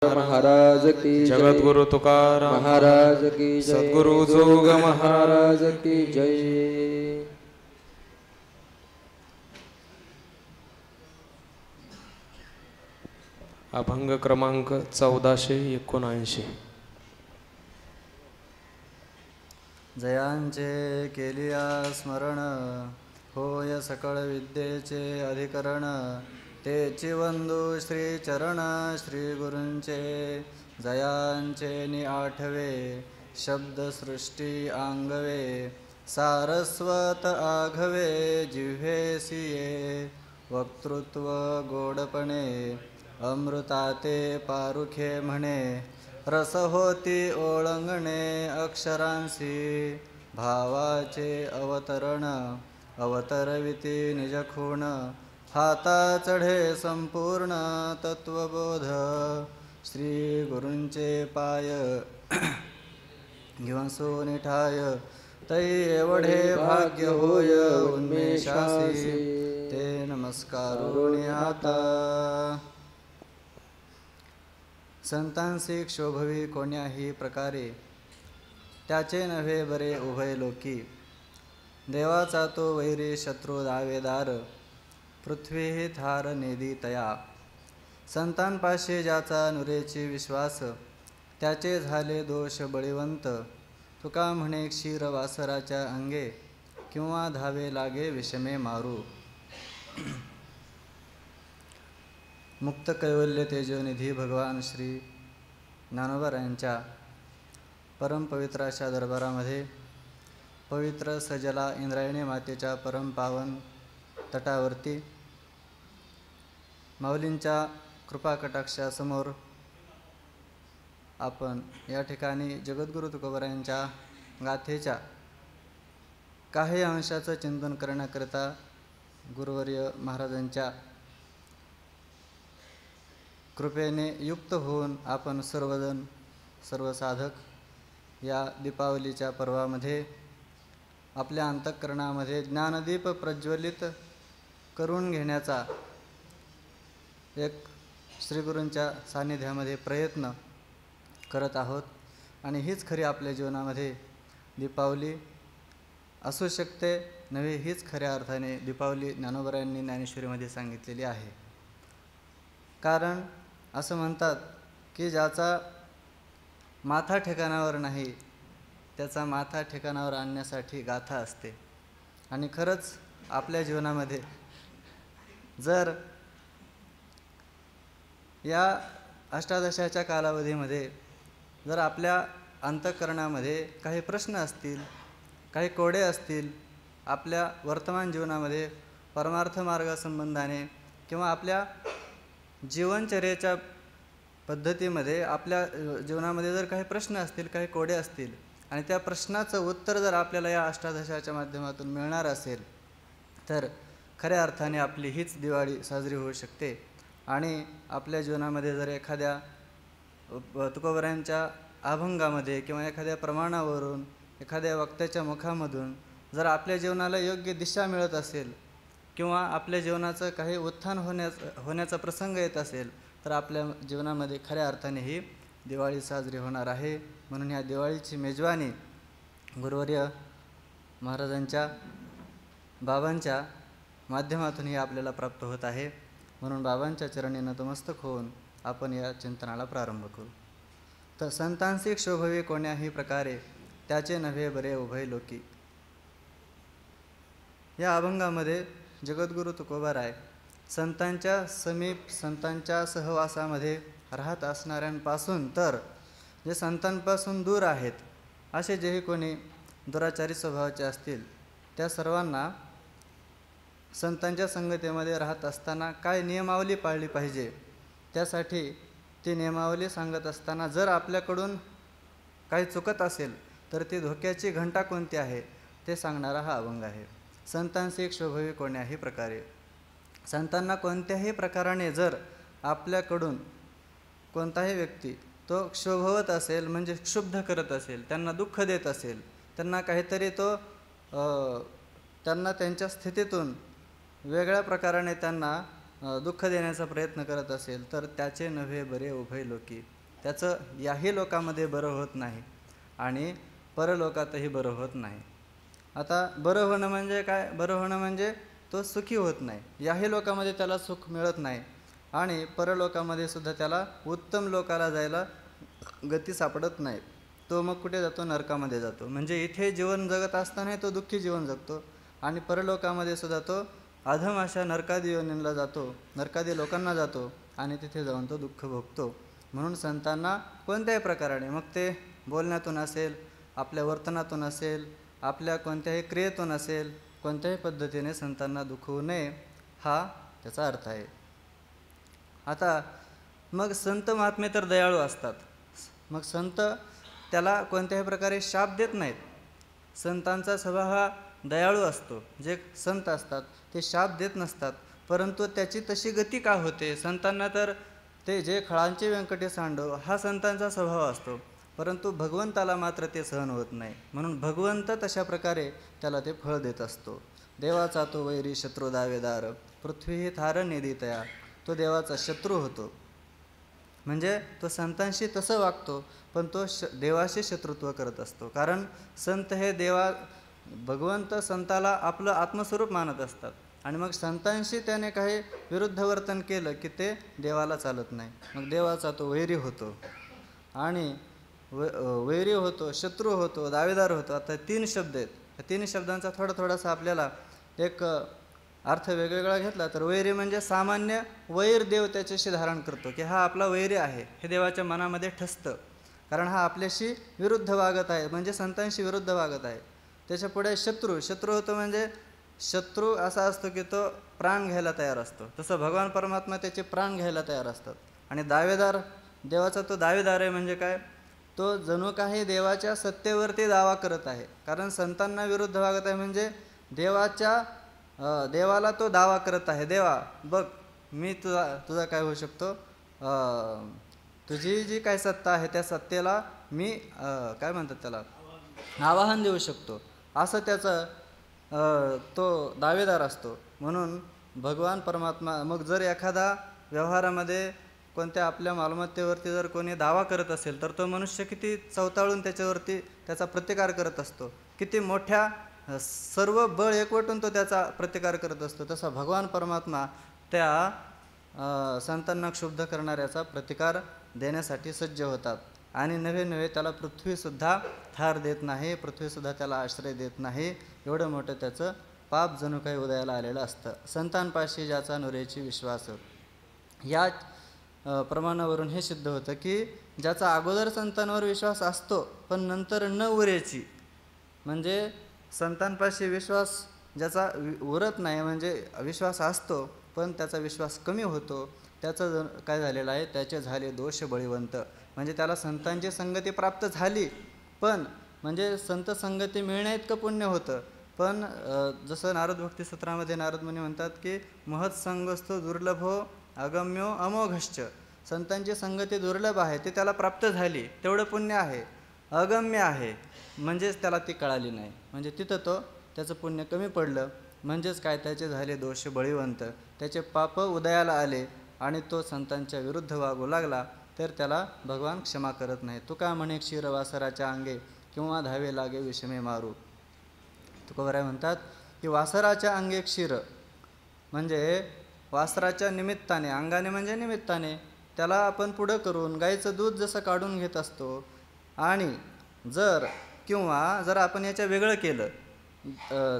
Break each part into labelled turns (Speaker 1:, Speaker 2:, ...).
Speaker 1: महाराज की जय।
Speaker 2: जगद्गुरु तुकाराम
Speaker 1: महाराज की जय।
Speaker 2: सद्गुरु जोग
Speaker 1: महाराज की जय।
Speaker 2: अभंग क्रमांक 1479.
Speaker 3: जयांचे केलिया स्मरण, होय सकळ विद्येचे अधिकरण. तेची वंदू श्री चरण, श्री गुरूंचे जयांचे नि आठवे. शब्द सृष्टी आंगवे, सारस्वत आघवे. जिव्हेसिये वक्तृत्व गोडपणे, अमृताते पारुखे म्हणे. रस होती ओळंगणे अक्षरांसी, भावाचे अवतरण अवतरविती निजखूण. हाता चढे संपूर्ण तत्वबोध, श्री गुरूंचे पाय घेऊन निठाय. तै एवढे भाग्य होय उन्मेषासी, ते नमस्कारुणी आता. संतांसी क्षोभवी कोण्याही प्रकारे, त्याचे नव्हे बरे उभय लोकी. देवाचा तो वैरी शत्रू दावेदार, पृथ्वी थार नेदी तया. संतांपाशी ज्याचा नुरेची विश्वास, त्याचे झाले दोष बळीवंत. तुका म्हणे क्षीर वासराच्या अंगे, किंवा धावे लागे विषमे मारू. मुक्त कैवल्य तेजोनिधी भगवान श्री ज्ञानोबा परमपवित्र अशा दरबारामध्ये, पवित्र सजला इंद्रायणी मातेच्या परमपावन तटावरती, माऊलींच्या कृपाकटाक्षासमोर आपण या ठिकाणी जगद्गुरु तुकोबारायांच्या गाथेच्या काही अंशाचं चिंतन करण्याकरिता गुरुवर्य महाराजांच्या कृपेने युक्त होऊन आपण सर्वजण सर्व साधक या दीपावलीच्या पर्वामध्ये आपल्या अंतःकरणामध्ये ज्ञानदीप प्रज्वलित करून घेण्याचा एक श्रीगुरूंच्या सान्निध्यामध्ये प्रयत्न करत आहोत. आणि हीच खरी आपल्या जीवनामध्ये दीपावली असू शकते नव्हे, हीच खऱ्या अर्थाने दीपावली ज्ञानोबरायांनी ज्ञानेश्वरीमध्ये सांगितलेली आहे. कारण असं म्हणतात की ज्याचा माथा ठिकाणावर नाही, त्याचा माथा ठिकाणावर आणण्यासाठी गाथा असते. आणि खरंच आपल्या जीवनामध्ये जर या अष्टादशाच्या कालावधीमध्ये जर आपल्या अंतःकरणामध्ये काही प्रश्न असतील, काही कोडे असतील, आपल्या वर्तमान जीवनामध्ये परमार्थ मार्गासंबंधाने किंवा आपल्या जीवनचर्येच्या पद्धतीमध्ये आपल्या जीवनामध्ये जर काही प्रश्न असतील, काही कोडे असतील, आणि त्या प्रश्नाचं उत्तर जर आपल्याला या अष्टादशाच्या माध्यमातून मिळणार असेल, तर खऱ्या अर्थाने आपली हीच दिवाळी साजरी होऊ शकते. आणि आपल्या जीवनामध्ये जर एखाद्या तुकोबारायांच्या अभंगामध्ये किंवा एखाद्या प्रमाणावरून, एखाद्या वक्त्याच्या मुखामधून जर आपल्या जीवनाला योग्य दिशा मिळत असेल किंवा आपल्या जीवनाचं काही उत्थान होण्याचा प्रसंग येत असेल, तर आपल्या जीवनामध्ये खऱ्या अर्थाने ही दिवाळी साजरी होणार आहे. म्हणून ह्या दिवाळीची मेजवानी गुरुवर्य महाराजांच्या बाबांच्या माध्यमातून ही आपल्याला प्राप्त होत आहे. म्हणून बाबांच्या चरणी नतमस्तक होऊन आपण या चिंतनाला प्रारंभ करू. तर संतांसी क्षोभवी कोण्याही प्रकारे, त्याचे नव्हे बरे उभय लोकी. या अभंगामध्ये जगद्गुरु तुकोबाराय संतांच्या समीप, संतांच्या सहवासामध्ये राहत असणाऱ्यांपासून तर जे संतांपासून दूर आहेत, असे जेही कोणी दुराचारी स्वभावाचे असतील, त्या सर्वांना संतांच्या संगतीमध्ये राहत असताना काय नियमावली पाळली पाहिजे, त्यासाठी ती नियमावली सांगत असताना जर आपल्याकडून काही चुकत असेल तर ती धोक्याची घंटा कोणती आहे ते सांगणारा हा अभंग आहे. संतांशी क्षोभवी कोण्याही प्रकारे, संतांना कोणत्याही प्रकाराने जर आपल्याकडून कोणताही व्यक्ती तो क्षोभवत असेल, म्हणजे क्षुब्ध करत असेल, त्यांना दुःख देत असेल, त्यांना काहीतरी तो त्यांना त्यांच्या स्थितीतून वेगळ्या प्रकाराने त्यांना दुःख देण्याचा प्रयत्न करत असेल तर त्याचे नव्हे बरे उभय लोकी, त्याचं याही लोकामध्ये बरं होत नाही आणि परलोकातही बरं होत नाही. आता बरं होणं म्हणजे काय? बरं होणं म्हणजे तो सुखी होत नाही, याही लोकामध्ये त्याला सुख मिळत नाही आणि परलोकामध्ये सुद्धा त्याला उत्तम लोकाला जायला गती सापडत नाही. तो मग कुठे जातो? नरकामध्ये जातो. म्हणजे इथे जीवन जगत असताना तो दुःखी जीवन जगतो आणि परलोकामध्ये सुद्धा तो अधम अशा नरकादी योनींना जातो, नरकादी लोकांना जातो आणि तिथे जाऊन तो दुःख भोगतो. म्हणून संतांना कोणत्याही प्रकाराने, मग ते बोलण्यातून असेल, आपल्या वर्तनातून असेल, आपल्या कोणत्याही क्रियेतून असेल, कोणत्याही पद्धतीने संतांना दुखवू नये, हा त्याचा अर्थ आहे. आता मग संत महात्मे तर दयाळू असतात. मग संत त्याला कोणत्याही प्रकारे शाप देत नाहीत. संतांचा स्वभाव हा दयाळू असतो. जे संत असतात ते शाप देत नसतात. परंतु त्याची तशी गती का होते? संतांना तर ते जे खळांचे व्यंकटे सांडव हा संतांचा स्वभाव असतो, परंतु भगवंताला मात्र ते सहन होत नाही. म्हणून भगवंत तशा प्रकारे त्याला ते फळ देत असतो. देवाचा तो वैरी शत्रू दावेदार, पृथ्वी ही थार निधी तया. तो देवाचा शत्रू होतो. म्हणजे तो संतांशी तसं वागतो, पण तो देवाशी शत्रुत्व करत असतो. कारण संत हे भगवंत संताला आपलं आत्मस्वरूप मानत असतात आणि मग संतांशी त्याने काही विरुद्ध वर्तन केलं की ते देवाला चालत नाही. मग देवाचा तो वैरी होतो आणि वैरी होतो, शत्रू होतो, दावेदार होतो. आता 3 शब्द आहेत. या 3 शब्दांचा थोडासा आपल्याला एक अर्थ वेगवेगळा घेतला तर वैरी म्हणजे सामान्य वैर देव त्याच्याशी धारण करतो की हा आपला वैरी आहे, हे देवाच्या मनामध्ये ठसतं. कारण हा आपल्याशी विरुद्ध वागत आहे, म्हणजे संतांशी विरुद्ध वागत आहे. त्याच्यापुढे शत्रू होतो. म्हणजे शत्रू असा असतो की तो प्राण घ्यायला तयार असतो. तसं भगवान परमात्मा त्याचे प्राण घ्यायला तयार असतात. आणि दावेदार, देवाचा तो दावेदार आहे. म्हणजे काय? तो जणू काही देवाच्या सत्तेवरती दावा करत आहे. कारण संतांना विरुद्ध वागत आहे म्हणजे देवाला तो दावा करत आहे. देवा बघ, मी तुझा काय होऊ शकतो, तुझी जी काय सत्ता आहे त्या सत्तेला मी काय म्हणतात त्याला आवाहन देऊ शकतो, असं त्याचं तो दावेदार असतो. म्हणून भगवान परमात्मा, मग जर एखादा व्यवहारामध्ये कोणत्या आपल्या मालमत्तेवरती जर कोणी दावा करत असेल तर तो मनुष्य किती चवताळून त्याच्यावरती त्याचा प्रतिकार करत असतो, किती मोठ्या सर्व बळ एकवटून तो त्याचा प्रतिकार करत असतो. तसा भगवान परमात्मा त्या संतांना क्षुब्ध करणाऱ्याचा प्रतिकार देण्यासाठी सज्ज होतात. आणि नव्हे त्याला पृथ्वीसुद्धा थार देत नाही, पृथ्वीसुद्धा त्याला आश्रय देत नाही. एवढं मोठं त्याचं पाप जणू काही उदयाला आलेलं असतं. संतांपाशी ज्याचा नुरेची विश्वास, या प्रमाणावरून हे सिद्ध होतं की ज्याचा अगोदर संतांवर विश्वास असतो पण नंतर न उरेची, म्हणजे संतांपाशी विश्वास ज्याचा उरत नाही, म्हणजे विश्वास असतो पण त्याचा विश्वास कमी होतो, त्याचं काय झालेलं आहे, त्याचे झाले दोष बळीवंत. म्हणजे त्याला संतांची संगती प्राप्त झाली, पण म्हणजे संत संगती मिळण्याइतकं पुण्य होतं, पण जसं नारद भक्ती सूत्रामध्ये नारद मुनी म्हणतात की महत्संगस्थो दुर्लभो अगम्यो अमोघश्च. संतांची संगती दुर्लभ आहे, ती त्याला प्राप्त झाली, तेवढं पुण्य आहे. अगम्य आहे म्हणजेच त्याला ती कळाली नाही, म्हणजे तिथं त्याचं पुण्य कमी पडलं. म्हणजेच काय, त्याचे झाले दोष बळीवंत, त्याचे पाप उदयाला आले आणि तो संतांच्या विरुद्ध वागू लागला, तर त्याला भगवान क्षमा करत नाही. तुका म्हणे क्षीर वासराच्या अंगे किंवा धावे लागे विषमे मारू. तुकोबराय म्हणतात की वासराच्या अंगे क्षीर म्हणजे वासराच्या निमित्ताने, अंगाने म्हणजे निमित्ताने, त्याला आपण पुढं करून गाईचं दूध जसं काढून घेत असतो. आणि जर आपण याच्या वेगळं केलं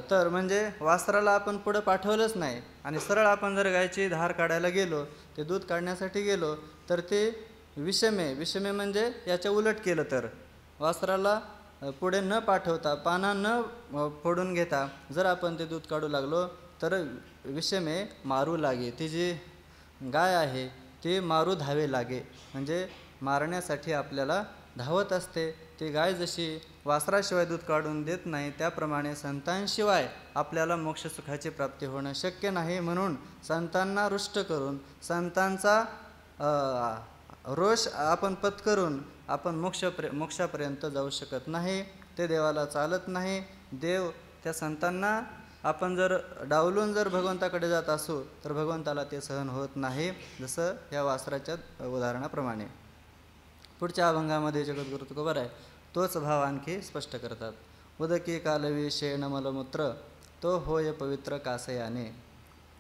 Speaker 3: तर म्हणजे वासराला आपण पुढं पाठवलंच नाही आणि सरळ आपण जर गायची धार काढायला गेलो, ते दूध काढण्यासाठी गेलो, तर ते विषमे म्हणजे याच्या उलट केलं तर वासराला पुढे न पाठवता, पाना न फोडून घेता जर आपण ते दूध काढू लागलो तर विषमे मारू लागे. ती जी गाय आहे ती मारू धावे लागे, म्हणजे मारण्यासाठी आपल्याला धावत असते. ती गाय जशी वासराशिवाय दूध काढून देत नाही, त्याप्रमाणे संतांशिवाय आपल्याला मोक्षसुखाची प्राप्ती होणं शक्य नाही. म्हणून संतांना रुष्ट करून, संतांचा रोष आपण पत्करून आपण मोक्षापर्यंत जाऊ शकत नाही. ते देवाला चालत नाही. देव त्या संतांना आपण जर डावलून जर भगवंताकडे जात असू तर भगवंताला ते सहन होत नाही, जसं या वासराच्या उदाहरणाप्रमाणे. पुढच्या अभंगामध्ये जगद्गुरु तुकोबार आहे तोच भाव आणखी स्पष्ट करतात. उदकी कालवी शेण मलमूत्र तो होय पवित्र कासयाने,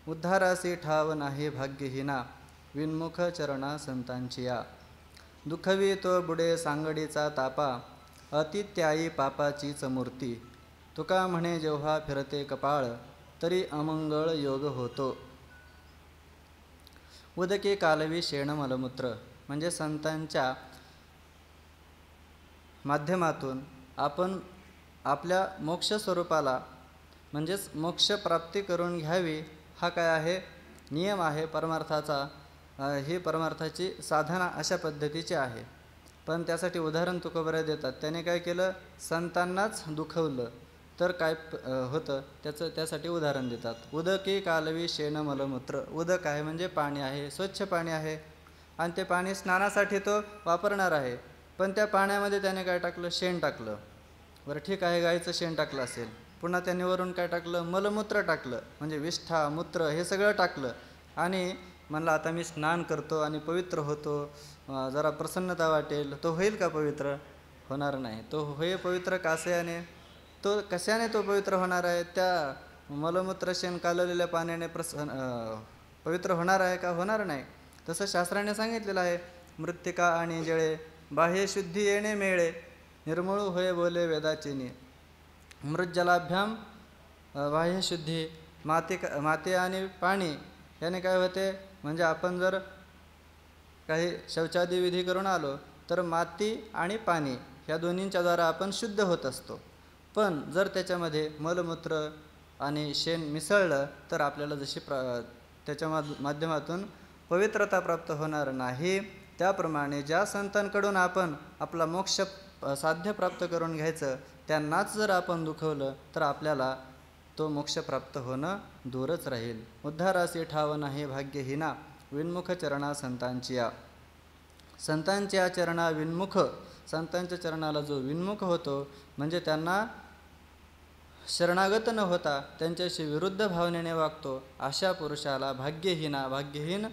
Speaker 3: उद्धारासी ठाव नाही भाग्यहीना विनमुख चरणा संतांची या. दुखवी तो बुडे सांगडीचा तापा अतित्यायी पापाचीच मूर्ती, तुका म्हणे जेव्हा फिरते कपाळ तरी अमंगळ योग होतो. उदकी कालवी शेण मलमूत्र म्हणजे संतांच्या माध्यमातून आपण आपल्या मोक्ष स्वरूपाला म्हणजेच मोक्ष प्राप्ती करून घ्यावी, हा काय आहे नियम आहे परमार्थाचा. ही परमार्थाची साधना अशा पद्धतीची आहे. पण त्यासाठी उदाहरण तुकोबरे देतात. त्याने काय केलं, संतांनाच दुखवलं तर काय होतं त्यासाठी उदाहरण देतात. उदकी कालवी शेण मलमूत्र, उदक आहे म्हणजे पाणी आहे, स्वच्छ पाणी आहे आणि ते पाणी स्नानासाठी तो वापरणार आहे. पण त्या पाण्यामध्ये त्याने काय टाकलं, शेण टाकलं. बरं ठीक आहे, गाईचं शेण टाकलं असेल, पुन्हा त्याने वरून काय टाकलं, मलमूत्र टाकलं, म्हणजे विष्ठा मूत्र हे सगळं टाकलं आणि म्हणलं आता मी स्नान करतो आणि पवित्र होतो, जरा प्रसन्नता वाटेल. तो होईल का पवित्र? होणार नाही. तो होय पवित्र कासयाने. तो कशाने तो पवित्र होणार आहे? त्या मलमूत्र शेण कालवलेल्या पाण्याने पवित्र होणार आहे का? होणार नाही. तसं शास्त्राने सांगितलेलं आहे, मृत्तिका आणि जळे बाह्य शुद्धी येणे मेळे, निर्मळ होय बोले वेदाचिनी. मृज्जलाभ्याम बाह्यशुद्धी, माती आणि पाणी याने काय होते, म्हणजे आपण जर काही शौचादी विधी करून आलो तर माती आणि पाणी ह्या दोन्हींच्या द्वारा आपण शुद्ध होत असतो. पण जर त्याच्यामध्ये मलमूत्र आणि शेण मिसळलं तर आपल्याला जशी त्याच्या माध्यमातून पवित्रता प्राप्त होणार नाही. त्याप्रमाणे ज्या संतांकडून आपण आपला मोक्ष साध्य प्राप्त करून घ्यायचं त्यांनाच जर आपण दुखवलं तर आपल्याला तो मोक्ष प्राप्त होणं दूरच राहील. उद्धारासी ठाव नाही भाग्यहीना विनमुख चरणा संतांची या. संतांच्या चरणा विनमुख, संतांच्या चरणाला जो विनमुख होतो म्हणजे त्यांना शरणागत न होता त्यांच्याशी विरुद्ध भावनेने वागतो, अशा पुरुषाला भाग्यहीन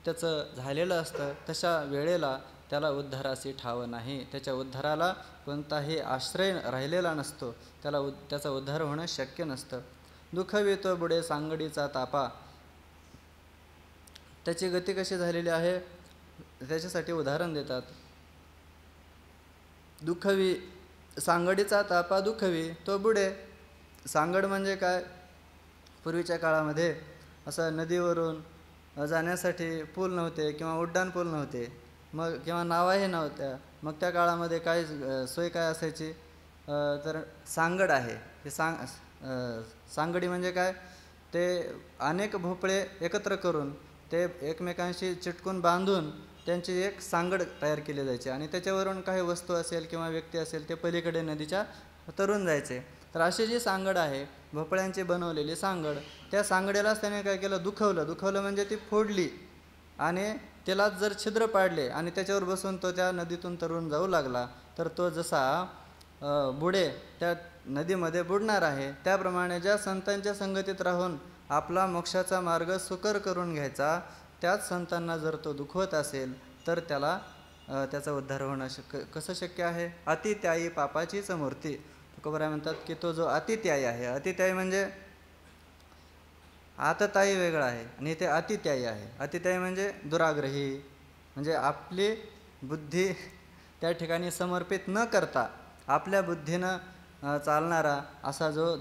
Speaker 3: त्याचं झालेलं असतं. तशा वेळेला त्याला उद्धारासी ठाव नाही, त्याच्या उद्धाराला कोणताही आश्रय राहिलेला नसतो, त्याचा उद्धार होणं शक्य नसतं. दुखवितो बुडे सांगडीचा तापा, त्याची गती कशी झालेली आहे त्याच्यासाठी उदाहरण देतात. दुखवी सांगडीचा तापा दुखवी तो बुडे. सांगड म्हणजे काय, पूर्वीच्या काळामध्ये असं नदीवरून जाण्यासाठी पूल नव्हते किंवा उड्डाण पूल नव्हते, मग किंवा नावाही नव्हत्या. मग त्या काळामध्ये काय सोय काय असायची, तर सांगड आहे. हे सांगडी म्हणजे काय, ते अनेक भोपळे एकत्र करून ते एकमेकांशी चिटकून बांधून त्यांची एक सांगड तयार केली जायची आणि त्याच्यावरून काही वस्तू असेल किंवा व्यक्ती असेल ते पलीकडे नदीच्या तरून जायचे. तर अशी जी सांगड आहे भोपळ्यांची बनवलेली सांगड, त्या सांगडेलाच त्याने काय केलं, दुखवलं म्हणजे ती फोडली आणि त्याला जर छिद्र पाडले आणि त्याच्यावर बसून तो त्या नदीतून तरून जाऊ लागला तर तो जसा बुडे त्या नदीमध्ये बुडणार आहे. त्याप्रमाणे ज्या संतांच्या संगतीत राहून आपला मोक्षाचा मार्ग सुकर करून घ्यायचा, त्याच संतांना जर तो दुखवत असेल तर त्याला त्याचा उद्धार होणं कसं शक्य आहे. अतित्यायी पापाचीच मूर्ती. तुकोबराय म्हणतात की तो जो अतित्यायी आहे, अतित्यायी म्हणजे आततायी वेगळा आहे आणि ते अतित्यायी आहे. अतित्यायी म्हणजे दुराग्रही, म्हणजे आपली बुद्धी त्या ठिकाणी समर्पित न करता आपल्या बुद्धीनं चालणारा असा जो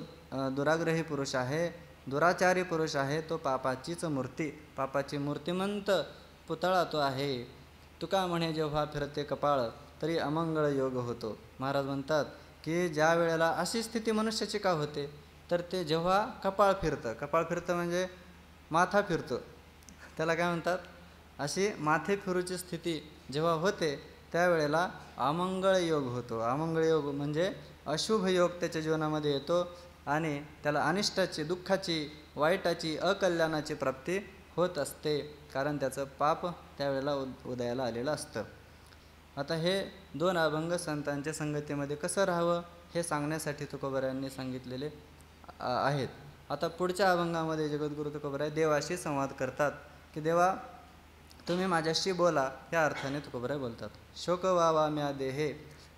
Speaker 3: दुराग्रही पुरुष आहे, दुराचारी पुरुष आहे, तो पापाचीच मूर्ती, पापाची मूर्तिमंत पुतळा तो आहे. तुका म्हणे जेव्हा फिरते कपाळ तरी अमंगळ योग होतो. महाराज म्हणतात की ज्या वेळेला अशी स्थिती मनुष्याची का होते, तर ते जेव्हा कपाळ फिरतं म्हणजे माथा फिरतो, त्याला काय म्हणतात, अशी माथे फिरूची स्थिती जेव्हा होते त्यावेळेला अमंगळ योग होतो. अमंगळ योग म्हणजे अशुभ योग त्याच्या जीवनामध्ये येतो आणि त्याला अनिष्टाची, दुःखाची, वाईटाची, अकल्याणाची प्राप्ती होत असते, कारण त्याचं पाप त्यावेळेला उदयाला आलेलं असतं. आता हे दोन अभंग संतांच्या संगतीमध्ये कसं राहावं हे सांगण्यासाठी तुकोबारायांनी सांगितलेले आहेत. आता पुढच्या अभंगामध्ये जगद्गुरु तुकोबराय देवाशी संवाद करतात की देवा तुम्ही माझ्याशी बोला, या अर्थाने तुकोबराय बोलतात. शोक वावा म्या देहे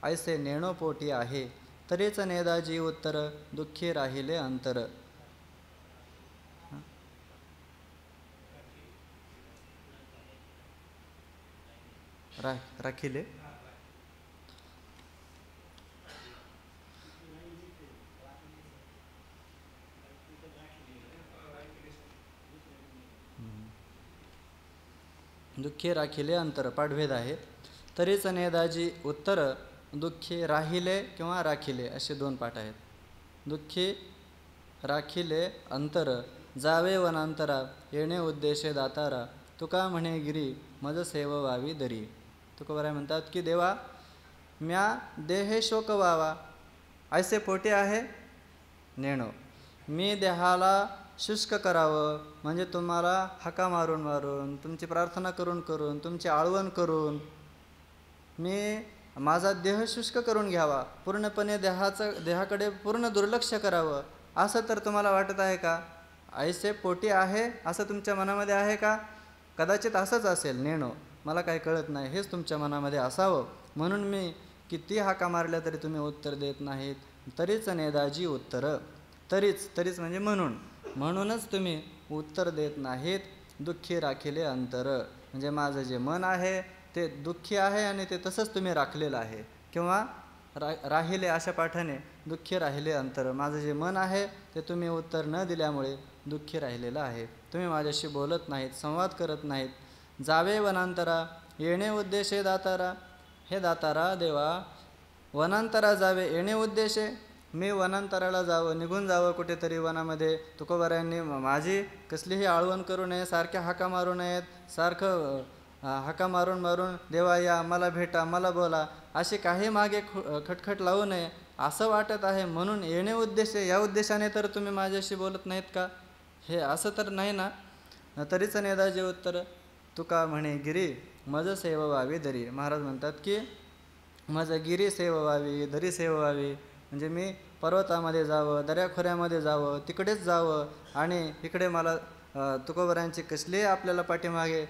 Speaker 3: ऐसे नेणो पोटी आहे, तरीच नेदाजी उत्तर दुःखी राहिले अंतर. राखिले दुःखी राखिले अंतर पाठभेद आहे. तरीच नेदाजी उत्तर दुःखी राहिले किंवा राखिले असे दोन पाठ आहेत. दुःखी राखिले अंतर जावे वनांतरा, येणे उद्देशे दातारा, तुका म्हणे गिरी मज सेव व्हावी दरी. तुकोबराय म्हणतात की देवा म्या देहे शोक व्हावा ऐसे पोटे आहे नेणो, मी देहाला शुष्क करावं म्हणजे तुम्हाला हाका मारून मारून, तुमची प्रार्थना करून करून, तुमची आळवण करून मी माझा देह शुष्क करून घ्यावा, पूर्णपणे देहाकडे पूर्ण दुर्लक्ष करावं, असं तर तुम्हाला वाटत आहे का? ऐसे पोटी आहे असं तुमच्या मनामध्ये आहे का? कदाचित असंच असेल नेणो, मला काही कळत नाही हेच तुमच्या मनामध्ये असावं, म्हणून मी किती हाका मारल्या तरी तुम्ही उत्तर देत नाहीत. तरीच नेदाजी उत्तर, तरीच म्हणजे म्हणूनच तुम्ही उत्तर देत नाहीत. दुःखी राखिले अंतर म्हणजे माझं जे मन आहे ते दुःखी आहे आणि ते तसंच तुम्ही राखलेलं आहे. किंवा राहिले अशा पाठाने दुःखी राहिले अंतर, माझं जे मन आहे ते तुम्ही उत्तर न दिल्यामुळे दुःखी राहिलेलं आहे. तुम्ही माझ्याशी बोलत नाहीत, संवाद करत नाहीत. जावे वनांतरा येणे उद्देशे दातारा, हे दातारा देवा वनांतरा जावे येणे उद्देशे, मी वनांतराला जावं, निघून जावं कुठेतरी वनामध्ये. तुकोबरायांनी माझी कसलीही आळवण करू नये, सारख्या हाका मारू नयेत, सारखं हाका मारून मारून देवा या मला भेटा मला बोला असे काही मागे खटखट लावू नये असं वाटत आहे, म्हणून येणे उद्देशे या उद्देशाने तर तुम्ही माझ्याशी बोलत नाहीत का? हे असं तर नाही ना. तरीच नेदाजी उत्तर तुका म्हणे गिरी मज सेव व्हावी दरी. महाराज म्हणतात की मज गिरी सेव व्हावी दरी सेव व्हावी म्हणजे मी पर्वतामध्ये जावं, दऱ्याखोऱ्यामध्ये जावं, तिकडेच जावं आणि इकडे मला तुकोबरायांची कसली आपल्याला पाठीमागे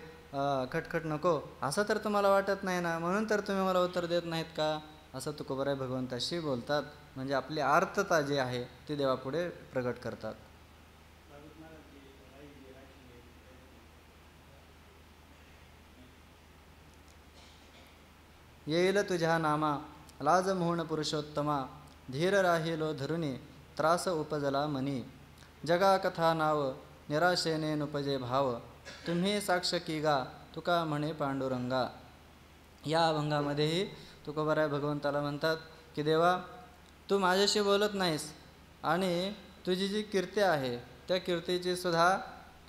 Speaker 3: खटखट नको असं तर तुम्हाला वाटत नाही ना, म्हणून तर तुम्ही मला उत्तर देत नाहीत का? असं तुकोबराय भगवंताशी बोलतात. म्हणजे आपली आर्तता जी आहे ती देवापुढे प्रगट करतात. येईल तुझ्या नामा लाज मोहन पुरुषोत्तमा, धीर राहिलो धरुणी त्रास उपजला मनी, जगा कथा नाव निराशेने नुपजे भाव, तुम्ही साक्ष की गा तुका म्हणे पांडुरंगा. या अभंगामध्येही तुकोबराय भगवंताला म्हणतात की देवा तू माझ्याशी बोलत नाहीस आणि तुझी जी कीर्ती आहे त्या कीर्तीची सुद्धा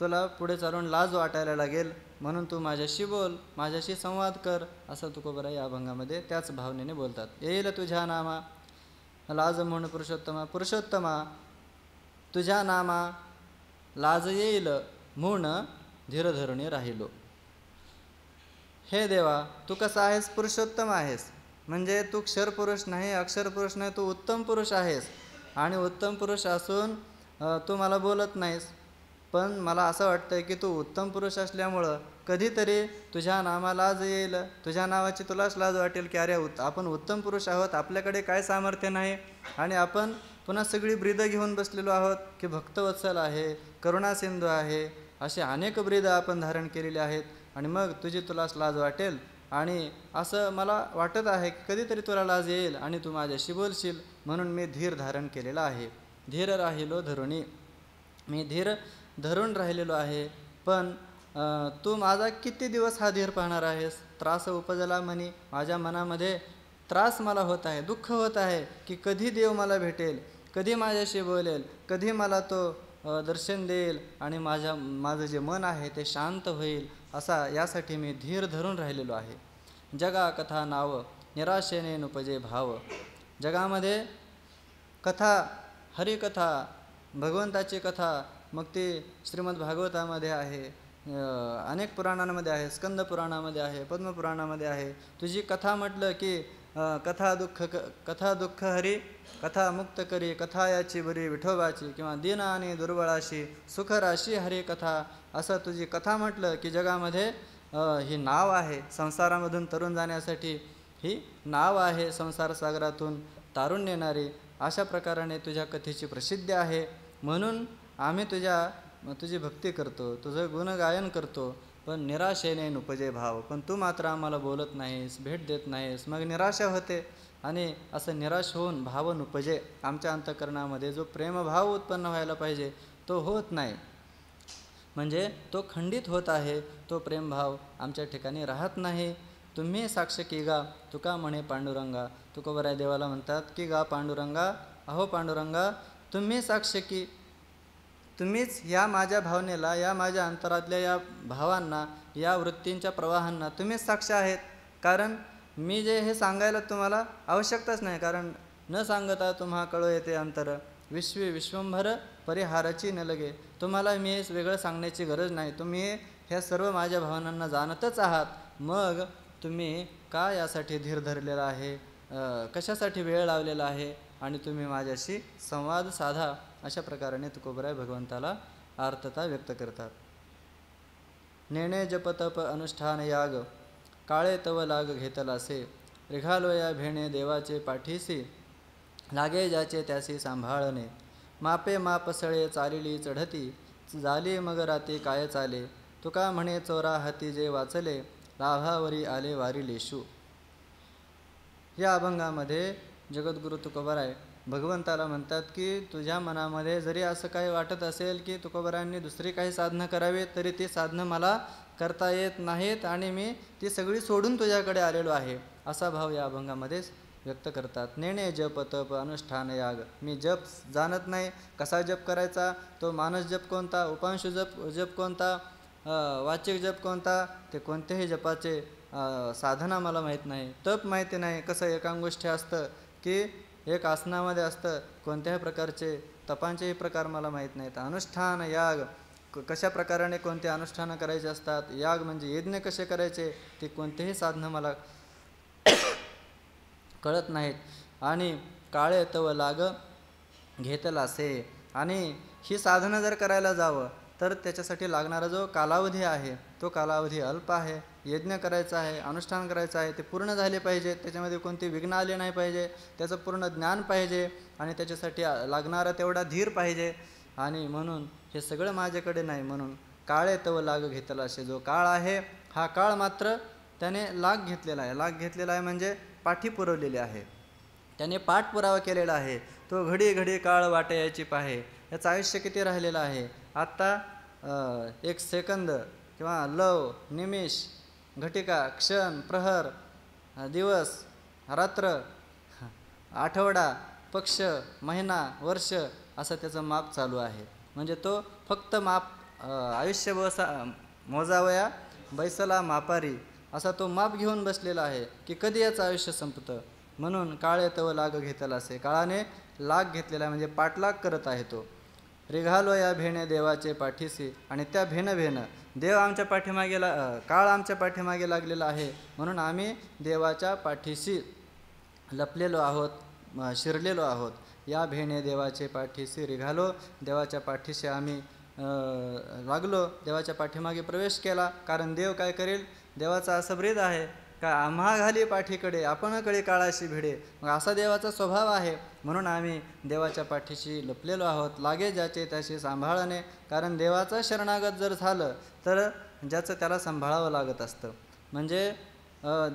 Speaker 3: तुला पुढे चालून लाज वाटायला लागेल, म्हणून तू माझ्याशी बोल, माझ्याशी संवाद कर, असं तुकोबराय या अभंगामध्ये त्याच भावनेने बोलतात. येईल तुझ्या नामा लाज म्हणून पुरुषोत्तमा तुझ्या नामा लाज येईल म्हणून धीर धरुणी राहिलो. हे देवा तू कसा आहेस? पुरुषोत्तम आहेस म्हणजे तू क्षरपुरुष नाही, अक्षरपुरुष नाही, तू उत्तम पुरुष आहेस आणि उत्तम पुरुष असून तू मला बोलत नाहीस. पण मला असं वाटतं की तू उत्तम पुरुष असल्यामुळं कधीतरी तुझ्या नामाला लाज येईल, तुझ्या नावाची तुलाच लाज वाटेल की अरे आपण उत्तम पुरुष आहोत, आपल्याकडे काय सामर्थ्य नाही आणि आपण पुन्हा सगळी ब्रीदं घेऊन बसलेलो आहोत की भक्तवत्सल आहे, करुणासिंधू आहे, असे अनेक ब्रीदं आपण धारण केलेली आहेत आणि मग तुझी तुलाच लाज वाटेल. आणि असं मला वाटत आहे की कधीतरी तुला लाज येईल आणि तू माझ्याशी बोलशील, म्हणून मी धीर धारण केलेला आहे. धीर राहिलो धरुणी, मी धीर धरून राहिलेलो आहे. पण तू माझा किती दिवस हा धीर पाहणार आहेस? त्रास उपजला मनी, माझ्या मनामध्ये त्रास मला होत आहे, दुःख होत आहे की कधी देव मला भेटेल, कधी माझ्याशी बोलेल, कधी मला तो दर्शन देईल आणि माझं जे मन आहे ते शांत होईल, असा यासाठी मी धीर धरून राहिलेलो आहे. जगा कथा नाव निराशेने नुपजे भाव, जगामध्ये कथा, हरिकथा, भगवंताची कथा, मग ती श्रीमद भागवतामध्ये आहे, अनेक पुराणांमध्ये आहे, स्कंद पुराणामध्ये आहे, पद्मपुराणामध्ये आहे. तुझी कथा म्हटलं की कथा दुःख हरी कथा मुक्त करी कथा याची बरी विठोबाची, किंवा दीन आणि दुर्बळाशी सुख राशी हरी कथा, असं तुझी कथा म्हटलं की जगामध्ये ही नाव आहे. संसारामधून तरुण जाण्यासाठी ही नाव आहे, संसार सागरातून तारून नेणारी. अशा प्रकाराने तुझ्या कथेची प्रसिद्धी आहे. म्हणून आम्ही तुझी भक्ती करतो, तुझं गुणगायन करतो, पण निराशेने नुपजे भाव. पण तू मात्र आम्हाला बोलत नाहीस, भेट देत नाहीस. मग निराशा होते आणि असं निराश होऊन भाव नुपजे, आमच्या अंतःकरणामध्ये जो प्रेमभाव उत्पन्न व्हायला पाहिजे तो होत नाही. म्हणजे तो खंडित होत आहे, तो प्रेमभाव आमच्या ठिकाणी राहत नाही. तुम्ही साक्ष की गा तुका म्हणे पांडुरंगा. तुकोबराय देवाला म्हणतात की गा पांडुरंगा, अहो पांडुरंगा तुम्ही साक्ष की, तुम्हीच या माझ्या भावनेला, या माझ्या अंतरातल्या या भावांना, या वृत्तींच्या प्रवाहांना तुम्हीच साक्ष आहेत. कारण मी जे हे सांगायला तुम्हाला आवश्यकताच नाही, कारण न सांगता तुम्हा कळो येते अंतर, विश्वंभर परिहाराची न लगे. तुम्हाला मी हे वेगळं सांगण्याची गरज नाही, तुम्ही ह्या सर्व माझ्या भावनांना जाणतच आहात. मग तुम्ही का यासाठी धीर धरलेला आहे, कशासाठी वेळ लावलेला आहे, आणि तुम्ही माझ्याशी संवाद साधा. अशा प्रकाराने तुकोबराय भगवंताला आर्तता व्यक्त करतात. नेणे जपतप अनुष्ठान याग काळे तव लाग घेतलासे, रिघालो या भेणे देवाचे पाठीसी, लागे ज्याचे त्यासी सांभाळणे. मापे मापसळे चालिली चढती, झाली मग राती काय चाले. तुका म्हणे चोरा हाती जे वाचले, लाभावरी आले वारी लेशू. या अभंगामध्ये जगद्गुरु तुकोबराय भगवंताला म्हणतात की तुझ्या मनामध्ये जरी असं काही वाटत असेल की तुकोबरायांनी दुसरी काही साधनं करावीत, तरी ती साधनं मला करता येत नाहीत आणि मी ती सगळी सोडून तुझ्याकडे आलेलो आहे, असा भाव या अभंगामध्येच व्यक्त करतात. नेणे जप तप अनुष्ठान याग. मी जप जाणत नाही, कसा जप करायचा, तो मानस जप कोणता, उपांशु जप कोणता, वाचिक जप कोणता, ते कोणत्याही जपाचे साधना मला माहीत नाही. तप माहिती नाही, कसं एकांगोष्ठी असतं की एक आसनामध्ये असतं, कोणत्याही प्रकारचे तपांचेही प्रकार मला माहीत नाहीत. अनुष्ठान याग, कशा प्रकाराने कोणते अनुष्ठानं करायचे असतात, याग म्हणजे यज्ञ कसे करायचे, ते कोणतेही साधनं मला कळत नाहीत. आणि काळे तव लाग घेतलासे, आणि ही साधनं जर करायला जावं तर त्याच्यासाठी लागणारा जो कालावधी आहे तो कालावधी अल्प आहे. यज्ञ करायचा आहे, अनुष्ठान करायचं आहे, ते पूर्ण झाले पाहिजे, त्याच्यामध्ये कोणते विघ्न आले नाही पाहिजे, त्याचं पूर्ण ज्ञान पाहिजे आणि त्याच्यासाठी लागणारा तेवढा धीर पाहिजे. आणि म्हणून हे सगळं माझ्याकडे नाही, म्हणून काळे तव लाग घेतला असे, जो काळ आहे हा काळ मात्र त्याने लाग घेतलेला आहे. लाग घेतलेला आहे म्हणजे पाठी पुरवलेली आहे, त्याने पाठपुरावा केलेला आहे. तो घडी घडी काळ वाट यायची पाहे. याचं आयुष्य किती राहिलेलं आहे. आत्ता एक सेकंद किंवा लव, निमिष, घटिका, क्षण, प्रहर, दिवस, रात्र, आठवडा, पक्ष, महिना, वर्ष असं त्याचं माप चालू आहे. म्हणजे तो फक्त माप आयुष्य मोजावया बैसला मापारी असा तो माप घेऊन बसलेला आहे की कधी याचं आयुष्य संपतं. म्हणून काळे तव लाग घेतला असे, काळाने लाग घेतलेला आहे म्हणजे पाठलाग करत आहे तो. रिघालो या भेणे देवाचे पाठीसी, आणि त्या भेण देव आमच्या पाठीमागे काळ आमच्या पाठीमागे लागलेला आहे, म्हणून आम्ही देवाच्या पाठीशी लपलेलो आहोत, शिरलेलो आहोत. या भेणे देवाचे पाठीशी रिघालो, देवाच्या पाठीशी आम्ही लागलो, देवाच्या पाठीमागे प्रवेश केला. कारण देव काय करेल, देवाचा असं ब्रीद आहे का आम्हा घाली पाठीकडे आपण कळे काळाशी भिडे. मग असा देवाचा स्वभाव आहे, म्हणून आम्ही देवाच्या पाठीशी लपलेलो आहोत. लागे ज्याचे त्याशी सांभाळणे, कारण देवाचं शरणागत जर झालं तर ज्याचं त्याला सांभाळावं लागत असतं. म्हणजे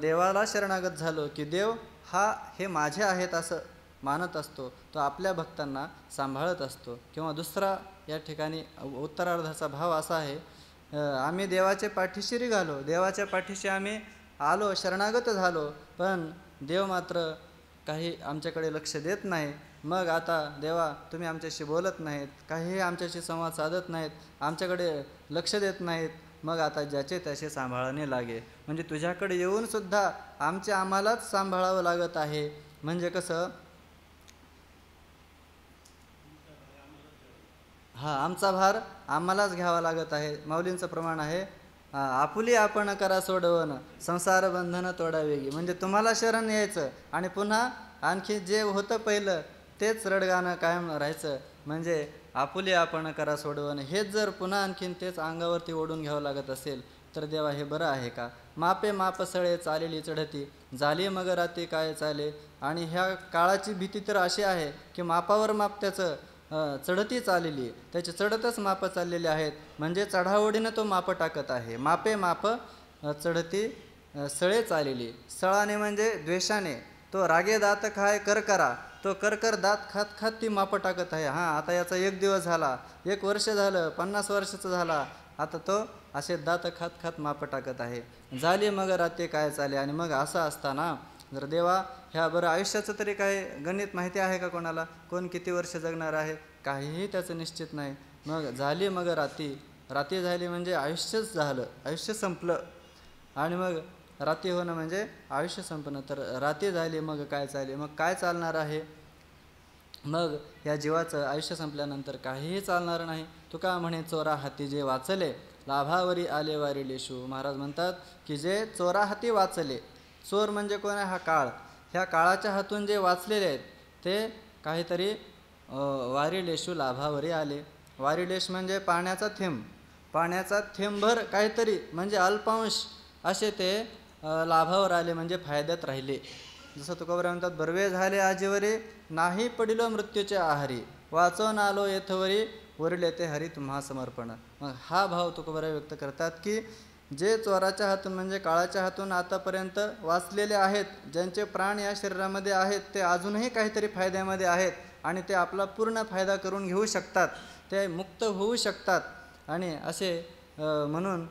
Speaker 3: देवाला शरणागत झालो की देव हे माझे आहेत असं मानत असतो, तो आपल्या भक्तांना सांभाळत असतो. किंवा दुसरा या ठिकाणी उत्तरार्धाचा भाव असा आहे, आम्ही देवाच्या पाठीशी रिघालो, देवाच्या पाठीशी आम्ही आलो, शरणागत झालो, पण देव मात्र काही आमच्याकडे लक्ष देत नाही. मग आता देवा तुम्ही आमच्याशी बोलत नाहीत, काहीही आमच्याशी संवाद साधत नाहीत, आमच्याकडे लक्ष देत नाहीत. मग आता ज्याचे त्याचे सांभाळणे लागे. म्हणजे तुझ्याकडे येऊनसुद्धा आम्हालाच सांभाळावं लागत आहे. म्हणजे कसं, आमचा भार आम्हालाच घ्यावा लागत आहे. माऊलींचं प्रमाण आहे, आपुली आपण करा सोडवण संसार बंधन तोडा वेगी. म्हणजे तुम्हाला शरण यायचं आणि पुन्हा आणखी जे होतं पहिलं तेच रडगाणं कायम राहायचं. म्हणजे आपुली आपण करा सोडवण हेच जर पुन्हा आणखीन तेच अंगावरती ओढून घ्यावं लागत असेल तर देवा हे बरं आहे का? मापे मापसळे चालेली चढती झाली मग राती काय चाले. आणि ह्या काळाची भीती तर अशी आहे की मापावर माप त्याचं चढती चाललेली, त्याची चढतच मापं चाललेली आहेत. म्हणजे चढाओढीनं तो मापं टाकत आहे. मापे माप चढती सळे चाललेली. सळाने म्हणजे द्वेषाने, तो रागे दात खाय कर करा, तो कर दात खात खात ती मापं टाकत आहे. हां, आता याचा 1 दिवस झाला, 1 वर्ष झालं, 50 वर्षाचं झाला, आता तो असे दात खात खात मापं टाकत आहे. झाली मग रात्री काय चाले. आणि मग असं असताना जर देवा ह्या बरं आयुष्याचं तरी काही गणित माहिती आहे का कोणाला? कोण किती वर्ष जगणार आहे काहीही त्याचं निश्चित नाही. मग झाली मग राती झाली म्हणजे आयुष्यच झालं, आयुष्य संपलं. आणि मग राती होणं म्हणजे आयुष्य संपणं. तर राती झाली मग काय चालले. मग काय चालणार आहे? मग या जीवाचं आयुष्य संपल्यानंतर काहीही चालणार नाही. तुका म्हणे चोरा हाती जे वाचले लाभावरी आले वारी लेशू. महाराज म्हणतात की जे चोरा हाती वाचले, चोर म्हणजे कोण आहे? हा काळ. ह्या काळाच्या हातून जे वाचलेले आहेत ते काहीतरी वारी लेशू लाभावरी आले. वारी लेश म्हणजे पाण्याचा थेंब, पाण्याचा थेंबभर काहीतरी म्हणजे अल्पांश असे ते लाभावर आले म्हणजे फायद्यात राहिले. जसं तुकोबराय म्हणतात बर्वे झाले आजीवरी नाही पडिलो मृत्यूचे आहारी वाचवून आलो येथवरी वरिले ते हरी तुम्हा समर्पण. मग हा भाव तुकोबराय व्यक्त करतात की जे चोराच्या हातून म्हणजे काळाच्या हातून आतापर्यंत वाचलेले आहेत, ज्यांचे प्राण या शरीरामध्ये आहेत, ते अजूनही काहीतरी फायद्यामध्ये आहेत आणि ते आपला पूर्ण फायदा करून घेऊ शकतात, ते मुक्त होऊ शकतात. आणि असे म्हणून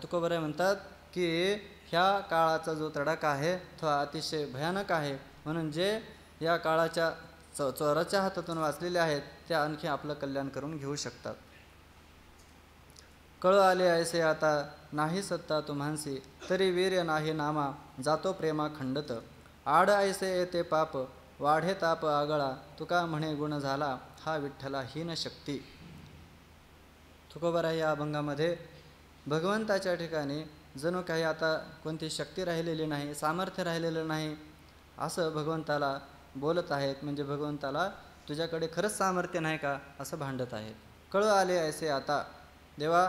Speaker 3: तुकोबराय म्हणतात की ह्या काळाचा जो तडाखा आहे तो अतिशय भयानक आहे. म्हणून जे या काळाच्या चोराच्या हातातून वाचलेले आहेत ते आणखी आपलं कल्याण करून घेऊ शकतात. कळ आले ऐसे आता नाही सत्ता तुम्हांसी तरी वीर्य नाही नामा जातो प्रेमा खंडत. आड ऐसे येते पाप वाढे ताप आगळा तुका म्हणे गुण झाला हा विठ्ठला हीन शक्ती. तुकोबराय या अभंगामध्ये भगवंताच्या ठिकाणी जणू काही आता कोणती शक्ती राहिलेली नाही, सामर्थ्य राहिलेलं नाही असं भगवंताला बोलत आहेत. म्हणजे भगवंताला तुझ्याकडे खरंच सामर्थ्य नाही का असं भांडत आहेत. कळ आले ऐसे आता, देवा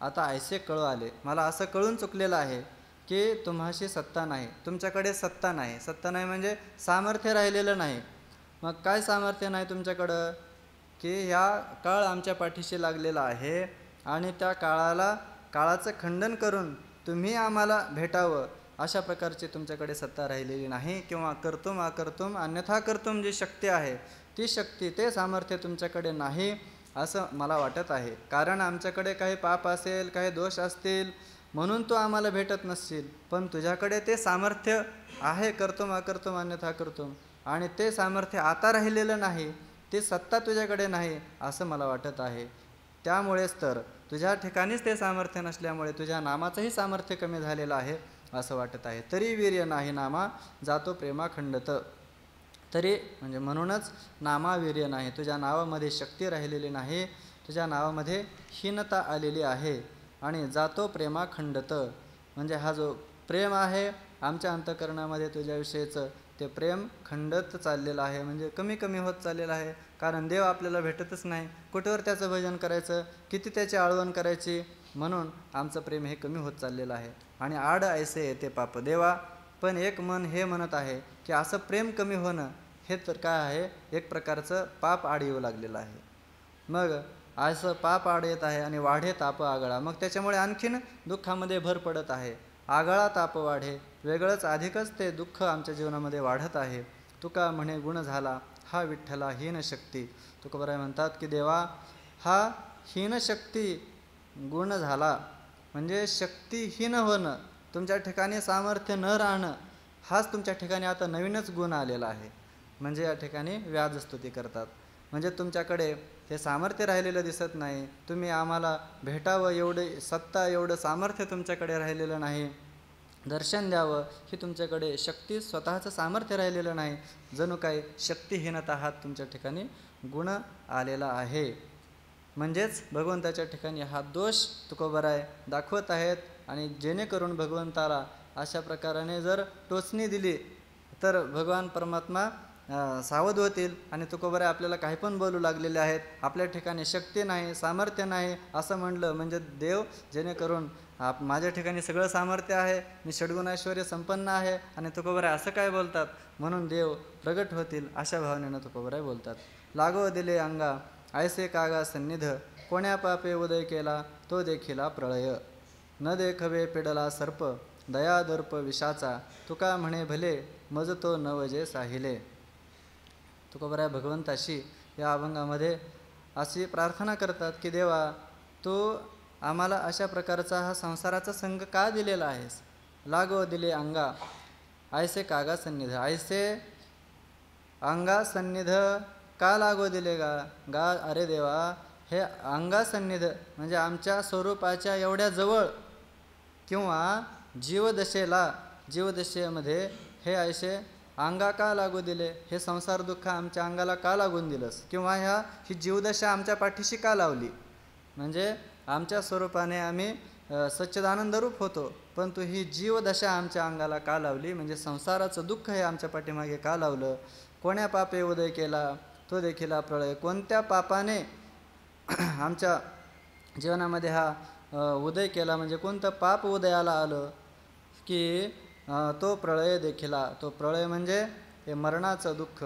Speaker 3: आता ऐसे कळू आले, मला असं कळून चुकलेलं आहे की तुम्हाशी सत्ता नाही, तुमच्याकडे सत्ता नाही. सत्ता नाही म्हणजे सामर्थ्य राहिलेलं नाही. मग काय सामर्थ्य नाही तुमच्याकडं? की ह्या काळ आमच्या पाठीशी लागलेला आहे आणि त्या काळाचं खंडन करून तुम्ही आम्हाला भेटावं अशा प्रकारची तुमच्याकडे सत्ता राहिलेली नाही. किंवा कर्तुम अकर्तुम अन्यथा कर्तुम जी शक्ती आहे ती शक्ती, ते सामर्थ्य तुमच्याकडे नाही असं मला वाटत आहे. कारण आमच्याकडे काही पाप असेल, काही दोष असतील म्हणून तू आम्हाला भेटत नसशील, पण तुझ्याकडे ते सामर्थ्य आहे कर्तुम अकर्तुम अन्यथा कर्तुम, आणि ते सामर्थ्य आता राहिलेलं नाही, ती सत्ता तुझ्याकडे नाही असं मला वाटत आहे. त्यामुळेच तर तुझ्या ठिकाणीच ते सामर्थ्य नसल्यामुळे तुझ्या नामाचंही सामर्थ्य कमी झालेलं आहे असं वाटत आहे. तरी वीर्य नाही नामा जातो प्रेमा खंडत. तरी म्हणजे म्हणूनच नामावीर्य नाही, तुझ्या नावामध्ये शक्ती राहिलेली नाही, तुझ्या नावामध्ये हीनता आलेली आहे. आणि जातो प्रेमा खंडत म्हणजे हा जो प्रेम आहे आमच्या अंतःकरणामध्ये तुझ्याविषयीचं ते प्रेम खंडत चाललेलं आहे, म्हणजे कमी कमी होत चाललेलं आहे. कारण देव आपल्याला भेटतच नाही, कुठेवर त्याचं भजन करायचं, किती त्याची आळवण करायची, म्हणून आमचं प्रेम हे कमी होत चाललेलं आहे. आणि आड ऐसे येते पाप देवा, पण एक मन हे म्हणत आहे की असं प्रेम कमी होणं हे तर काय आहे, एक प्रकारचं पाप आड येऊ लागलेलं आहे. मग असं पाप आड येत आहे आणि वाढे ताप आगळा, मग त्याच्यामुळे आणखीन दुःखामध्ये भर पडत आहे. आगळा ताप वाढे, वेगळंच अधिकच ते दुःख आमच्या जीवनामध्ये वाढत आहे. तुका म्हणे गुण झाला हा विठ्ठला हीन शक्ती. तुकोबराय म्हणतात की देवा हा हीन शक्ती गुण झाला म्हणजे शक्तीहीन होणं, तुमच्या ठिकाणी सामर्थ्य न राहणं, हाच तुमच्या ठिकाणी आता नवीनच गुण आलेला आहे. म्हणजे या ठिकाणी व्याजस्तुती करतात, म्हणजे तुमच्याकडे ते सामर्थ्य राहिलेलं दिसत नाही, तुम्ही आम्हाला भेटावं एवढे सत्ता एवढं सामर्थ्य तुमच्याकडे राहिलेलं नाही, दर्शन द्यावं ही तुमच्याकडे शक्ती स्वतःचं सामर्थ्य राहिलेलं नाही, जणू काही शक्तिहीनता हा तुमच्या ठिकाणी गुण आलेला आहे. म्हणजेच भगवंताच्या ठिकाणी हा दोष तुकोबराय दाखवत आहेत. आणि जेणेकरून भगवंताला अशा प्रकाराने जर टोचणी दिली तर भगवान परमात्मा सावध होतील आणि तुकोबराय आपल्याला काही पण बोलू लागलेले आहेत. आपल्या ठिकाणी शक्ती नाही, सामर्थ्य नाही असं म्हणलं म्हणजे देव जेणेकरून माझ्या ठिकाणी सगळं सामर्थ्य आहे, मी षड्गुणैश्वर्य संपन्न आहे आणि तुकोबराय असं काय बोलतात म्हणून देव प्रगट होतील अशा भावनेनं तुकोबराय बोलतात. लागो दिले अंगा ऐसे कागा सन्निध कोण्या पापे उदय केला तो देखिला प्रळय. न देखवे पिडला सर्प दया दर्प विषाचा तुका म्हणे भले मज तो नवजे साहिले. तुकोबराय भगवंताशी या अभंगामध्ये अशी प्रार्थना करतात की देवा तू आम्हाला अशा प्रकारचा हा संसाराचा संग का दिलेला आहेस. लागो दिले अंगा ऐसे कागा सन्निध ऐसे अंगा सन्निध का लागो दिले गा अरे देवा हे अंगा सन्निध म्हणजे आमच्या स्वरूपाच्या एवढ्या जवळ किंवा जीवदशेमध्ये हे ऐसे अंगा का लागू दिले, हे संसार दुःख आमच्या अंगाला का लागून दिलंस किंवा ही जीवदशा आमच्या पाठीशी का लावली. म्हणजे आमच्या स्वरूपाने आम्ही सच्चिदानंद रूप होतो परंतु ही जीवदशा आमच्या अंगाला का लावली म्हणजे संसाराचं दुःख हे आमच्या पाठीमागे का लावलं. कोण्या पापे उदय केला तो देखिला प्रळय. कोणत्या पापाने आमच्या जीवनामध्ये हा उदय केला म्हणजे कोणतं पाप उदयाला आलं की तो प्रळय देखिला. तो प्रळय म्हणजे हे मरणाचं दुःख.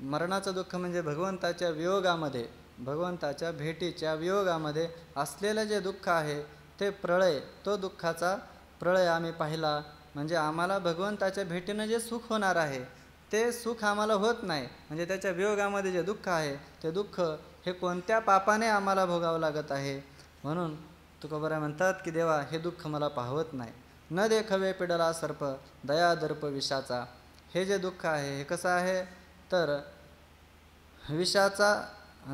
Speaker 3: मरणाचं दुःख म्हणजे भगवंताच्या वियोगामध्ये भगवंताच्या भेटीच्या वियोगामध्ये असलेलं जे दुःख आहे ते प्रळय. तो दुःखाचा प्रळय आम्ही पाहिला म्हणजे आम्हाला भगवंताच्या भेटीनं जे सुख होणार आहे ते सुख आम्हाला होत नाही. म्हणजे त्याच्या वियोगामध्ये जे दुःख आहे ते दुःख हे कोणत्या पापाने आम्हाला भोगावं लागत आहे. म्हणून तुकोबराय म्हणतात की देवा हे दुःख मला पाहवत नाही. न देखवे पिडला सर्प दया दर्प विषाचा. हे जे दुःख आहे हे कसं आहे तर विषाचा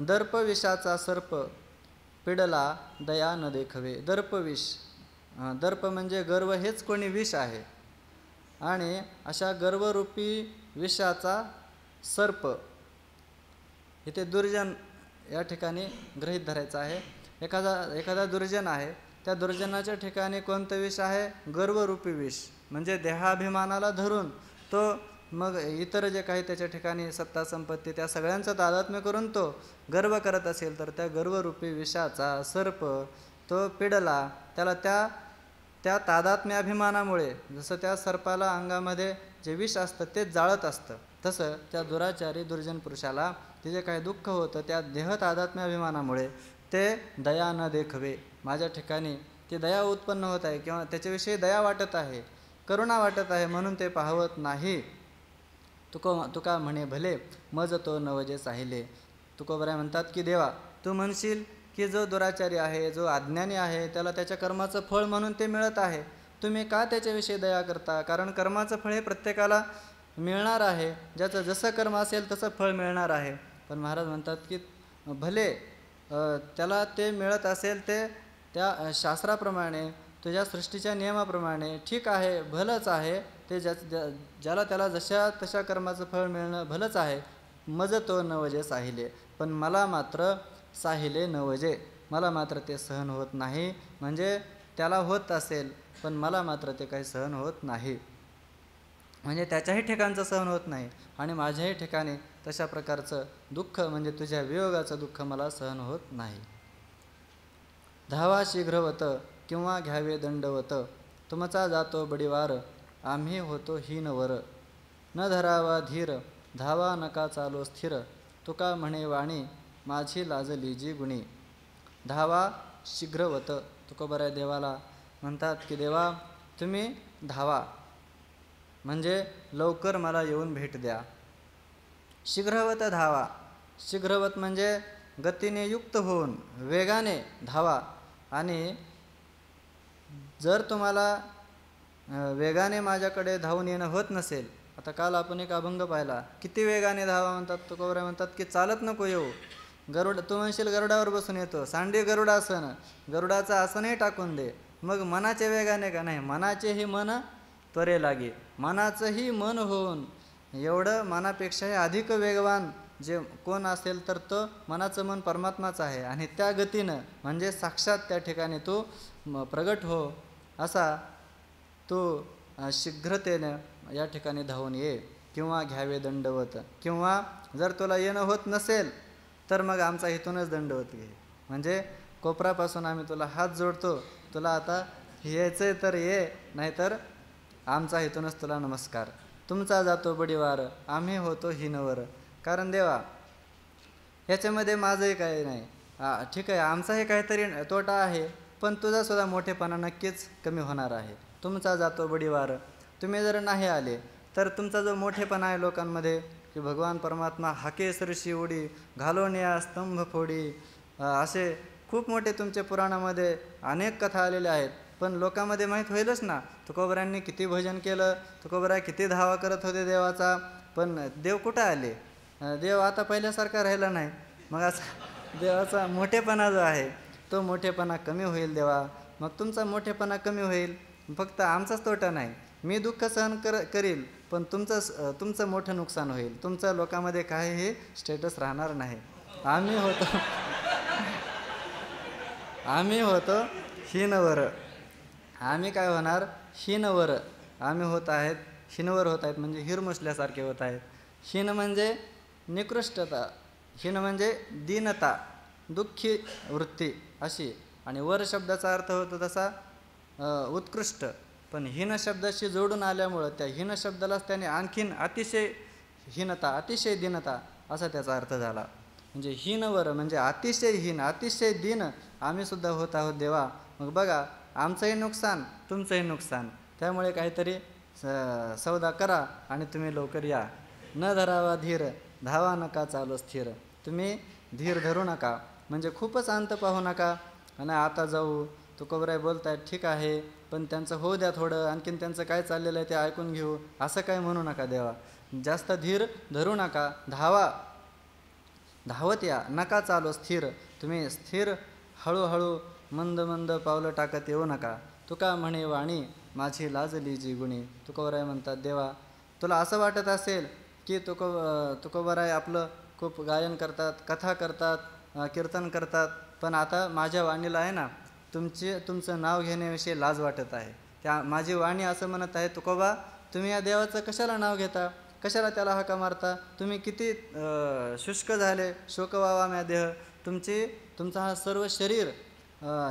Speaker 3: दर्प विषाचा सर्प पिडला दया न देखवे. दर्प विष दर्प म्हणजे गर्व हेच कोणी विष आहे आणि अशा गर्वरूपी विषाचा सर्प इथे दुर्जन या ठिकाणी गृहीत धरायचा आहे. एखादा दुर्जन आहे त्या दुर्जनाच्या ठिकाणी कोणतं विष आहे गर्वरूपी विष म्हणजे देहाभिमानाला धरून तो मग इतर जे काही त्याच्या ठिकाणी सत्ता संपत्ती त्या सगळ्यांचं तादात्म्य करून तो गर्व करत असेल तर त्या गर्वरूपी विषाचा सर्प तो पिडला. त्याला त्या तादात्म्याभिमानामुळे जसं त्या सर्पाला अंगामध्ये जे विष असतं ते जाळत असतं तसं त्या दुराचारी दुर्जन पुरुषाला ते जे काही दुःख होतं त्या देह तादात्म्याभिमानामुळे ते दया न देखवे. माझ्या ठिकाणी ती दया उत्पन्न होत आहे किंवा त्याच्याविषयी दया वाटत आहे करुणा वाटत आहे म्हणून ते पाहवत नाही. तुका म्हणे भले मज तो नवजे साहिले. तुकोबराय म्हणतात की देवा तू म्हणशील की जो दुराचारी आहे जो अज्ञानी आहे त्याला त्याच्या कर्माचं फळ म्हणून ते मिळत आहे. तुम्ही का त्याच्याविषयी दया करता. कारण कर्माचं फळ हे प्रत्येकाला मिळणार आहे. ज्याचं जसं कर्म असेल तसं फळ मिळणार आहे. पण महाराज म्हणतात की भले त्याला ते मिळत असेल ते त्या शास्त्राप्रमाणे तुझ्या सृष्टीच्या नियमाप्रमाणे ठीक आहे भलंच आहे. ते ज्याला त्याला जशा तशा कर्माचं फळ मिळणं भलंच आहे. मज तो नवजे साहिले. पण मला मात्र साहिले नवजे मला मात्र ते सहन होत नाही. म्हणजे त्याला होत असेल पण मला मात्र ते काही सहन होत नाही. म्हणजे त्याच्याही ठिकाणचं सहन होत नाही आणि माझ्याही ठिकाणी तशा प्रकारचं दुःख म्हणजे तुझ्या वियोगाचं दुःख मला सहन होत नाही. धावा शीघ्रवत किंवा घ्यावे दंडवत तुमचा जातो बडीवार आम्ही होतो हीनवर. न धरावा धीर धावा नका चालो स्थिर तुका म्हणे वाणी माझी लाजली जी गुणी. धावा शीघ्रवत तुकोबराय देवाला म्हणतात की देवा तुम्ही धावा म्हणजे लवकर मला येऊन भेट द्या. शीघ्रवत धावा. शीघ्रवत म्हणजे गतीने युक्त होऊन वेगाने धावा. आणि जर तुम्हाला वेगाने माझ्याकडे धावून येणं होत नसेल आता काल आपण एक अभंग पाहिला किती वेगाने धावा म्हणतात. तुकोबराय म्हणतात की चालत नको येऊ. तू म्हणशील गरुडावर बसून येतो सांडी गरुडासन गरुडाचं आसनही टाकून दे. मग मनाच्या वेगाने का नाही मनाचेही मन त्वरे लागे. मनाचंही मन होऊन एवढं मनापेक्षाही अधिक वेगवान जे कोण असेल तर तो मनाचं मन परमात्माच आहे आणि त्या गतीनं म्हणजे साक्षात त्या ठिकाणी तू प्रगट हो असा तू शीघ्रतेनं या ठिकाणी धावून ये किंवा घ्यावे दंडवत, किंवा जर तुला येणं होत नसेल तर मग आमचा इथूनच दंडवत घे. म्हणजे कोपरापासून आम्ही तुला हात जोडतो, तुला आता यायचं तर ये, नाहीतर आमचा इथूनच तुला नमस्कार. तुमचा जातो बडीवार आम्ही होतो हिनवर. कारण देवा ह्याच्यामध्ये माझंही काही नाही, ठीक आहे आमचाही काहीतरी तोटा आहे, पण तुझासुद्धा मोठेपणा नक्कीच कमी होणार आहे. तुमचा जातो बडीवार, तुम्ही जर नाही आले तर तुमचा जो मोठेपणा आहे लोकांमध्ये की भगवान परमात्मा हाके सरशी उडी घालून या स्तंभ फोडी, असे खूप मोठे तुमचे पुराणामध्ये अनेक कथा आलेल्या आहेत. पण लोकांमध्ये माहीत होईलच ना तुकोबरायांनी किती भजन केलं, तुकोबराय किती धावा करत होते देवाचा, पण देव कुठं आले? देव आता पहिल्यासारखा राहिला नाही. मग असा देवाचा मोठेपणा जो आहे तो मोठेपणा कमी होईल देवा. मग तुमचा मोठेपणा कमी होईल, फक्त आमचाच तोटा नाही. मी दुःख सहन करील, पण तुमचं मोठं नुकसान होईल. तुमचं लोकांमध्ये काहीही स्टेटस राहणार नाही. आम्ही होतो हिनवर. आम्ही काय होणार? हिनवर. आम्ही होत आहेत हिनवर होत आहेत म्हणजे हिरमुसल्यासारखे होत आहेत. हिन म्हणजे निकृष्टता, हिन म्हणजे दीनता, दुःखी वृत्ती अशी. आणि वर शब्दाचा अर्थ होतो तसा उत्कृष्ट, पण हीन शब्दाशी जोडून आल्यामुळं त्या हीन शब्दालाच त्याने आणखीन अतिशय हीनता, अतिशय दीनता असा त्याचा अर्थ झाला. म्हणजे हीनवर म्हणजे अतिशय हीन, अतिशय दीन आम्हीसुद्धा होत आहोत देवा. मग बघा आमचंही नुकसान तुमचंही नुकसान, त्यामुळे काहीतरी सौदा करा आणि तुम्ही लवकर या. न धरावा धीर धावा नका चालू स्थिर. तुम्ही धीर धरू नका म्हणजे खूपच अंत पाहू नका. आणि आता जाऊ तुकोबराय बोलत आहेत ठीक आहे, पण त्यांचं होऊ द्या थोडं, आणखीन त्यांचं काय चाललेलं आहे ते ऐकून घेऊ, असं काय म्हणू नका देवा. जास्त धीर धरू नका, धावत या, नका चालू स्थिर. तुम्ही स्थिर हळूहळू मंद मंद पावलं टाकत येऊ नका. तुका म्हणे वाणी माझी लाजली जी गुणी. तुकोबराय म्हणतात देवा तुला असं वाटत असेल की तुकोबराय आपलं खूप गायन करतात, कथा करतात, कीर्तन करतात, पण आता माझ्या वाणीला आहे ना तुमचं नाव घेण्याविषयी लाज वाटत आहे. त्या माझी वाणी असं म्हणत आहे तुकोबा तुम्ही या देवाचं कशाला नाव घेता, कशाला त्याला हाका मारता, तुम्ही किती शुष्क झाले, शोक व्हावा म्या देह. तुमचा हा सर्व शरीर,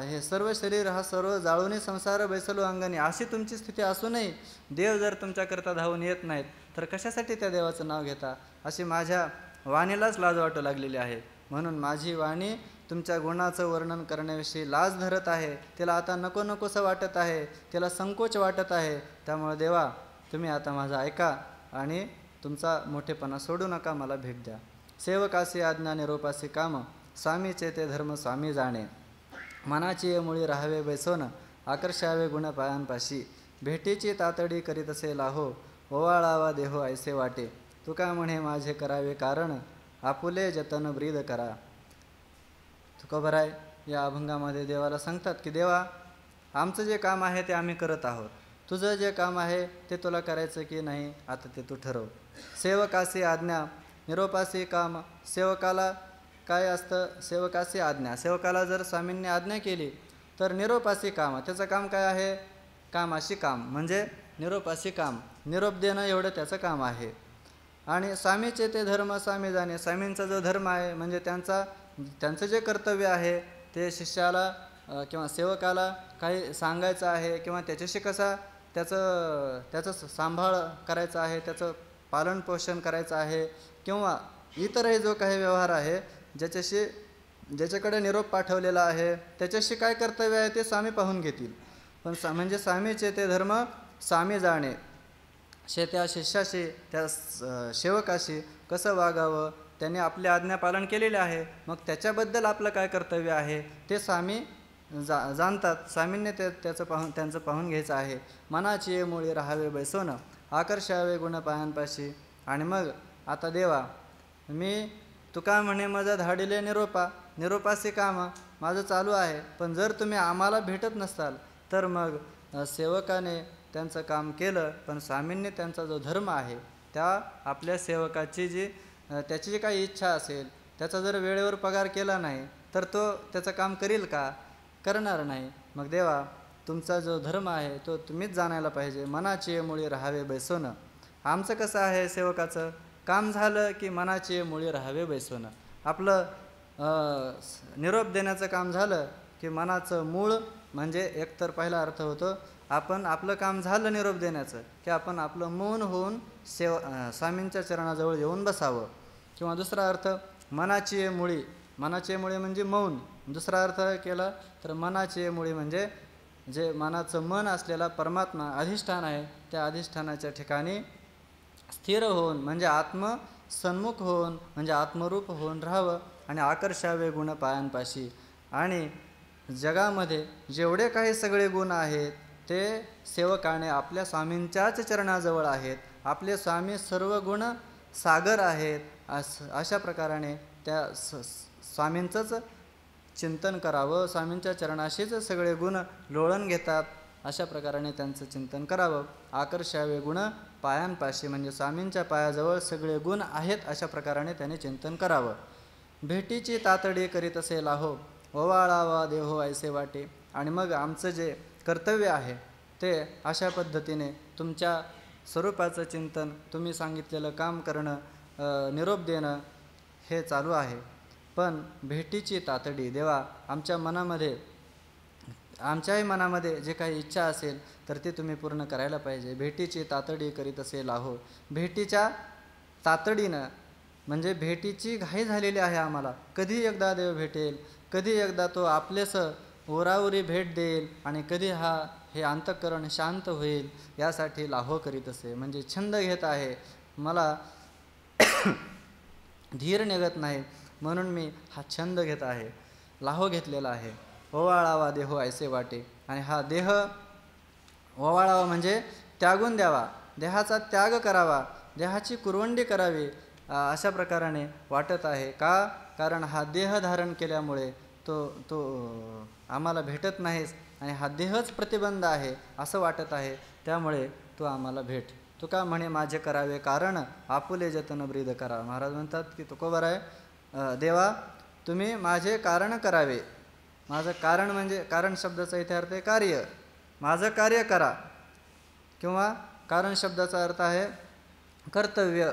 Speaker 3: हे सर्व शरीर हा सर्व जाळूनी संसार बैसलो अंगणी, अशी तुमची स्थिती असूनही देव जर तुमच्याकरता धावून येत नाहीत तर कशासाठी त्या देवाचं नाव घेता, अशी माझ्या वाणीलाच लाज वाटू लागलेली आहे. म्हणून माझी वाणी तुमच्या गुणाचं वर्णन करण्याविषयी लाज धरत आहे. तिला आता नको नकोसं वाटत आहे, तिला संकोच वाटत आहे. त्यामुळे देवा तुम्ही आता माझं ऐका आणि तुमचा मोठेपणा सोडू नका, मला भेट द्या. सेवकासी आज्ञा निरोपासी काम स्वामीचे ते धर्म स्वामी जाणे. मनाची मुळी राहावे बैसोन आकर्षावे गुण पायांपाशी. भेटीची तातडी करीत असे लाहो ओवाळावा देहो ऐसे वाटे. तुका म्हणे माझे करावे कारण आपुले जतन ब्रीद करा. तुकोबराय या अभंगामध्ये देवाला सांगतात की देवा आमचं जे काम आहे ते आम्ही करत आहोत, तुझं जे काम आहे ते तुला करायचं की नाही आता ते तू ठरव. सेवकासी आज्ञा निरोपासी काम. सेवकाला काय असतं? सेवकासी आज्ञा. सेवकाला जर स्वामींनी आज्ञा केली तर निरोपासी काम, त्याचं काम काय आहे? कामाशी काम म्हणजे निरोपासी काम, निरोप देणं एवढं त्याचं काम आहे. आणि स्वामीचे ते धर्म स्वामी जाणे. स्वामींचा जो धर्म आहे म्हणजे त्यांचं जे कर्तव्य आहे ते शिष्याला किंवा सेवकाला काही सांगायचं आहे किंवा त्याच्याशी कसा त्याचं सांभाळ करायचा आहे, त्याचं पालनपोषण करायचं आहे किंवा इतरही जो काही व्यवहार आहे ज्याच्याकडे निरोप पाठवलेला आहे त्याच्याशी काय कर्तव्य आहे ते स्वामी पाहून घेतील. पण म्हणजे स्वामीचे ते धर्म स्वामी जाणे. त्या शिष्याशी त्या सेवकाशी कसं वागावं, त्याने आपली आज्ञा पालन केलेले आहे, मग त्याच्याबद्दल आपलं काय कर्तव्य आहे ते स्वामी जाणतात. स्वामींनी त्यांचं पाहून घ्यायचं आहे. मनाची मुळी राहावे बैसोन आकर्षावे गुण पायांपाशी. आणि मग आता देवा मी तुका म्हणे माझा धाडिले निरोपासी काम माझं चालू आहे, पण जर तुम्ही आम्हाला भेटत नसाल तर मग सेवकाने त्यांचं काम केलं, पण स्वामींनी त्यांचा जो धर्म आहे त्या आपल्या सेवकाची जी त्याची जी काही इच्छा असेल, त्याचा जर वेळेवर पगार केला नाही तर तो त्याचं काम करील का? करणार नाही. मग देवा, तुमचा जो धर्म आहे तो तुम्हीच जाणायला पाहिजे. मनाची मुळी राहावे बैसोनं. आमचं कसं आहे सेवकाचं, काम झालं की मनाची मुळी राहावे बैसोनं. आपलं निरोप देण्याचं काम झालं की मनाचं मूळ म्हणजे एकतर पहिला अर्थ होतो आपण आपलं काम झालं निरोप देण्याचं की आपण आपलं मौन होऊन स्वामींच्या चरणाजवळ येऊन बसावं. किंवा दुसरा अर्थ मनाची मुळी. मनाची मुळी म्हणजे मौन. दुसरा अर्थ केला तर मनाची मुळी म्हणजे जे मनाचं मन असलेला परमात्मा अधिष्ठान आहे, त्या अधिष्ठानाच्या ठिकाणी स्थिर होऊन म्हणजे आत्मसन्मुख होऊन म्हणजे आत्मरूप होऊन राहावं आणि आकर्षावे गुण पायांपाशी. आणि जगामध्ये जेवढे काही सगळे गुण आहेत ते सेवकाने आपल्या स्वामींच्याच चरणाजवळ आहेत. आपले स्वामी सर्व गुण सागर आहेत. अशा प्रकाराने त्या स्वामींचंच चिंतन करावं. स्वामींच्या चरणाशीच सगळे गुण लोळण घेतात. अशा प्रकाराने त्यांचं चिंतन करावं. आकर्षावे गुण पायांपाशी म्हणजे स्वामींच्या पायाजवळ सगळे गुण आहेत अशा प्रकाराने त्याने चिंतन करावं. भेटीची तातडी करीत असेल आहो, ओवाळावा देहो ऐसे वाटे. आणि मग आमचं जे कर्तव्य आहे ते अशा पद्धतीने तुमच्या स्वरूपाचं चिंतन, तुम्ही सांगितलेलं काम करणं, निरोप देणं हे चालू आहे. पण भेटीची तातडी देवा, आमच्याही मनामध्ये जे काही इच्छा असेल तर ते तुम्ही पूर्ण करायला पाहिजे. भेटीची तातडी करीत असेल आहो. भेटीच्या तातडीनं म्हणजे भेटीची घाई झालेली आहे आम्हाला. कधी एकदा देव भेटेल, कधी एकदा तो आपलेसं ओरावरी भेट देईल आणि कधी हे अंतःकरण शांत होईल यासाठी लाहो करीत असे. म्हणजे छंद घेत आहे, मला धीर निघत नाही म्हणून मी हा छंद घेत आहे, लाहो घेतलेला आहे. ओवाळावा देहो ऐसे वाटे. आणि हा देह ओवाळावा म्हणजे त्यागून द्यावा, देहाचा त्याग करावा, देहाची कुरवंडी करावी अशा प्रकाराने वाटत आहे. का? कारण हा देह धारण केल्यामुळे तो आम्हाला भेटत नाहीस आणि हा देहच प्रतिबंध आहे असं वाटत आहे. त्यामुळे तू आम्हाला भेट. तुका म्हणे माझे करावे कारण, आपुले जतन ब्रीद करा. महाराज म्हणतात की तुकोबर आहे, देवा तुम्ही माझे कारण करावे. माझं कारण म्हणजे कारण शब्दाचा इथे अर्थ आहे कार्य. माझं कार्य करा. किंवा कारण शब्दाचा अर्थ आहे कर्तव्य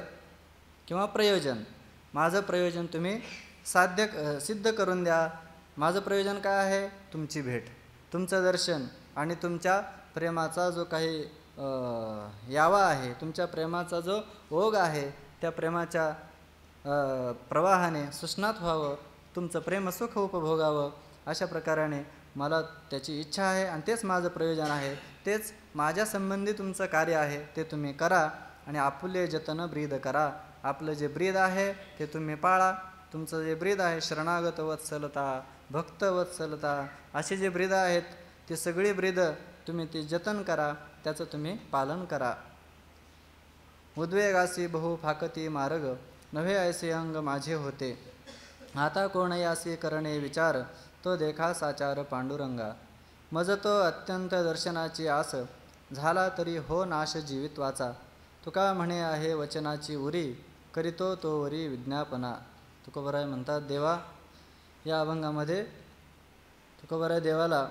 Speaker 3: किंवा प्रयोजन. माझं प्रयोजन तुम्ही सिद्ध करून द्या. माझं प्रयोजन काय आहे? तुमची भेट, तुमचं दर्शन आणि तुमच्या प्रेमाचा जो काही यावा आहे, तुमच्या प्रेमाचा जो ओघ आहे त्या प्रेमाच्या प्रवाहाने सुस्नात व्हावं, तुमचं प्रेमसुख उपभोगावं अशा प्रकाराने मला त्याची इच्छा आहे आणि तेच माझं प्रयोजन आहे. तेच माझ्या संबंधी तुमचं कार्य आहे ते तुम्ही करा. आणि आपुले जतन ब्रीद करा. आपलं जे ब्रीद आहे ते तुम्ही पाळा. तुमचं जे ब्रीद आहे शरणागत वत्सलता, भक्त वत्सलता अशी जे ब्रीद आहेत ती सगळी ब्रीद तुम्ही ती जतन करा, त्याचं तुम्ही पालन करा. उद्वेगासी बहु फाकती मार्ग, नव्हे ऐसे अंग माझे होते. आता कोण यासी करणे विचार, तो देखा साचार पांडुरंगा. मज तो अत्यंत दर्शनाची आस, झाला तरी हो नाश जीवित्वाचा. तुका म्हणे आहे वचनाची उरी, करीतो तो वरी विज्ञापना. तुकोबराय म्हणतात, देवा या अभंगामध्ये तुकोबराय देवाला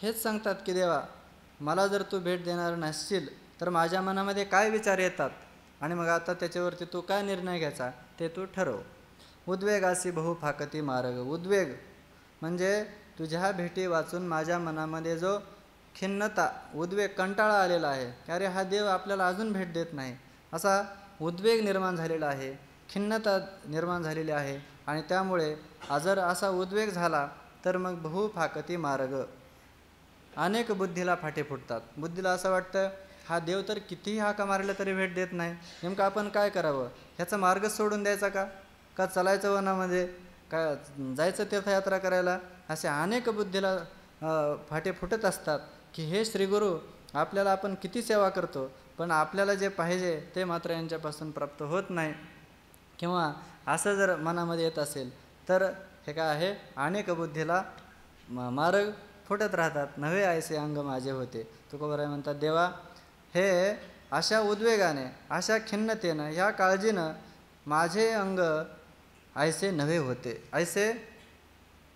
Speaker 3: हेच सांगतात की देवा मला जर तू भेट देणार नसशील तर माझ्या मनामध्ये काय विचार येतात आणि मग आता त्याच्यावरती तू काय निर्णय घ्यायचा ते तू ठरव. उद्वेगासी बहु फाकती मार्ग. उद्वेग म्हणजे तुझ्या भेटी वाचून माझ्या मनामध्ये जो खिन्नता, उद्वेग, कंटाळा आलेला आहे की अरे हा देव आपल्याला अजून भेट देत नाही असा उद्वेग निर्माण झालेला आहे, खिन्नता निर्माण झालेली आहे. आणि त्यामुळे जर असा उद्वेग झाला तर मग बहु फाकती मार्ग, अनेक बुद्धीला फाटे फुटतात. बुद्धीला असं वाटतं हा देव तर कितीही हाका मारला तरी भेट देत नाही, नेमकं आपण काय करावं, ह्याचा मार्ग सोडून द्यायचा का चालायचं वनामध्ये, का जायचं तीर्थयात्रा करायला, असे अनेक बुद्धीला फाटे फुटत असतात की हे श्रीगुरू आपल्याला आपण किती सेवा करतो पण आपल्याला जे पाहिजे ते मात्र यांच्यापासून प्राप्त होत नाही. किंवा असं जर मनामध्ये येत असेल तर हे काय आहे, अनेक बुद्धीला मार्ग फुटत राहतात. नव्हे ऐसे अंग माझे होते. तुकोबराय म्हणतात, देवा हे अशा उद्वेगाने, अशा खिन्नतेनं, ह्या काळजीनं माझे अंग ऐसे नव्हे होते, ऐसे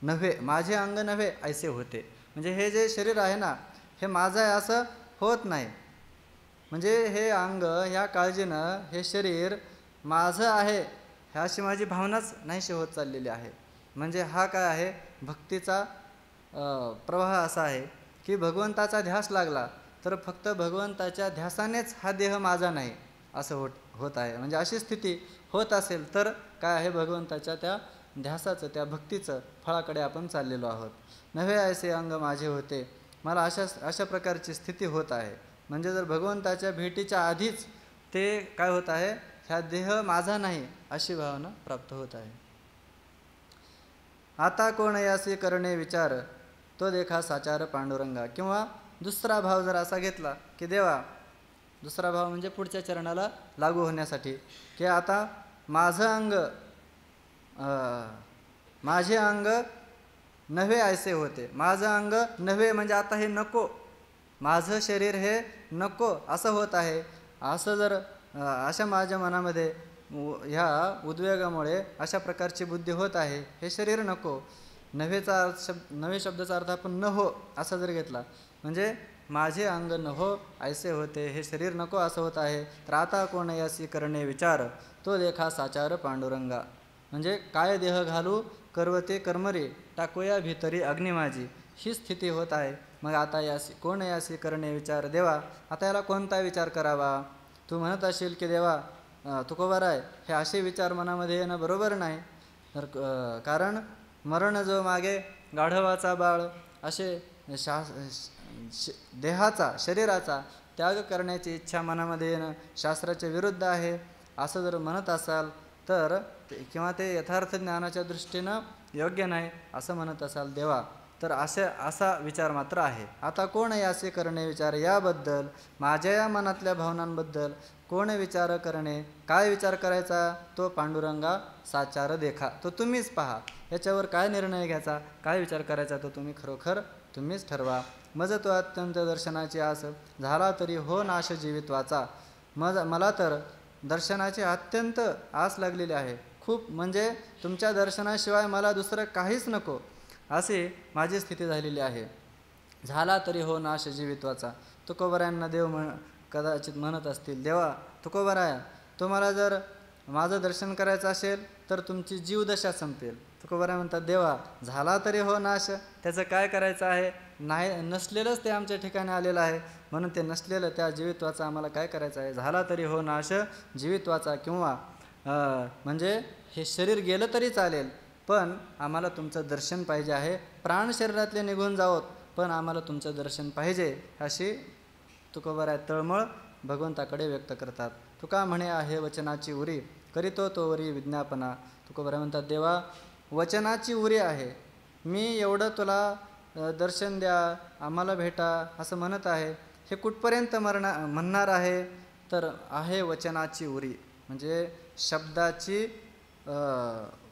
Speaker 3: नव्हे, माझे अंग नव्हे ऐसे होते. म्हणजे हे जे शरीर आहे ना, हे माझं आहे असं होत नाही. म्हणजे हे अंग, ह्या काळजीनं हे शरीर माझं आहे ह्या अशी माझी भावनाच नाहीशी होत चाललेली आहे. म्हणजे हा काय आहे, भक्तीचा प्रवाह असा आहे की भगवंताचा ध्यास लागला तर फक्त भगवंताच्या ध्यासानेच हा देह माझा नाही असं होत आहे. म्हणजे अशी स्थिती होत असेल तर काय आहे, भगवंताच्या त्या ध्यासाचं, त्या भक्तीचं फळाकडे आपण चाललेलो आहोत. नव्हे ऐसे अंग माझे होते, मला अशा प्रकारची स्थिती होत आहे. म्हणजे जर भगवंताच्या भेटीच्या आधीच ते काय होत आहे, ह्या देह माझा नाही अशी भावना प्राप्त होत आहे. आता कोण यासी करणे विचार, तो देखा साचार पांडुरंगा. किंवा दुसरा भाव जर असा घेतला की देवा, दुसरा भाव म्हणजे पुढच्या चरणाला लागू होण्यासाठी, की आता माझं अंग, माझे अंग नव्हे ऐसे होते, माझं अंग नव्हे म्हणजे आता हे नको, माझं शरीर हे नको असं होत आहे. असं जर अशा माझ्या मनामध्ये ह्या उद्वेगामुळे अशा प्रकारची बुद्धी होत आहे, हे शरीर नको. नव्हे शब्दाचा अर्थ आपण न हो असा जर घेतला, म्हणजे माझे अंग न हो ऐसे होते, हे शरीर नको असं होत आहे. तर आता कोण यासी करणे विचार, तो देखा साचार पांडुरंगा. म्हणजे काय देह घालू करवते कर्मरे, टाकूया भितरी अग्नी माझी, ही स्थिती होत आहे. मग आता कोण यासी करणे विचार, देवा आता याला कोणता विचार करावा. तू म्हणत असेल की देवा तुकोबाराय, हे असे विचार मनामध्ये येणं बरोबर नाही. तर कारण मरण जो मागे गाढवाचा बाळ, असे देहाचा, शरीराचा त्याग करण्याची इच्छा मनामध्ये येणं शास्त्राच्या विरुद्ध आहे असं जर म्हणत असाल तर, किंवा ते यथार्थ ज्ञानाच्या दृष्टीनं योग्य नाही असं म्हणत असाल देवा, तर असा विचार मात्र आहे. आता कोण याचे करणे विचार, याबद्दल माझ्या या मनातल्या भावनांबद्दल कोण विचार करणे, काय विचार करायचा, तो पांडुरंगा साचार देखा, तो तुम्हीच पहा. याच्यावर काय निर्णय घ्यायचा, काय विचार करायचा, तो खरोखर तुम्हीच ठरवा. मज तो अत्यंत दर्शनाची आस, झाला तरी हो नाश जीवित्वाचा. मला तर दर्शनाची अत्यंत आस लागलेली आहे खूप, म्हणजे तुमच्या दर्शनाशिवाय मला दुसरं काहीच नको अशी माझी स्थिती झालेली आहे. झाला तरी हो नाश जीवित्वाचा. तुकोबारायांना देव कदाचित म्हणत असतील, देवा तुकोबाराया, तुम्हाला जर माझं दर्शन करायचं असेल तर तुमची जीवदशा संपेल. तुकोबाराय म्हणतात, देवा झाला तरी हो नाश, त्याचं काय करायचं आहे, नाही नसलेलंच ते आमच्या ठिकाणी आलेलं आहे, म्हणून ते नसलेलं त्या जीवित्वाचा आम्हाला काय करायचं आहे. झाला तरी हो नाश जीवित्वाचा, किंवा म्हणजे हे शरीर गेलं तरी चालेल पण आम्हाला तुमचं दर्शन पाहिजे आहे. प्राण शरीरातले निघून जावोत पण आम्हाला तुमचं दर्शन पाहिजे, अशी तुकोबाराय तळमळ भगवंताकडे व्यक्त करतात. तुका म्हणे आहे वचनाची उरी, करीतो तो वरी विज्ञापना. तुकोबाराय म्हणतात, देवा वचनाची उरी आहे, मी एवढं तुला दर्शन द्या, आम्हाला भेटा असं म्हणत आहे, हे कुठपर्यंत म्हणणार आहे. तर आहे वचनाची उरी, म्हणजे शब्दाची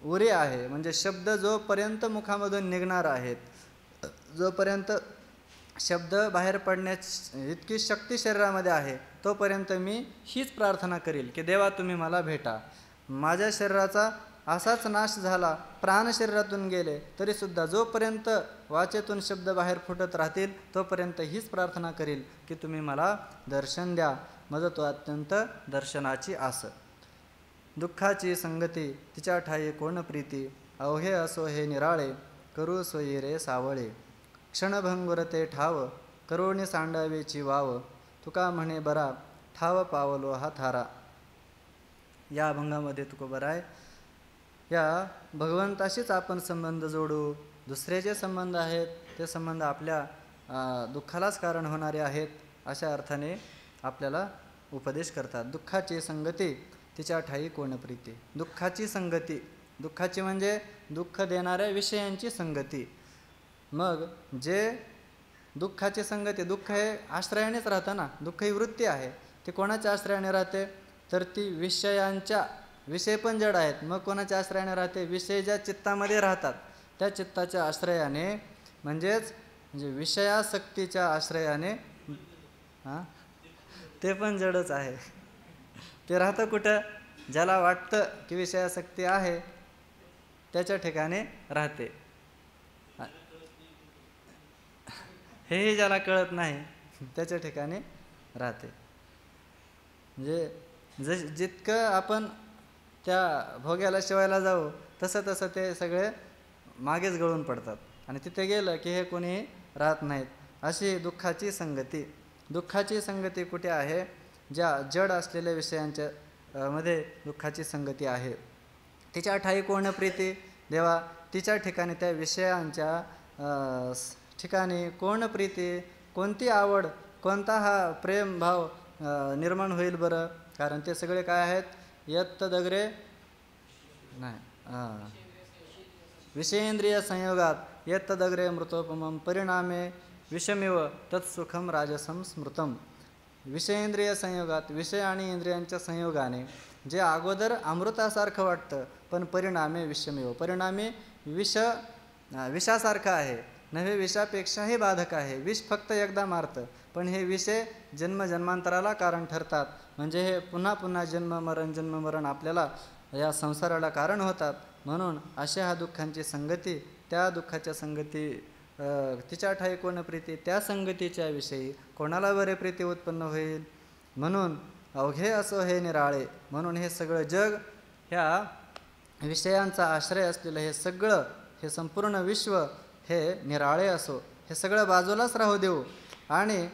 Speaker 3: उरी आहे. म्हणजे शब्द जोपर्यंत मुखामधून निघणार आहेत, जोपर्यंत शब्द बाहेर पडण्याची इतकी शक्ती शरीरामध्ये आहे, तोपर्यंत मी हीच प्रार्थना करील की देवा तुम्ही मला भेटा. माझ्या शरीराचा असाच नाश झाला, प्राण शरीरातून गेले तरीसुद्धा जोपर्यंत वाचेतून शब्द बाहेर फुटत राहतील तोपर्यंत हीच प्रार्थना करील की तुम्ही मला दर्शन द्या. मज तो अत्यंत दर्शनाची आस. दुःखाची संगती तिच्या ठाई कोण प्रीती, अवघे असो हे निराळे, करू सोयी रे सावळे. क्षणभंगुर ते ठाव, करुणी सांडावेची वाव, तुका म्हणे बरा, ठाव पावलो हा थारा. या अभंगामध्ये तुकोबाराय या भगवंताशीच आपण संबंध जोडू. दुसरे जे संबंध आहेत ते संबंध आपल्या दुःखालाच कारण होणारे आहेत अशा अर्थाने आपल्याला उपदेश करतात. दुःखाची संगती तिच्या ठाई कोण प्रीती. दुःखाची संगती, दुःखाची म्हणजे दुःख देणाऱ्या विषयांची संगती. मग जे दुःखाची संगती, दुःख हे आश्रयानेच राहतं ना, दुःख ही वृत्ती आहे, ती कोणाच्या आश्रयाने राहते, तर ती विषयांच्या, विषय पण जड आहेत, मग कोणाच्या आश्रयाने राहते, विषय ज्या चित्तामध्ये राहतात त्या चित्ताच्या आश्रयाने, म्हणजे विषयासक्तीच्या आश्रयाने, ते पण जडच आहे. ते राहतं कुठं, ज्याला वाटतं की विषयासक्ती आहे त्याच्या ठिकाणी राहते. हेही ज्याला कळत नाही त्याच्या ठिकाणी राहते. म्हणजे जितकं आपण त्या भोग्याला शिवायला जाऊ तसं तसं ते सगळे मागेच गळून पडतात आणि तिथे गेलं की हे कोणीही राहत नाहीत. अशी दुःखाची संगती. दुःखाची संगती कुठे आहे? ज्या जड असलेल्या विषयांच्या मध्ये दुःखाची संगती आहे. तिच्या ठाई कोण प्रीती देवा, तिच्या ठिकाणी त्या विषयांच्या ठिकाणी कोण प्रीती, कोणती आवड, कोणता हा प्रेम भाव निर्माण होईल बरं? कारण ते सगळे काय आहेत? यत्तदग्रे नाही विषयेंद्रिय संयोगात यत्तदग्रे मृतोपमं परिणामे विषमिव तत्सुखम राजसं स्मृतम. विषयेंद्रिय संयोगात विषय आणि इंद्रियांच्या संयोगाने जे अगोदर अमृतासारखं वाटतं पण परिणामे विषमिव, परिणामी विषासारखं आहे नव्हे, विषापेक्षाही बाधक आहे. विष फक्त एकदा मारतं पण हे विषय जन्मजन्मांतराला कारण ठरतात. म्हणजे हे पुन्हा पुन्हा जन्ममरण आपल्याला या संसाराला कारण होतात. म्हणून अशा ह्या दुःखांची संगती, त्या दुःखाच्या संगती तिच्या ठाई कोण प्रीती, त्या संगतीच्या विषयी कोणाला बरे प्रीती उत्पन्न होईल. म्हणून अवघे असो हे निराळे. म्हणून हे सगळं जग, ह्या विषयांचा आश्रय असलेलं हे सगळं, हे संपूर्ण विश्व हे निराळे असो, हे सगळं बाजूलाच राहू देऊ आणि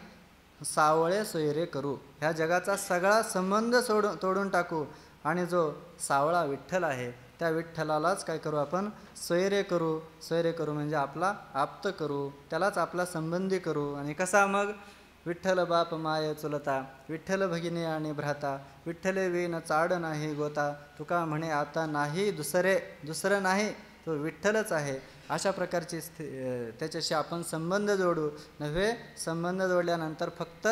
Speaker 3: सावळे सोयरे करू. ह्या जगाचा सगळा संबंध तोडून टाकू आणि जो सावळा विठ्ठल आहे त्या विठ्ठलालाच काय करू आपण? सोयरे करू. सोयरे करू म्हणजे आपला आप्त करू, त्यालाच आपला संबंधी करू. आणि कसा मग? विठ्ठल बाप माय चुलता, विठ्ठल भगिनी आणि भ्राता, विठ्ठले विण चाड नाही गोता, तुका म्हणे आता नाही दुसरं नाही, तो विठ्ठलच आहे. अशा प्रकारची त्याच्याशी आपण संबंध जोडू. नव्हे, संबंध जोडल्यानंतर फक्त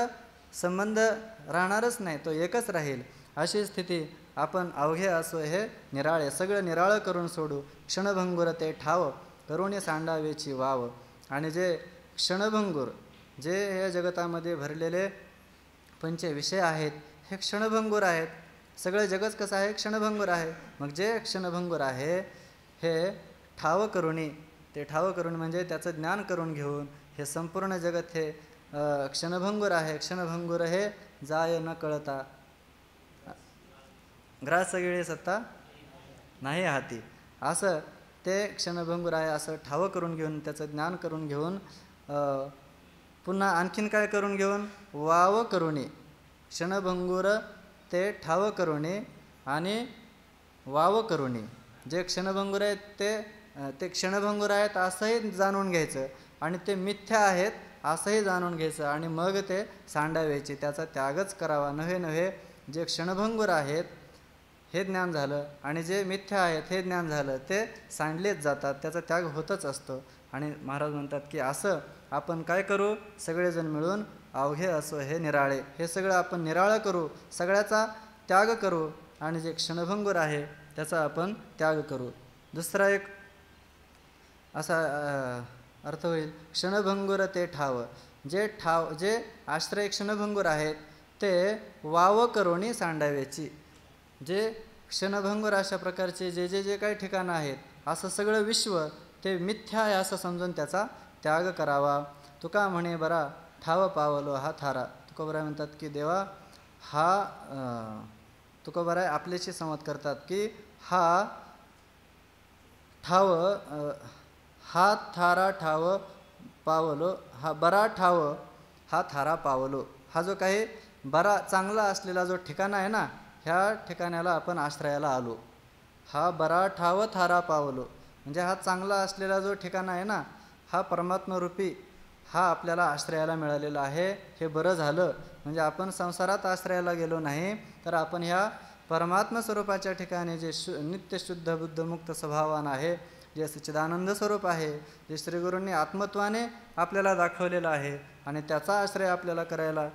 Speaker 3: संबंध राहणारच नाही, तो एकच राहील. अशी स्थिती आपण अवघे असो हे निराळे, सगळं निराळं करून सोडू. क्षणभंगुर ते ठाव करुणी सांडावेची वाव. आणि जे क्षणभंगुर, जे या जगतामध्ये भरलेले पंचविषय आहेत हे क्षणभंगुर आहेत. सगळं जगत कसं आहे? क्षणभंगुर आहे. मग जे क्षणभंगुर आहे हे ठाव करुणी, ते ठाव करून म्हणजे त्याचं ज्ञान करून घेऊन हे संपूर्ण जगत हे क्षणभंगुर आहे. क्षणभंगुर हे जाय न कळता ग्रास गिळे सत्ता नाही हाती, असं ते क्षणभंगुर आहे असं ठाव करून घेऊन, त्याचं ज्ञान करून घेऊन, पुन्हा आणखीन काय करून घेऊन? वाव करुणी. क्षणभंगुर ते ठाव करुणी आणि वाव करुणी. जे क्षणभंगुर आहेत ते क्षणभंगुर आहेत असंही जाणून घ्यायचं आणि ते मिथ्या आहेत असंही जाणून घ्यायचं आणि मग ते सांडावायचे, त्याचा त्यागच करावा. नव्हे जे क्षणभंगुर आहेत हे ज्ञान झालं आणि जे मिथ्या आहेत हे ज्ञान झालं, ते सांडलेच जातात, त्याचा त्याग होतच असतो. आणि महाराज म्हणतात की असं आपण काय करू? सगळेजण मिळून अवघे असो हे निराळे, हे सगळं आपण निराळं करू, सगळ्याचा त्याग करू आणि जे क्षणभंगुर आहे त्याचा आपण त्याग करू. दुसरा एक असा अर्थ होईल, क्षणभंगुर ते ठाव. जे आश्रय क्षणभंगुर आहेत ते वाव करुणी सांडावेची. जे क्षणभंगुर अशा प्रकारचे जे काही ठिकाणं आहेत असं सगळं विश्व ते मिथ्या आहे असं समजून त्याचा त्याग करावा. तुका म्हणे बरा ठाव पावलो हा थारा. तुकोबराय म्हणतात की देवा हा तुकोबराय आपल्याशी संवाद करतात की हा ठाव हा थारा ठाव पावलो, हा बरा ठाव हा थारा पावलो. हा जो काही बरा चांगला असलेला जो ठिकाण आहे ना, ह्या ठिकाणाला आपण आश्रयाला आलो. हा बरा ठाव थारा पावलो म्हणजे हा चांगला असलेला जो ठिकाण आहे ना, हा परमात्मरूपी हा आपल्याला आश्रयाला मिळालेला आहे. हे बरं झालं. म्हणजे आपण संसारात आश्रयाला गेलो नाही तर आपण ह्या परमात्म स्वरूपाच्या ठिकाणी जे नित्य शुद्ध बुद्ध मुक्त स्वभावान आहे, जे सच्चिदानंद स्वरूप आहे, जे श्रीगुरूंनी आत्मत्वाने आपल्याला दाखवलेलं आहे आणि त्याचा आश्रय आपल्याला करायला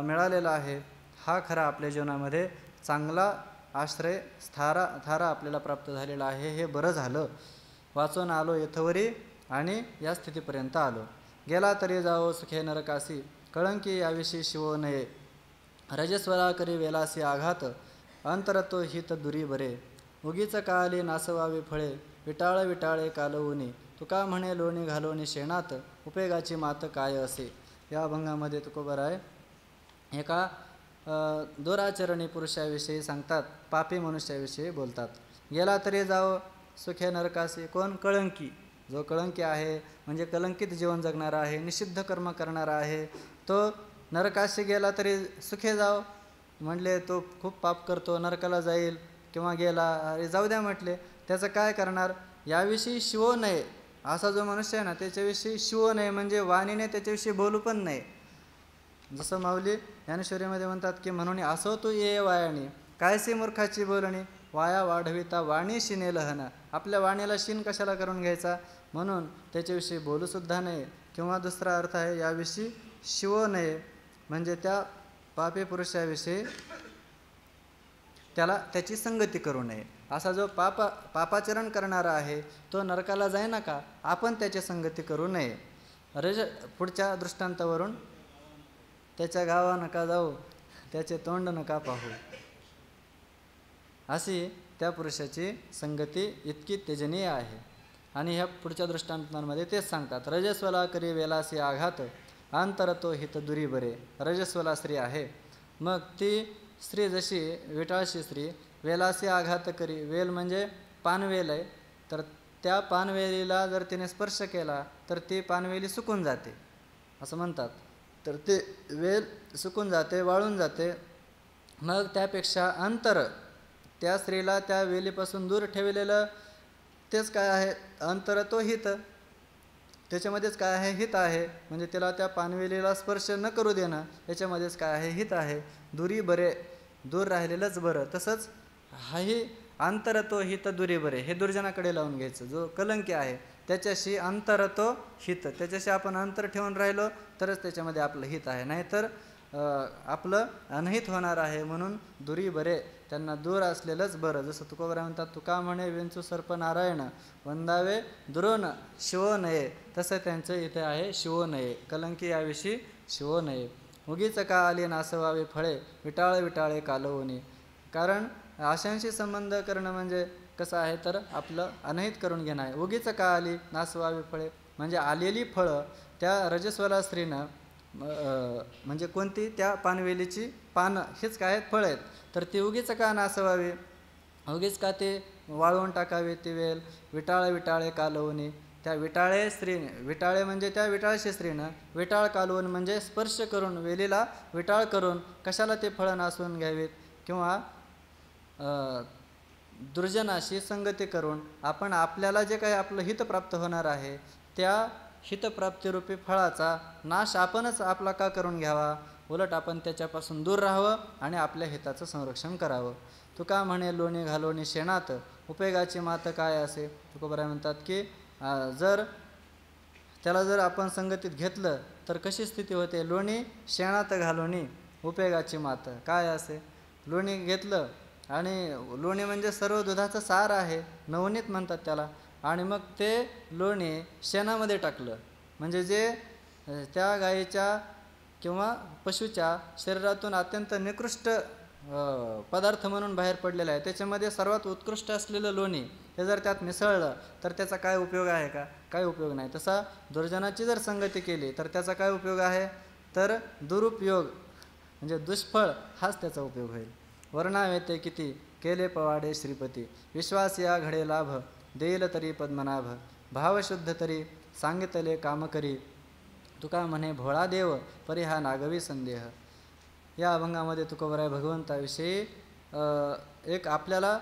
Speaker 3: मिळालेला आहे, हा खरा आपल्या जीवनामध्ये चांगला आश्रय थारा आपल्याला प्राप्त झालेला आहे. हे बरं झालं. वाचून आलो यथवरी आणि या स्थितीपर्यंत आलो. गेला तरी जाओ सुखे नरकासी, कळंकी याविषयी शिवो नये, रजस्वरा करी वेलासी आघात, अंतरतो हित दुरी बरे. उगीच काली नासवावी फळे, विटाळ विटाळे कालवुनी. तुका म्हणे लोणी घालोनी शेणात, उपयोगाची मात काय असे. या अभंगामध्ये तुकोबराय एका दुराचरणी पुरुषाविषयी सांगतात, पापी मनुष्याविषयी बोलतात. गेला तरी जावं सुखे नरकासी. कोण? कळंकी. जो कळंकी आहे म्हणजे कलंकित जीवन जगणारा आहे, निषिद्ध कर्म करणारा आहे, तो नरकाशी गेला तरी सुखे जाव म्हणले तो खूप पाप करतो, नरकाला जाईल. किंवा गेला, अरे जाऊ द्या म्हटले, त्याचं काय करणार. याविषयी शिवो नये. असा जो मनुष्य आहे ना त्याच्याविषयी शिवो नये म्हणजे वाणीने त्याच्याविषयी बोलू पण नाही. जसं माऊली ज्ञानेश्वरीमध्ये म्हणतात की म्हणून असो तू ये वायाणी, कायसी मूर्खाची बोलणी, वाया वाढविता वाणी शिने लहन. आपल्या वाणीला शिन कशाला करून घ्यायचा, म्हणून त्याच्याविषयी बोलूसुद्धा नये. किंवा दुसरा अर्थ आहे याविषयी शिवो नये म्हणजे त्या पापी पुरुषाविषयी त्याची संगती करू नये. असा जो पापाचरण करणारा आहे तो नरकाला जाय नका, आपण त्याची संगती करू नये. पुढच्या दृष्टांतावरून त्याच्या गावा नका जाऊ, त्याचे तोंड नका पाहू, अशी त्या पुरुषाची संगती इतकी तेजनीय आहे. आणि ह्या पुढच्या दृष्टांतांमध्ये तेच सांगतात, रजस्वला करी वेलासी आघात, अंतरतो हित दुरी बरे. रजस्वला स्त्री आहे, मग ती स्त्री जशी विटाळशी स्त्री वेलासी आघात करी. वेल म्हणजे पानवेल आहे, तर त्या पानवेलीला जर तिने स्पर्श केला तर ती पानवेली सुकून जाते असं म्हणतात. तर ते वेल सुकून जाते, वाळून जाते. मग त्यापेक्षा अंतर, त्या स्त्रीला त्या वेलीपासून दूर ठेवलेलं तेच काय आहे, अंतर तो हित. त्याच्यामध्येच काय आहे, हित आहे. म्हणजे त्याला त्या पानवेलीला स्पर्श न करू देणं, याच्यामध्येच काय आहे, हित आहे. दुरी बरे, दूर राहिलेलंच बरं. तसंच हाही अंतरतो हित दुरी बरे, हे दुर्जनाकडे लावून घ्यायचं. जो कलंकी आहे त्याच्याशी अंतरतो हित, त्याच्याशी आपण अंतर ठेवून राहिलो तरच त्याच्यामध्ये आपलं हित आहे, नाहीतर आपलं अनहित होणार आहे. म्हणून दुरी बरे, त्यांना दूर असलेलंच बरं. जसं तुकोबरा म्हणतात, तुका म्हणे विंचू सर्प नारायण, वंदावे दुरोन शिवो नये. तसं त्यांचं इथे आहे शिवो नये, कलंकी याविषयी शिवो नये. उगीच का आली नासवावे फळे, विटाळ विटाळे कालवुनी. कारण आशांशी संबंध करणं म्हणजे कसं आहे, तर आपलं अनहित करून घेणं आहे. उगीच का आली नासवावी फळे म्हणजे आलेली फळं त्या रजस्वला स्त्रीनं म्हणजे कोणती, त्या पानवेलीची पानं हेच काय आहेत, फळं आहेत, तर ती उगीच का नासवावी, उगीच का ते वाळवून टाकावे ती वेल. विटाळ विटाळे कालवुनी, त्या विटाळे स्त्रीने, विटाळे म्हणजे त्या विटाळशी स्त्रीनं विटाळ कालवून म्हणजे स्पर्श करून, वेलीला विटाळ करून कशाला ते फळं नासून घ्यावीत. किंवा दुर्जनाशी संगती करून आपण आपल्याला जे काही आपलं हित प्राप्त होणार आहे त्या हितप्राप्तिरूपी फळाचा नाश आपणच आपला का करून घ्यावा. उलट आपण त्याच्यापासून दूर राहावं आणि आपल्या हिताचं संरक्षण करावं. तुका म्हणे लोणी घालोनी शेणात, उपयोगाची मात काय असे. तुकोबराय म्हणतात की जर आपण संगतीत घेतलं तर कशी स्थिती होते. लोणी शेणात घालोनी उपयोगाची मात काय असे. लोणी घेतलं आणि लोणी म्हणजे सर्व दुधाचं सार आहे, नवनीत म्हणतात त्याला, आणि मग ते लोणी शेणामध्ये टाकलं म्हणजे जे त्या गायीच्या किंवा पशुच्या शरीरातून अत्यंत निकृष्ट पदार्थ म्हणून बाहेर पडलेला आहे, त्याच्यामध्ये सर्वात उत्कृष्ट असलेलं लोणी हे जर त्यात मिसळलं तर त्याचा काय उपयोग आहे का, काय उपयोग नाही. तसा दुर्जनाची जर संगती केली तर त्याचा काय उपयोग आहे, तर दुरुपयोग म्हणजे दुष्फळ हाच त्याचा उपयोग होईल. वर्णावेते किती केले पवाडे श्रीपती, विश्वास या घडे लाभ, देईल तरी पद्मनाभ, भावशुद्ध तरी सांगितले काम करी, तुका म्हणे भोळा देव परी हा नागवी संदेह. या अभंगामध्ये तुकोबराय भगवंताविषयी एक आपल्याला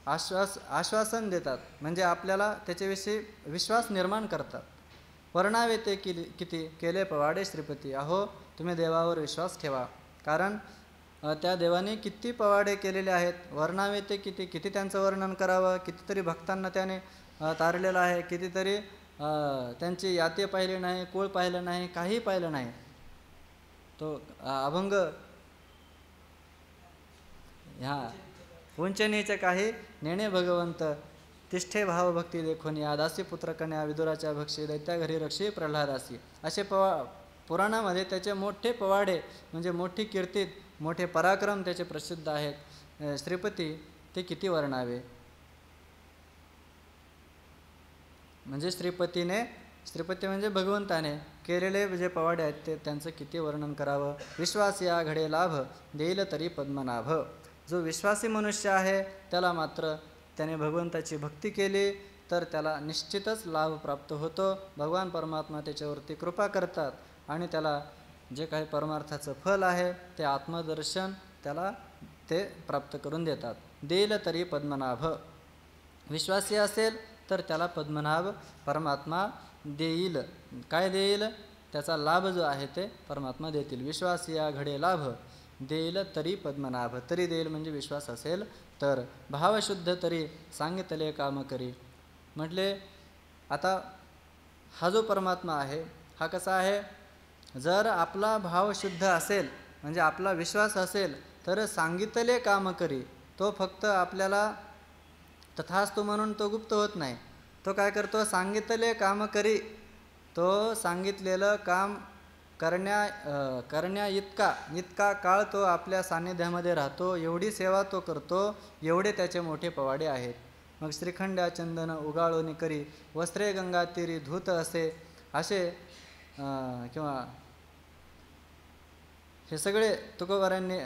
Speaker 3: आश्वासन देतात, म्हणजे आपल्याला त्याच्याविषयी विश्वास निर्माण करतात. वर्णावेते किती केले पवाडे श्रीपती, अहो तुम्ही देवावर विश्वास ठेवा, कारण त्या देवाने किती पवाडे केलेले आहेत. वर्णावेते किती त्यांचं वर्णन करावं, कितीतरी भक्तांना त्याने तारलेलं आहे, कितीतरी त्यांची याते पाहिले नाही, कुळ पाहिलं नाही, काही पाहिलं नाही. तो अभंग ह्या उंचनीच काही नेणे भगवंत, तिष्ठे भावभक्ती देखून या दासी पुत्र कन्या विदुराच्या भक्षी, दैत्या घरी रक्षी प्रल्हादासी. असे पुराणामध्ये त्याचे मोठे पवाडे म्हणजे मोठी कीर्ती, मोठे पराक्रम त्याचे प्रसिद्ध आहेत. श्रीपती ते किती वर्णावे? म्हणजे श्रीपती म्हणजे भगवंताने केलेले जे पवाडे आहेत ते त्यांचं किती वर्णन करावं. विश्वास या घडे लाभ, देईल तरी पद्मनाभ. जो विश्वासी मनुष्य आहे त्याला मात्र त्याने भगवंताची भक्ती केली तर त्याला निश्चितच लाभ प्राप्त होतो. भगवान परमात्मा त्याच्यावरती कृपा करतात आणि त्याला जे काही परमार्थाचं फल आहे ते आत्मदर्शन त्याला ते प्राप्त करून देतात. देईल तरी पद्मनाभ. विश्वासी असेल तर त्याला पद्मनाभ परमात्मा देईल. काय देईल? त्याचा लाभ जो आहे ते परमात्मा देतील. विश्वास या घडे लाभ, देईल तरी पद्मनाभ. तरी देईल म्हणजे विश्वास असेल तर. भावशुद्ध तरी सांगितले काम करी. म्हटले आता हा जो परमात्मा आहे हा कसा आहे? जर आपला भाव शुद्ध असेल म्हणजे आपला विश्वास असेल तर सांगितले काम करी. तो फक्त आपल्याला तथास्तु म्हणून तो गुप्त होत नाही. तो काय करतो? सांगितले काम करी. तो सांगितलेलं काम करण्या इतका काळ तो आपल्या सान्निध्यामध्ये राहतो. एवढी सेवा तो करतो. एवढे त्याचे मोठे पवाडे आहेत. मग श्रीखंड्या चंदन उगाळून करी, वस्त्रे गंगा तीरी धूत असे किंवा हे सगळे तुकोबारांनी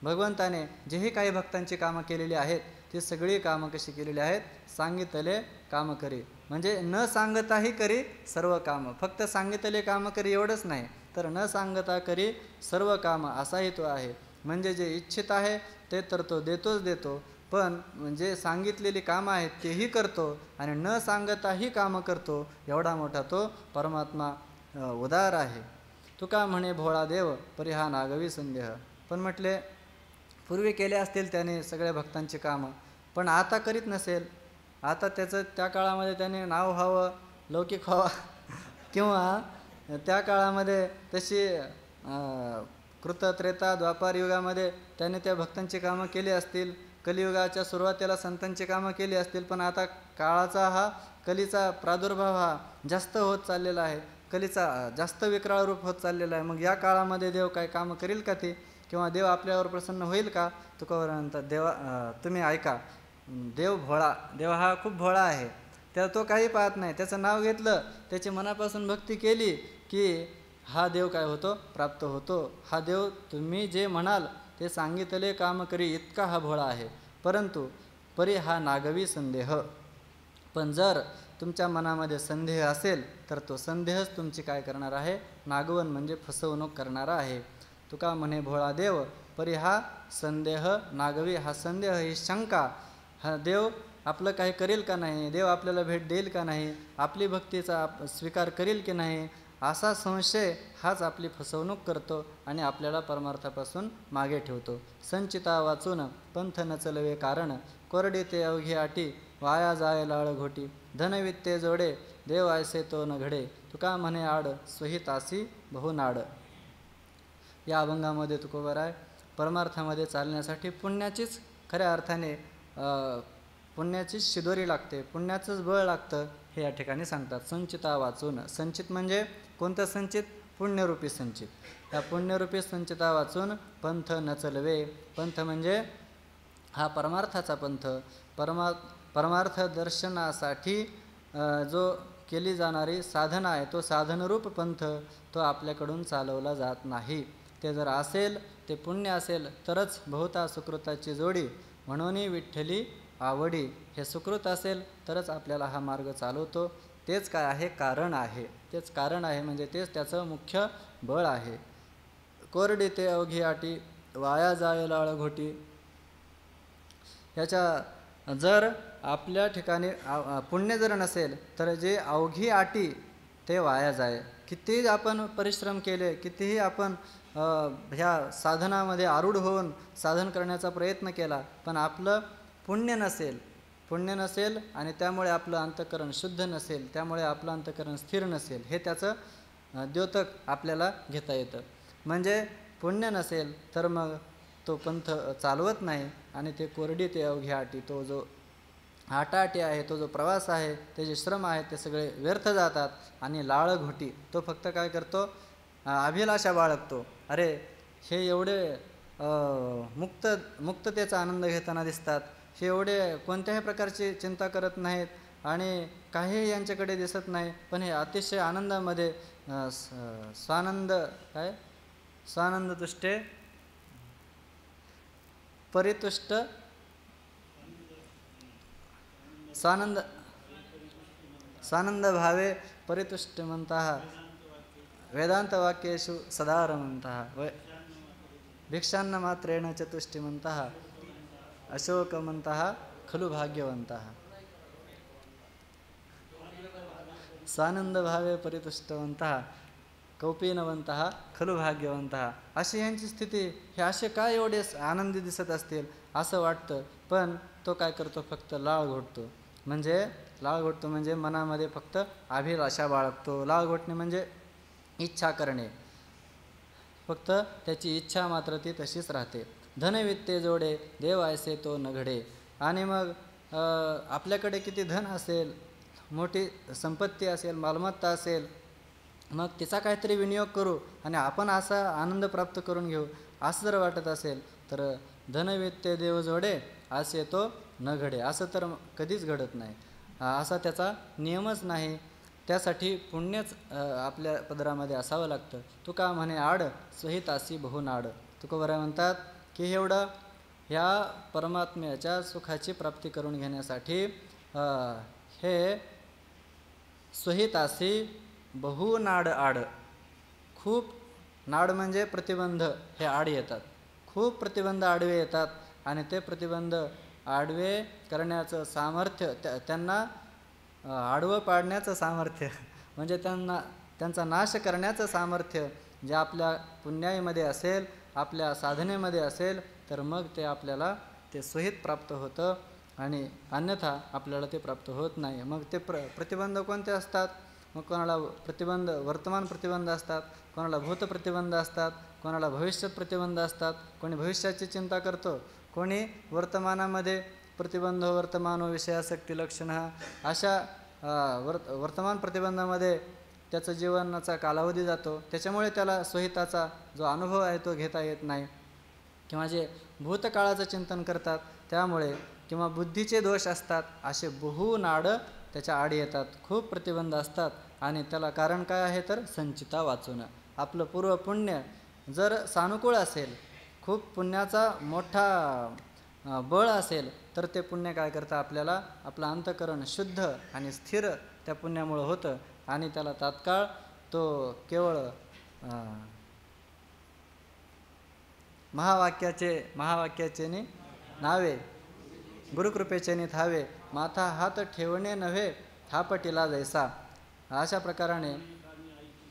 Speaker 3: भगवंताने जेही काही भक्तांची कामं केलेली आहेत ती सगळी कामं कशी केलेली आहेत? सांगितले काम करी. म्हणजे न सांगताही करी सर्व कामं. फक्त सांगितले काम करी एवढंच नाही तर न सांगता करी सर्व कामं असाही तो आहे. म्हणजे जे इच्छित आहे ते तर तो देतो, पण म्हणजे सांगितलेली कामं आहेत तेही करतो आणि न सांगताही कामं करतो. एवढा मोठा तो परमात्मा उदार आहे. तुका म्हणे भोळा देव, परी हा नागवी संदेह. पण म्हटले पूर्वी केले असतील त्याने सगळ्या भक्तांची कामं, पण आता करीत नसेल. आता त्याचं त्या काळामध्ये त्याने नाव व्हावं, लौकिक व्हावा किंवा त्या काळामध्ये तशी कृत त्रेता द्वापार युगामध्ये त्याने त्या भक्तांची कामं केली असतील. कलियुगाच्या सुरुवातीला संतांची कामं केली असतील. पण आता काळाचा कलीचा प्रादुर्भाव हा जास्त होत चाललेला आहे. कलीचा जास्त विक्राळ रूप होत चाललेला आहे. मग या काळामध्ये देव काय कामं करील का ते? किंवा देव आपल्यावर प्रसन्न होईल का? तुकोबारांचा तुम्ही ऐका, देव हा खूप भोळा आहे. त्या तो काही पाहत नाही. त्याचं नाव घेतलं, त्याची मनापासून भक्ती केली की हा देव काय होतो? प्राप्त होतो. हा देव तुम्ही जे म्हणाल ते सांगितले काम करी इतका हा भोळा आहे. परंतु परी हा नागवी संदेह. पण जर तुमच्या मनामध्ये संदेह असेल तर तो संदेहच तुमची काय करणार आहे? नागवन म्हणजे फसवणूक करणारा आहे. तुका म्हणे भोळा देव, परी हा संदेह नागवी. हा संदेह, ही शंका, हा देव आपलं काही करेल का नाही, देव आपल्याला भेट देईल का नाही, आपली भक्तीचा स्वीकार करेल की नाही, असा संशय हाच आपली फसवणूक करतो आणि आपल्याला परमार्थापासून मागे ठेवतो. संचिता वाचून पंथ न चलवे कारण, कोरडी ते अवघी आटी, वाया जाय लाळ घोटी, धनवित्ते जोडे, देव ऐसे तो न घडे, तुका म्हणे आड स्वहितासी बहुनाड. या अभंगामध्ये तुकोबाराय परमार्थामध्ये चालण्यासाठी पुण्याचीच खऱ्या अर्थाने पुण्याचीच शिदोरी लागते, पुण्याचंच बळ लागतं हे या ठिकाणी सांगतात. संचिता वाचून. संचित म्हणजे कोणतं संचित? पुण्यरूपी संचित. या पुण्यरूपी संचिता वाचून पंथ न चलवे. पंथ म्हणजे हा परमार्थाचा पंथ. परमार्थ दर्शनासाठी जो केली जाणारी साधना आहे तो साधनरूप पंथ तो आपल्याकडून चालवला जात नाही. ते जर असेल, ते पुण्य असेल तरच बहुता सुकृताची जोडी, म्हणून विठ्ठली आवडी. हे सुकृत असेल तरच आपल्याला हा मार्ग चालवतो. तेच काय आहे? कारण आहे. तेच कारण आहे म्हणजे तेच त्याचं मुख्य बळ आहे. कोरडी ते अवघी आटी, वाया जाय लाळ घोटी. ह्याच्या जर आपल्या ठिकाणी पुण्य जर नसेल तर जे अवघी आटी ते वाया जाय. कितीही आपण परिश्रम केले, कितीही आपण ह्या साधनामध्ये आरूढ होऊन साधन करण्याचा प्रयत्न केला, पण आपलं पुण्य नसेल आणि त्यामुळे आपलं अंतःकरण शुद्ध नसेल, त्यामुळे आपलं अंतःकरण स्थिर नसेल, हे त्याचं द्योतक आपल्याला घेता येतं. म्हणजे पुण्य नसेल तर मग तो पंथ चालवत नाही आणि ते कोरडी ते अवघी आटी, तो जो आटाआटी आहे, तो जो प्रवास आहे, ते जे श्रम आहेत ते सगळे व्यर्थ जातात. आणि लाळ घोटी तो फक्त काय करतो? अभिलाषा बाळगतो. अरे हे एवढे मुक्ततेचा आनंद घेताना दिसतात. हे एवढे कोणत्याही प्रकारची चिंता करत नाहीत आणि काहीही यांच्याकडे दिसत नाही, पण हे अतिशय आनंदामध्ये स्वानंद काय स्वानंद तुष्टे परितुष्ट स्वानंद भावे परितुष्टमंतः वेदांतवाक्येषु सदा रमन्तः भिक्षान्न मात्रेण चतुष्टिमंतः अशोकमंतः खलु भाग्यवंतः. स्वानंद भावे परितुष्टवंतः कौपीनवंतः खलु भाग्यवंतः. अशी यांची स्थिती. हे असे काय एवढे आनंदी दिसत असतील असं वाटतं, पण तो काय करतो, फक्त लाळ घोटतो. म्हणजे मनामध्ये फक्त अभिलाषा बाळगतो. लाळ घोटणे म्हणजे इच्छा करणे, फक्त त्याची इच्छा मात्र ती तशीच राहते. धनवित्ते जोडे देव ऐसे तो न घडे. आणि मग आपल्याकडे किती धन असेल, मोठी संपत्ती असेल, मालमत्ता असेल, मग तिचा काहीतरी विनियोग करू आणि आपण असा आनंद प्राप्त करून घेऊ असं जर वाटत असेल तर धनवित्ते देव जोडे असे तो न घडे. असं तर कधीच घडत नाही. असा त्याचा नियमच नाही. त्यासाठी पुण्यच आपल्या पदरामध्ये असावं लागतं. तुका म्हणे आड स्वहितासी बहुनाड. तुकोबराय म्हणतात की एवढं ह्या परमात्म्याच्या सुखाची प्राप्ती करून घेण्यासाठी हे स्वहितासी बहुनाड आड, खूप नाड म्हणजे प्रतिबंध, हे आड येतात. खूप प्रतिबंध आडवे येतात आणि ते प्रतिबंध आडवे करण्याचं सामर्थ्य, त्यांना आडवं पाडण्याचं सामर्थ्य म्हणजे त्यांचा नाश करण्याचं सामर्थ्य जे आपल्या पुण्याईमध्ये असेल, आपल्या साधनेमध्ये असेल, तर मग ते आपल्याला ते स्वहित प्राप्त होतं आणि अन्यथा आपल्याला ते प्राप्त होत नाही. मग ते प्रतिबंध कोणते असतात? मग कोणाला प्रतिबंध वर्तमान प्रतिबंध असतात, कोणाला भूत प्रतिबंध असतात, कोणाला भविष्यात प्रतिबंध असतात. कोणी भविष्याची चिंता करतो, कोणी वर्तमानामध्ये प्रतिबंध वर्तमानो विषयासक्ती लक्षण. अशा वर्तमान प्रतिबंधामध्ये त्याचं जीवनाचा कालावधी जातो. त्याच्यामुळे त्याला स्वहिताचा जो अनुभव आहे तो घेता येत नाही. किंवा जे भूतकाळाचं चिंतन करतात त्यामुळे, किंवा बुद्धीचे दोष असतात, असे बहुनाड त्याच्या आड येतात. खूप प्रतिबंध असतात आणि त्याला कारण काय आहे तर संचिता वाचून. आपलं पूर्व पुण्य जर सानुकूळ असेल, खूप पुण्याचा मोठा बळ असेल, तर ते पुण्य काय करतं, आपल्याला आपलं अंतःकरण शुद्ध आणि स्थिर त्या पुण्यामुळं होतं आणि त्याला तात्काळ तो केवळ महावाक्याचे नावे गुरुकृपेचे थावे माथा हात ठेवणे नव्हे थापटीला जैसा. अशा प्रकाराने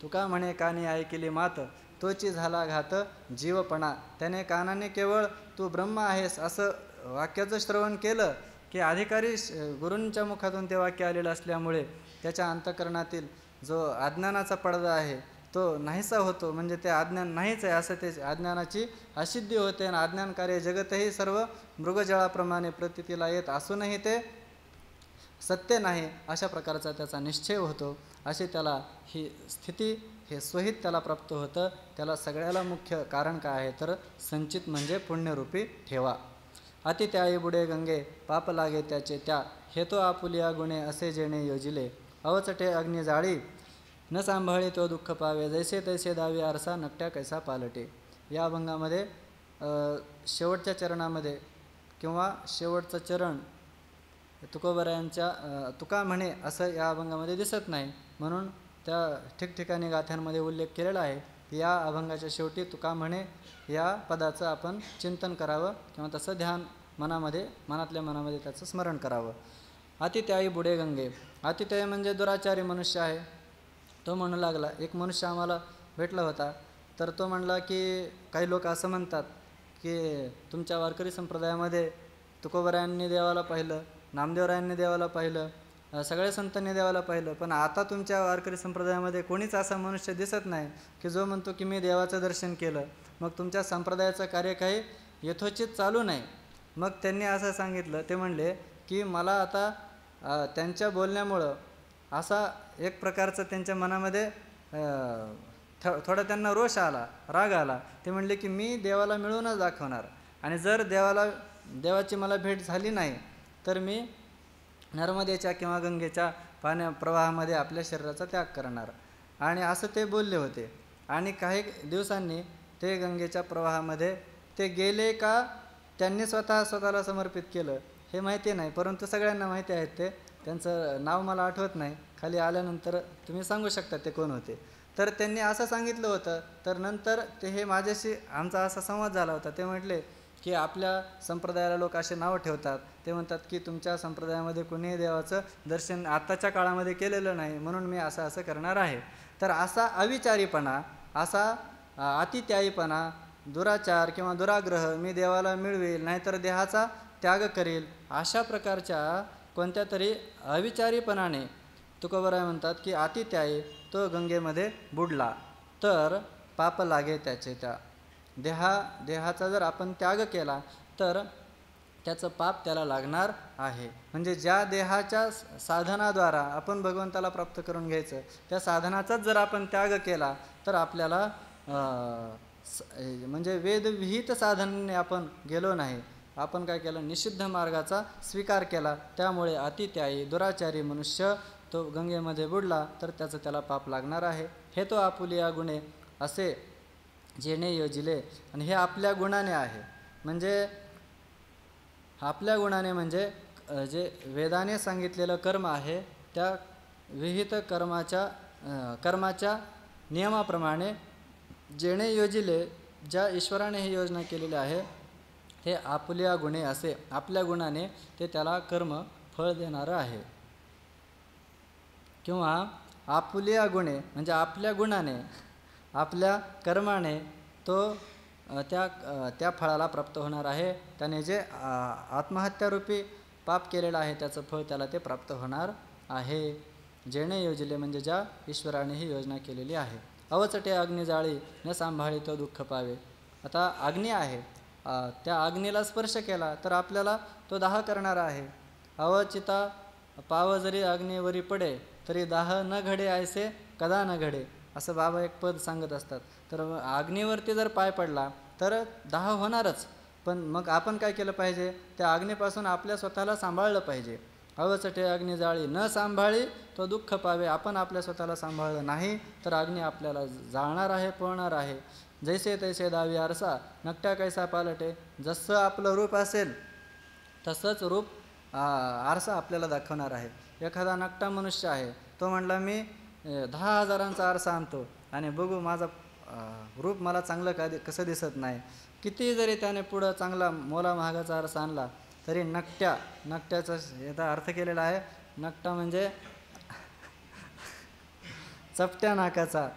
Speaker 3: तुका म्हणे कानी ऐकिली मात तोची झाला घात जीवपणा. त्याने कानाने केवळ तू ब्रह्म आहेस असं वाक्याचं श्रवण केलं की अधिकारी गुरूंच्या मुखातून ते वाक्य आलेलं असल्यामुळे त्याच्या अंतःकरणातील जो अज्ञानाचा पडदा आहे तो नाहीसा होतो. म्हणजे ते अज्ञान नाहीच आहे असं ते अज्ञानाची असिद्धी होते आणि अज्ञानकार्य जगतही सर्व मृगजळाप्रमाणे प्रतीतीला येत असूनही ते सत्य नाही अशा प्रकारचा त्याचा निश्चय होतो. अशी त्याला ही स्थिती, हे स्वहित त्याला प्राप्त होतं. त्याला सगळ्याला मुख्य कारण काय आहे तर संचित म्हणजे पुण्यरूपी ठेवा. अति त्याई बुडे गंगे पाप लागे त्याचे त्या हेतो आपुलिया गुणे असे जेणे योजिले अवचटे अग्नी जाळी न सांभाळी तो दुःख पावे जैसे तैसे दावी आरसा नकट्या कैसा पालटे. या अभंगामध्ये शेवटच्या चरणामध्ये किंवा शेवटचं चरण तुकोबरायांच्या तुका म्हणे असं या अभंगामध्ये दिसत नाही, म्हणून त्या ठिकठिकाणी गाथ्यांमध्ये उल्लेख केलेला आहे. या अभंगाच्या शेवटी तुका म्हणे या पदाचं आपण चिंतन करावं किंवा तसं ध्यान मनातल्या मनामध्ये त्याचं स्मरण करावं. अतित्यायी बुडे गंगे. अतित्यायी म्हणजे दुराचारी मनुष्य आहे. तो म्हणू लागला, एक मनुष्य आम्हाला भेटला होता, तर तो म्हणला की काही लोक असं म्हणतात की तुमच्या वारकरी संप्रदायामध्ये तुकोबरायांनी देवाला पाहिलं, नामदेवरायांनी देवाला पाहिलं, सगळ्या संतांनी देवाला पाहिलं, पण आता तुमच्या वारकरी संप्रदायामध्ये कोणीच असा मनुष्य दिसत नाही की जो म्हणतो की मी देवाचं दर्शन केलं. मग तुमच्या संप्रदायाचं कार्य काही यथोचित चालू नाही. मग त्यांनी असं सांगितलं, ते म्हणले की मला आता त्यांच्या बोलण्यामुळं असा एक प्रकारचं त्यांच्या मनामध्ये थोडा त्यांना रोष आला, राग आला. ते म्हणले की मी देवाला मिळवूनच दाखवणार, आणि जर देवाची मला भेट झाली नाही तर मी नर्मदेच्या किंवा गंगेच्या प्रवाहामध्ये आपल्या शरीराचा त्याग करणार. आणि असं ते बोलले होते. आणि काही दिवसांनी ते गंगेच्या प्रवाहामध्ये ते गेले का त्यांनी स्वतःला समर्पित केलं हे माहिती नाही, परंतु सगळ्यांना माहिती आहेत. त्यांचं नाव मला आठवत नाही, खाली आल्यानंतर तुम्ही सांगू शकता ते कोण होते. तर त्यांनी असं सांगितलं होतं. तर नंतर हे माझ्याशी आमचा असा संवाद झाला होता. ते म्हटले की आपल्या संप्रदायाला लोक असे नावं ठेवतात. ते म्हणतात की तुमच्या संप्रदायामध्ये कुणीही देवाचं दर्शन आत्ताच्या काळामध्ये केलेलं नाही, म्हणून मी असं करणार आहे. तर असा अविचारीपणा, असा अतित्यायीपणा, दुराचार किंवा दुराग्रह, मी देवाला मिळवेल नाहीतर देहाचा त्याग करेल, अशा प्रकारच्या कोणत्या तरी अविचारीपणाने तुकोबराय म्हणतात की अतित्यायी तो गंगेमध्ये बुडला तर पाप लागे त्याचे. त्या देहाचा जर आपण त्याग केला तर त्याचं पाप त्याला लागणार आहे. म्हणजे ज्या देहाच्या साधनाद्वारा आपण भगवंताला प्राप्त करून घ्यायचं, त्या साधनाचाच जर आपण त्याग केला तर आपल्याला म्हणजे वेदविहित साधनाने आपण गेलो नाही, आपण काय केलं, निषिद्ध मार्गाचा स्वीकार केला. त्यामुळे अतित्यायी दुराचारी मनुष्य तो गंगेमध्ये बुडला तर त्याला पाप लागणार आहे. हे तो आपुलिया गुणे असे जेणे योजिले. आणि हे आपल्या गुणाने आहे. म्हणजे आपल्या गुणाने म्हणजे जे वेदाने सांगितलेलं कर्म आहे त्या विहित कर्माच्या नियमाप्रमाणे जेणे योजिले, ज्या ईश्वराने ही योजना केलेली आहे हे आपुलिया गुणे असे आपल्या गुणाने ते त्याला कर्म फळ देणारं आहे. किंवा आपुलिया गुणे म्हणजे आपल्या गुणाने, आपल्या कर्माने तो त्या फळाला प्राप्त होणार आहे. त्याने जे आत्महत्यारूपी पाप केलेलं आहे त्याचं फळ त्याला ते प्राप्त होणार आहे. जेणे योजले म्हणजे ज्या ईश्वराने ही योजना केलेली आहे. अवचटे अग्नी जाळी न सांभाळी तो दुःख पावे. आता अग्नी आहे, त्या अग्नीला स्पर्श केला तर आपल्याला तो दाह करणार आहे. अवचिता पाव जरी अग्नीवरी पडे तरी दाह न घडे ऐसे कदा न घडे, असं बाबा एक पद सांगत असतात. तर अग्नीवरती जर पाय पडला तर दाह होणारच, पण मग आपण काय केलं पाहिजे, त्या अग्नीपासून आपल्या स्वतःला सांभाळलं पाहिजे. अवचटे अग्नी जाळी न सांभाळी तो दुःख पावे. आपण आपल्या स्वतःला सांभाळलं नाही तर अग्नी आपल्याला जाळणार आहे, पळणार आहे. जैसे तैसे दावी आरसा नकट्या कैसा पालटे. जसं आपलं रूप असेल तसंच रूप आरसा आपल्याला दाखवणार आहे. एखादा नकटा मनुष्य आहे, तो म्हणला मी 10,000चा आरसा आणतो आणि बघू माझा रूप मला चांगलं कसं दिसत नाही. किती जरी त्याने पुढं चांगला मोला महागाचा आरसा आणला तरी नकट्याचा याचा अर्थ केलेला आहे. नकटा म्हणजे चपट्या नाकाचा.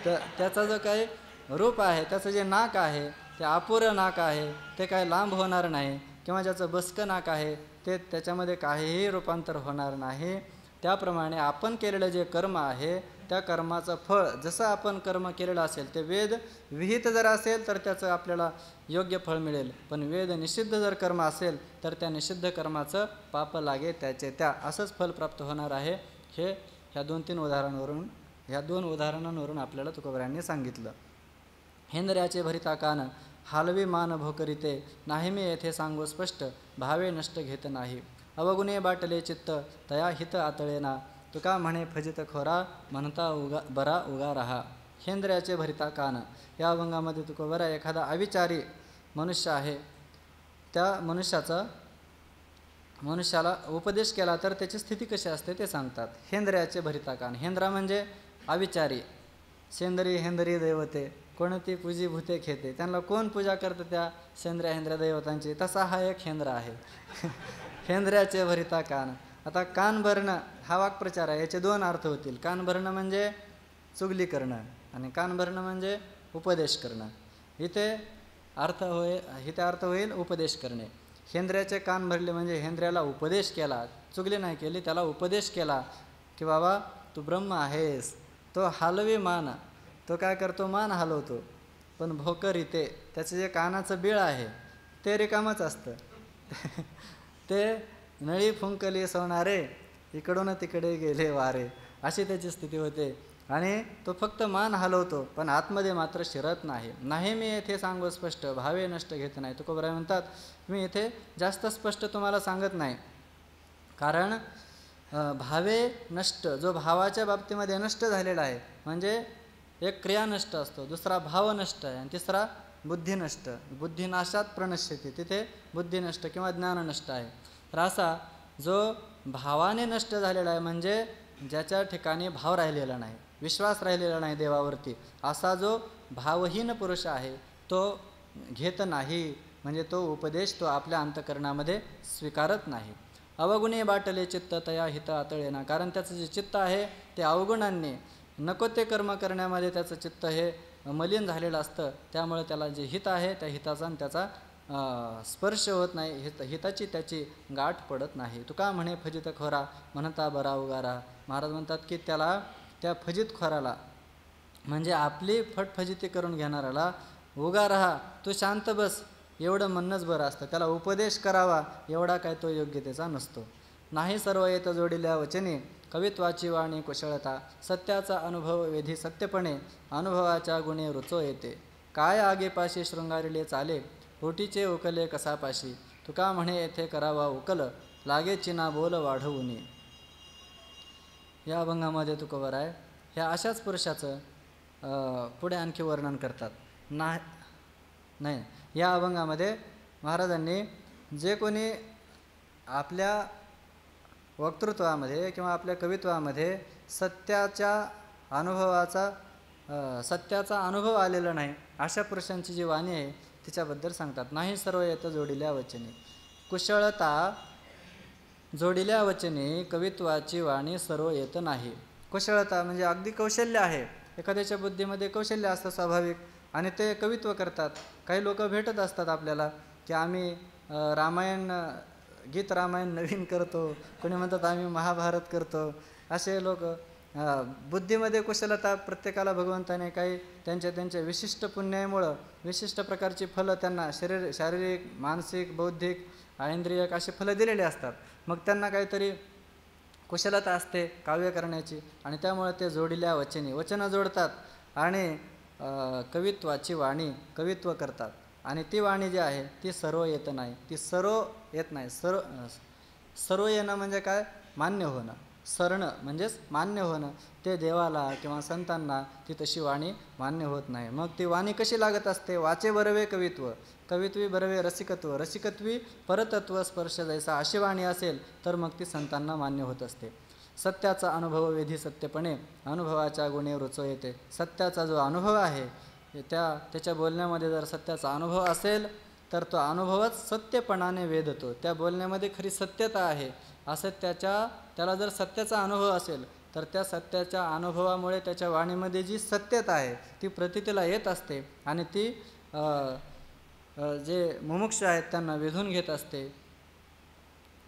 Speaker 3: तर त्याचा जो काही रूप आहे, त्याचं जे नाक आहे ते अपुरं नाक आहे, ते काय लांब होणार नाही. किंवा ज्याचं बसकं नाक आहे ते त्याच्यामध्ये काहीही रूपांतर होणार नाही. त्याप्रमाणे आपण केलेलं जे कर्म आहे त्या कर्माचं फळ, जसं आपण कर्म केलेलं असेल ते वेद विहित जर असेल तर त्याचं आपल्याला योग्य फळ मिळेल. पण वेद निषिद्ध जर कर्म असेल तर त्या निषिद्ध कर्माचं पाप लागे त्याचे त्या, असंच फल प्राप्त होणार आहे. हे ह्या 2 उदाहरणांवरून आपल्याला तुकोबरायांनी सांगितलं. हेंद्र्याचे भरिता कान हालवी मान भोकरिते, नाही मी येथे सांगू स्पष्ट भावे नष्ट घेत नाही. अवगुणे बाटले चित्त तया हित आतळेना, तुका म्हणे फजित खोरा म्हणता बरा उगा रहा. हेंद्र्याचे भरिता कान या अभंगामध्ये तुकोबरा एखादा अविचारी मनुष्य आहे, त्या मनुष्याला उपदेश केला तर त्याची स्थिती कशी असते ते सांगतात. हेंद्र्याचे भरिता कान, हेंद्रा म्हणजे अविचारी. सेंद्री हेंद्री दैवते कोणती पूजी भूते खेते. त्यांना कोण पूजा करतं त्या हेंद्र्या दैवतांची, तसा हा एक हेंद्रा आहे. हेंद्र्याचे भरिता कान. आता कान भरणं हा वाक्प्रचार आहे, याचे 2 अर्थ होतील. कान भरणं म्हणजे चुगली करणं आणि कान भरणं म्हणजे उपदेश करणं. इथे अर्थ होईल उपदेश करणे. हेंद्र्याचे कान भरले म्हणजे हेंद्र्याला उपदेश केला, चुगली नाही केली, त्याला उपदेश केला की बाबा तू ब्रह्म आहेस. तो हलवी मान, तो काय करतो, मान हलवतो. पण भोकर इथे त्याचं जे कानाचं बीळ आहे ते रिकामच असतं. ते नळी फुंकली सोनारे इकडून तिकडे गेले वारे, अशी त्याची स्थिती होते. आणि तो फक्त मान हलवतो पण आतमध्ये मात्र शिरत नाही. नाही मी येथे सांगू स्पष्ट, भावे नष्ट घेत नाही. तुकोबराय म्हणतात मी इथे जास्त स्पष्ट तुम्हाला सांगत नाही, कारण भावे नष्ट, जो भावाच्या बाबतीमध्ये नष्ट झालेला आहे, म्हणजे एक क्रिया नष्ट असतो, दुसरा भाव नष्ट आहे, आणि तिसरा बुद्धी नष्ट. बुद्धिनाशात प्रणश्यते, तिथे बुद्धी नष्ट किंवा ज्ञान नष्ट आहे. तर असा जो भावाने नष्ट झालेला आहे, म्हणजे ज्याच्या ठिकाणी भाव राहिलेला नाही, विश्वास राहिलेला नाही देवावरती, असा जो भावहीन पुरुष आहे तो घेत नाही, म्हणजे तो उपदेश तो आपल्या अंतकरणामध्ये स्वीकारत नाही. अवगुणे बाटले चित्त तया हित आतळेना, कारण त्याचं जे चित्त आहे ते अवगुणांनी नको ते कर्म करण्यामध्ये त्याचं चित्त हे मलिन झालेलं असतं. त्यामुळे त्याला जे हित आहे त्या हिताचा आणि त्याचा स्पर्श होत नाही, हिताची त्याची गाठ पडत नाही. तुका म्हणे फजित खोरा म्हणता बरा उगारा. महाराज म्हणतात की त्याला, त्या फजित खोराला, म्हणजे आपली फटफजिती करून घेणाऱ्याला उगा राहा, तू शांत बस, एवढं म्हणणंच बरं असतं. त्याला उपदेश करावा एवढा काय तो योग्यतेचा नसतो. नाही सर्व येत जोडिल्या वचने कवित्वाची वाणी कुशळता, सत्याचा अनुभव वेधी सत्यपणे अनुभवाच्या गुणे रुचो येते. काय आगेपाशी शृंगारिले चाले पोटीचे उकले कसापाशी, तुका म्हणे येथे करावा उकल लागे चिना बोल वाढवून. या अभंगामध्ये तुकोबराय ह्या अशाच पुरुषाचं पुढे आणखी वर्णन करतात. नाही, या अभंगामध्ये महाराजांनी जे कोणी आपल्या वक्तृत्वामध्ये किंवा आपल्या कवित्वामध्ये सत्याचा अनुभव आलेला नाही अशा पुरुषांची जी वाणी आहे तिच्याबद्दल सांगतात. नाही सर्व येतं जोडिल्या वचने, कुशळता जोडिल्या वचने कवित्वाची वाणी सर्व येत नाही. कुशळता म्हणजे अगदी कौशल्य आहे, एखाद्याच्या बुद्धीमध्ये कौशल्य असतं स्वाभाविक, आणि ते कवित्व करतात. काही लोक भेटत असतात आपल्याला की आम्ही गीत रामायण नवीन करतो, कोणी म्हणतात आम्ही महाभारत करतो. असे लोक बुद्धीमध्ये कुशलता प्रत्येकाला भगवंताने काही त्यांच्या विशिष्ट पुण्यामुळं विशिष्ट प्रकारची फलं त्यांना शारीरिक, मानसिक, बौद्धिक, ऐंद्रियक अशी फलं दिलेली असतात. मग त्यांना काहीतरी कुशलता असते काव्य करण्याची, आणि त्यामुळे ते जोडिल्या वचने वचनं जोडतात आणि कवित्वाची वाणी कवित्व करतात. आणि ती वाणी जी आहे ती सर्व येत नाही, ती सर्व येत नाही. सर्व येणं म्हणजे काय? मान्य होणं. सरणं म्हणजेच मान्य होणं. ते देवाला किंवा संतांना ती तशी वाणी मान्य होत नाही. मग ती वाणी कशी लागत असते? वाचे बरवे कवित्व, कवित्वी बरवे रसिकत्व, रसिकत्वी परतत्व स्पर्श जैसा अशी वाणी असेल तर मग ती संतांना मान्य होत असते. सत्याचा अनुभव वेधी सत्यपणे अनुभवाच्या गुणे रुचो येते. सत्याचा जो अनुभव आहे त्याच्या बोलण्यामध्ये जर सत्याचा अनुभव असेल तर तो अनुभवच सत्यपणाने वेधतो. त्या बोलण्यामध्ये खरी सत्यता आहे असं त्याला जर सत्याचा अनुभव असेल तर त्या सत्याच्या अनुभवामुळे त्याच्या वाणीमध्ये जी सत्यता आहे ती प्रतीतीला येत असते आणि ती जे मुमुक्ष आहेत त्यांना वेधून घेत असते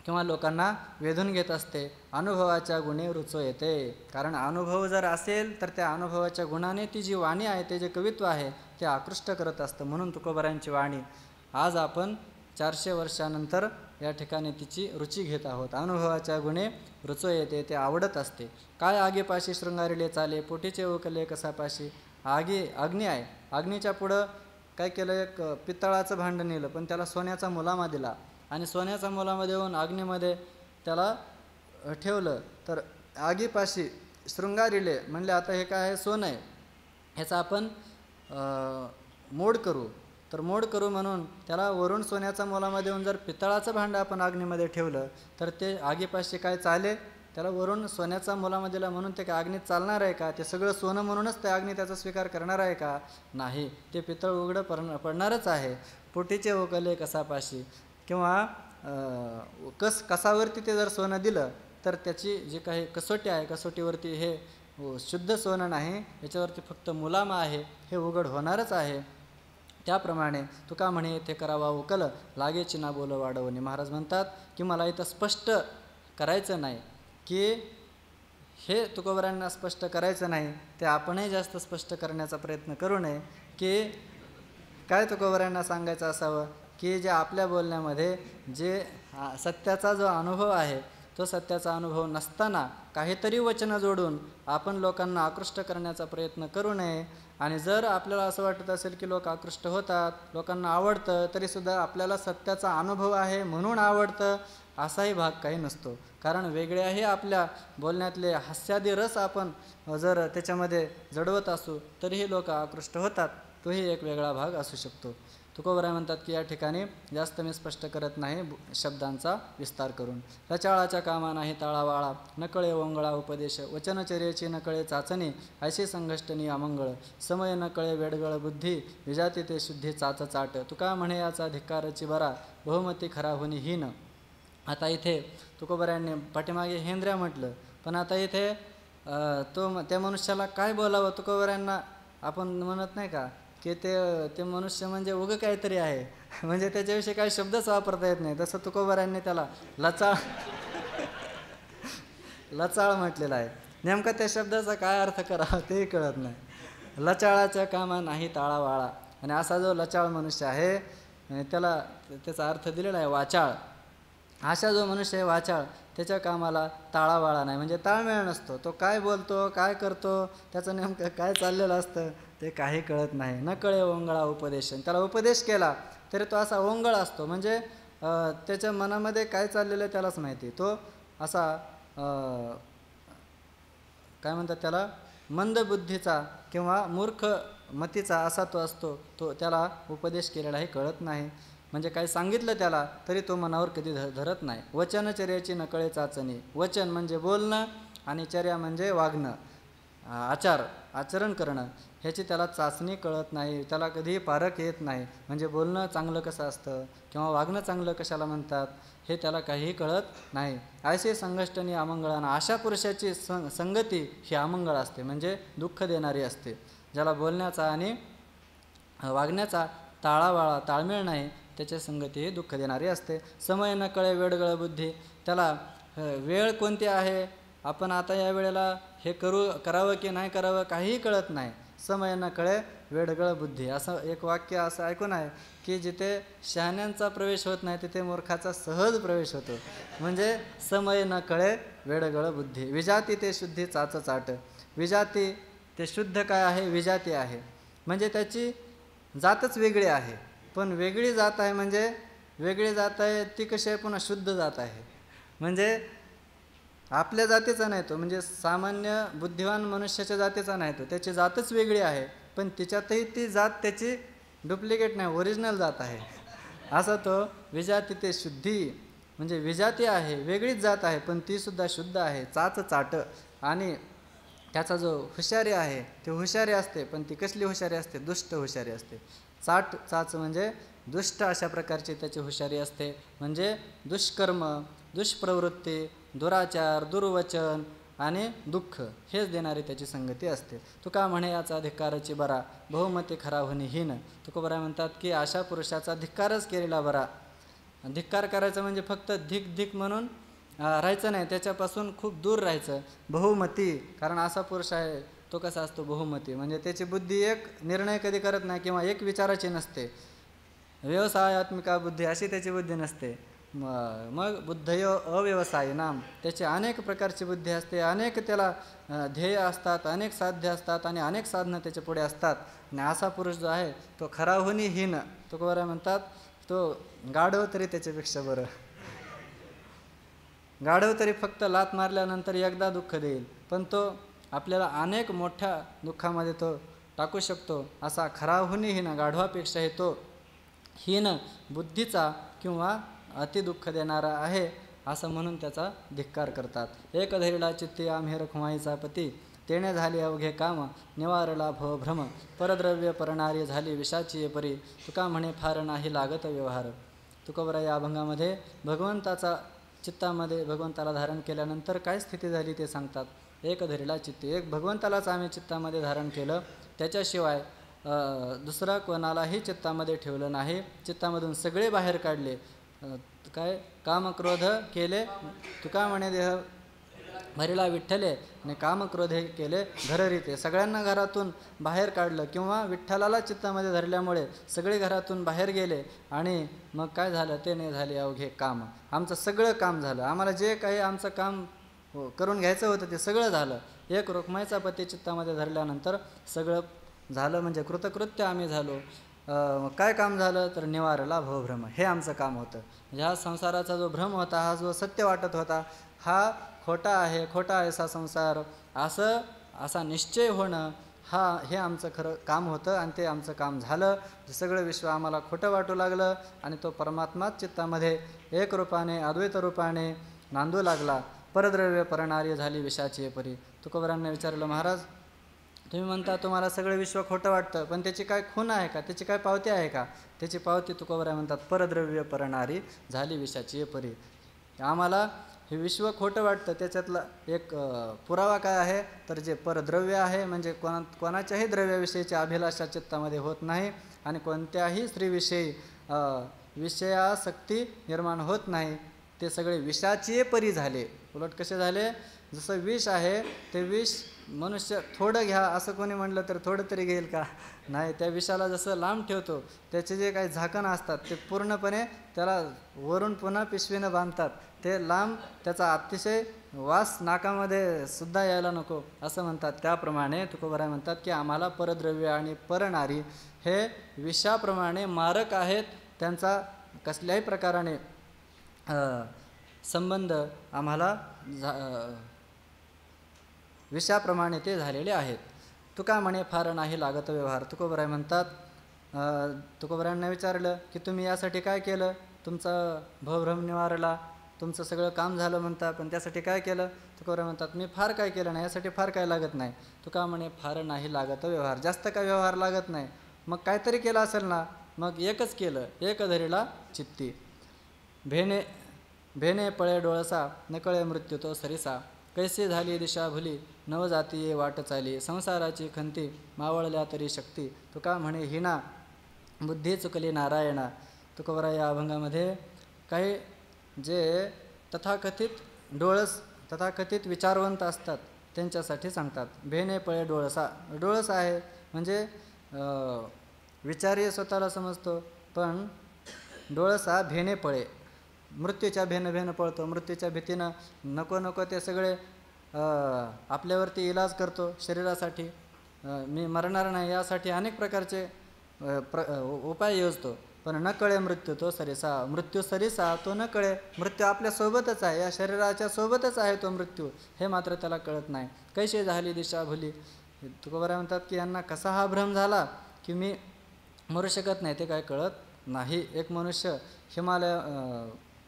Speaker 3: किंवा लोकांना वेधून घेत असते. अनुभवाच्या गुणे रुचो येते. कारण अनुभव जर असेल तर त्या अनुभवाच्या गुणाने ती जी वाणी आहे, ते जे कवित्व आहे ते आकृष्ट करत असतं. म्हणून तुकोबारायांची वाणी आज आपण 400 वर्षानंतर या ठिकाणी तिची रुची घेत आहोत. अनुभवाच्या गुणे रुचो येते, ते आवडत असते. काय आगीपाशी शृंगारिले चाले पोटीचे उकले कसापाशी. अग्नी आहे, अग्नीच्या पुढं काय केलं, एक पितळाचं भांडं नेलं पण त्याला सोन्याचा मुलामा दिला आणि सोन्याचा मुलामा देऊन अग्नीमध्ये त्याला ठेवलं. तर आगीपाशी शृंगारिले म्हणले आता हे काय आहे, सोनं आहे, ह्याचा आपण मोड करू. तर मोड करू म्हणून त्याला वरून सोन्याचा मुलामा देऊन जर पितळाचं भांडं आपण अग्नीमध्ये ठेवलं तर ते आगीपाशी काय चाले, त्याला वरून सोन्याचा मुलामा दिला म्हणून ते काय अग्नीत चालणार आहे का? ते सगळं सोनं म्हणूनच ते अग्नी त्याचा स्वीकार करणार आहे का? नाही, ते पितळ उघडं पडणारच आहे. पोटीचे उकले कसापाशी किंवा कसावरती ते जर सोनं दिलं तर त्याची जी काही कसोटी आहे, कसोटीवरती हे शुद्ध सोनं नाही, याच्यावरती फक्त मुलामा आहे, हे उघड होणारच आहे. त्याप्रमाणे तुका म्हणे येथे करावा उकल लागे चिना बोल वाढवणे. महाराज म्हणतात की मला इथं स्पष्ट करायचं नाही, की हे तुकोबारांना स्पष्ट करायचं नाही, ते आपणही जास्त स्पष्ट करण्याचा प्रयत्न करू नये. की काय तुकोबारांना सांगायचं असावं, की जे आपल्या बोलण्यामध्ये जे सत्याचा जो अनुभव आहे तो सत्याचा अनुभव नसताना काहीतरी वचनं जोडून आपण लोकांना आकृष्ट करण्याचा प्रयत्न करू नये. आणि जर आपल्याला असं वाटत असेल की लोक आकृष्ट होतात, लोकांना आवडतं, तरीसुद्धा आपल्याला सत्याचा अनुभव आहे म्हणून आवडतं असाही भाग काही नसतो. कारण वेगळ्याही आपल्या बोलण्यातले हास्यादी रस आपण जर त्याच्यामध्ये जडवत असू तरीही लोक आकृष्ट होतात, तोही एक वेगळा भाग असू शकतो. तुकोबराय म्हणतात की या ठिकाणी जास्त मी स्पष्ट करत नाही शब्दांचा विस्तार करून. रचाळाच्या कामा नाही ताळावाळा, नकळे ओंगळा उपदेश, वचनचर्येची नकळे चाचणी, ऐशी संघष्टनी अमंगळ, समय नकळे वेडगळ बुद्धी, विजाती ते शुद्धी चाच चाट, तुका म्हणे याचा धिक्कारची बरा, बहुमती खरा होनी हीन. आता इथे तुकोबरायांनी पाठीमागे हेंद्र्या म्हटलं, पण आता इथे त्या मनुष्याला काय बोलावं. तुकोबरायांना आपण म्हणत नाही का की ते मनुष्य म्हणजे उगं काहीतरी आहे, म्हणजे त्याच्याविषयी काही शब्दच वापरता येत नाही. तसं तुकोबरायांनी त्याला लचाळ म्हटलेला आहे. नेमका त्या शब्दाचा काय अर्थ करावा तेही कळत नाही. लचाळाच्या कामा नाही ताळावाळा, आणि असा जो लचाळ मनुष्य आहे त्याला त्याचा अर्थ दिलेला आहे वाचाळ. अशा जो मनुष्य आहे वाचाळ, त्याच्या कामाला ताळावाळा नाही, म्हणजे ताळमेळ नसतो. तो काय बोलतो, काय करतो, त्याचं नेमकं काय चाललेलं असतं ते काही कळत नाही. न कळे ओंगळा उपदेश, त्याला उपदेश केला तरी तो असा ओंगळ असतो, म्हणजे त्याच्या मनामध्ये काय चाललेलं आहे त्यालाच माहिती. तो असा काय म्हणतात त्याला, मंदबुद्धीचा किंवा मूर्ख मतीचा असा तो असतो. तो त्याला उपदेश केलेलाही कळत नाही, म्हणजे काही सांगितलं त्याला तरी तो मनावर कधी धरत नाही. वचनचर्याची नकळे चाचणी, वचन म्हणजे बोलणं आणि चर्या म्हणजे वागणं, आचरण करणं, ह्याची त्याला चाचणी कळत नाही, त्याला कधीही पारख येत नाही. म्हणजे बोलणं चांगलं कसं असतं किंवा वागणं चांगलं कशाला म्हणतात हे त्याला काहीही कळत नाही. ऐसे संघष्टनी अमंगळाना, अशा पुरुषाची संगती ही अमंगळ असते, म्हणजे दुःख देणारी असते. ज्याला बोलण्याचा आणि वागण्याचा ताळमेळ नाही त्याची संगती ही दुःख देणारी असते. समय न कळे वेडगळ बुद्धी, त्याला वेळ कोणती आहे, आपण आता या वेळेला हे करावं की नाही करावं काहीही कळत नाही. समय न कळे वेडगळ बुद्धी, असं एक वाक्य असं ऐकून आहे की जिथे शहाण्यांचा प्रवेश होत नाही तिथे मूर्खाचा सहज प्रवेश होतो. म्हणजे समय न कळे वेडगळ बुद्धी, विजाती ते शुद्धी चाच चाट. विजाती ते शुद्ध काय आहे, विजाती आहे, म्हणजे त्याची जातच वेगळी आहे. पण वेगळी जात आहे म्हणजे वेगळी जात आहे ती कशी आहे, पुन्हा शुद्ध जात आहे, म्हणजे आपल्या जातीचा नाही तो, म्हणजे सामान्य बुद्धिवान मनुष्याच्या जातीचा नाही तो, त्याची जातच वेगळी आहे. पण तिच्यातही ती जात त्याची डुप्लिकेट नाही, ओरिजिनल जात आहे. असा तो विजाती ते शुद्धी, म्हणजे विजाती आहे, वेगळीच जात आहे पण तीसुद्धा शुद्ध आहे, चाच चाट. आणि त्याचा जो हुशारी आहे ती हुशारी असते, पण ती कसली हुशारी असते, दुष्ट हुशारी असते. चाच म्हणजे दुष्ट अशा प्रकारची त्याची हुशारी असते, म्हणजे दुष्कर्म, दुष्प्रवृत्ती, दुराचार, दुर्वचन आणि दुःख हेच देणारी त्याची संगती असते. तुका म्हणे याचा धिक्कारची बरा, बहुमती खरा होणे हीन. तुकोबराय म्हणतात की अशा पुरुषाचा धिक्कारच केलेला बरा. धिक्कार करायचं म्हणजे फक्त धिक म्हणून राहायचं नाही, त्याच्यापासून खूप दूर राहायचं. बहुमती, कारण असा पुरुष आहे तो कसा असतो, बहुमती, म्हणजे त्याची बुद्धी एक निर्णय कधी करत नाही किंवा एक विचाराची नसते. व्यवसायात्मिका बुद्धी अशी त्याची बुद्धी नसते. मग बुद्धयो अव्यवसायी नाम, त्याची अनेक प्रकारची बुद्धी असते, अनेक त्याला ध्येय असतात, अनेक साध्य असतात आणि अनेक साधनं त्याच्या पुढे असतात. आणि असा पुरुष जो आहे तो खरा होणी हीन. तुकोबराय म्हणतात तो गाढव तरी त्याच्यापेक्षा बरं. गाढव तरी फक्त लात मारल्यानंतर एकदा दुःख देईल, पण तो आपल्याला अनेक मोठ्या दुःखामध्ये तो टाकू शकतो. असा खरा होणी हीन, गाढवापेक्षाही तो हीन बुद्धीचा किंवा अतिदुःख देणारा आहे असं म्हणून त्याचा धिक्कार करतात. एक धैर्यला चित्ती आम्ही रखुमाईचा पती, तेणे झाले अवघे काम, निवारला भ्रम, परद्रव्य परणारी झाली विषाची परी, तुका म्हणे फार नाही लागत व्यवहार. तुकोबराय या अभंगामध्ये भगवंताचा चित्तामध्ये भगवंताला धारण केल्यानंतर काय स्थिती झाली ते सांगतात. एक धैर्यला चित्ती, एक भगवंतालाच आम्ही चित्तामध्ये धारण केलं, त्याच्याशिवाय दुसरा कोणालाही चित्तामध्ये ठेवलं नाही. चित्तामधून सगळे बाहेर काढले, काय काम क्रोध केले, तुका म्हणे देह भरिला विठ्ठले आणि कामक्रोधे केले घररीते. सगळ्यांना घरातून बाहेर काढलं किंवा विठ्ठलाला चित्तामध्ये धरल्यामुळे सगळे घरातून बाहेर गेले आणि मग काय झालं, ते नाही झाले अवघे काम. आमचं सगळं काम झालं, आम्हाला जे काही आमचं काम करून घ्यायचं होतं ते सगळं झालं. एक रुक्माईचा पती चित्तामध्ये धरल्यानंतर सगळं झालं, म्हणजे कृतकृत्य आम्ही झालो. काय काम झालं तर निवारला भवभ्रम, हे आमचं काम होतं. ह्या संसाराचा जो भ्रम होता, हा जो सत्य वाटत होता, हा खोटा आहे, खोटा असा संसार, असा निश्चय होणं, हे आमचं खरं काम होतं आणि ते आमचं काम झालं. सगळं विश्व आम्हाला खोटं वाटू लागलं आणि तो परमात्माच चित्तामध्ये एक रूपाने अद्वैत रूपाने नांदू लागला. परद्रव्य परणारी झाली विषाची परी. तुकोबरांना विचारलं, महाराज तुम्ही म्हणता तुम्हाला सगळं विश्व खोटं वाटतं, पण त्याची काय खूण आहे का, त्याची काय पावती आहे का? त्याची पावती तुकोबराय म्हणतात, परद्रव्य परणारी झाली विषाची परी. आम्हाला हे विश्व खोटं वाटतं, त्याच्यातला एक पुरावा काय आहे तर जे परद्रव्य आहे, म्हणजे कोणाच्याही द्रव्याविषयीची अभिलाषा चित्तामध्ये होत नाही आणि कोणत्याही स्त्रीविषयी विषयासक्ती निर्माण होत नाही. ते सगळे विषाची परी झाले. उलट कसे झाले, जसं विष आहे ते विष मनुष्य थोडं घ्या असं कोणी म्हटलं तर थोडं तरी घेईल का? नाही, त्या विषाला जसं लांब ठेवतो, त्याचे जे काही झाकण असतात ते पूर्णपणे त्याला वरून पुन्हा पिशवीनं बांधतात. ते लांब, त्याचा अतिशय वास नाकामध्ये सुद्धा यायला नको असं म्हणतात. त्याप्रमाणे तुकोबराय म्हणतात की आम्हाला परद्रव्य आणि परनारी हे विषाप्रमाणे मारक आहेत. त्यांचा कसल्याही प्रकाराने संबंध आम्हाला विषयाप्रमाणे ते झालेले आहेत. तुका म्हणे फार नाही लागत व्यवहार. तुकोबराय म्हणतात, तुकोबरायांना विचारलं की तुम्ही यासाठी काय केलं, तुमचा भवभ्रम निवारला, तुमचं सगळं काम झालं म्हणता, पण त्यासाठी काय केलं? तुकोबराय म्हणतात, मी फार काय केलं नाही, यासाठी फार काय लागत नाही. तुका म्हणे फार नाही लागत व्यवहार, जास्त काय व्यवहार लागत नाही. मग काहीतरी केलं असेल ना, मग एकच केलं, एक धरीला चित्ती. भेने पळे डोळसा, नकळे मृत्यू तो सरिसा. कैसे झाली दिशा भुली, नवजातीये वाट चाली. संसाराची खंती मावळल्या तरी शक्ती. तुका म्हणे हिना, बुद्धी चुकली नारायणा. तुकोबराय या अभंगामध्ये काही जे तथाकथित विचारवंत असतात त्यांच्यासाठी सांगतात. भेने पळे डोळसा, डोळस आहे म्हणजे विचारी स्वतःला समजतो, पण डोळसा भेने पळे, मृत्यूच्या भेनं पळतो. मृत्यूच्या भीतीनं नको ते सगळे आपल्यावरती इलाज करतो शरीरासाठी. मी मरणार नाही यासाठी अनेक प्रकारचे उपाय योजतो, पण न कळे मृत्यू तो सरिसा. मृत्यू सरिसा तो न कळे, मृत्यू आपल्यासोबतच आहे, या शरीराच्या सोबतच आहे तो मृत्यू, हे मात्र त्याला कळत नाही. कैशी झाली दिशा भुली. तुकोबराय म्हणतात की यांना कसा हा भ्रम झाला की मी मरू शकत नाही, ते काय कळत नाही. एक मनुष्य हिमालय,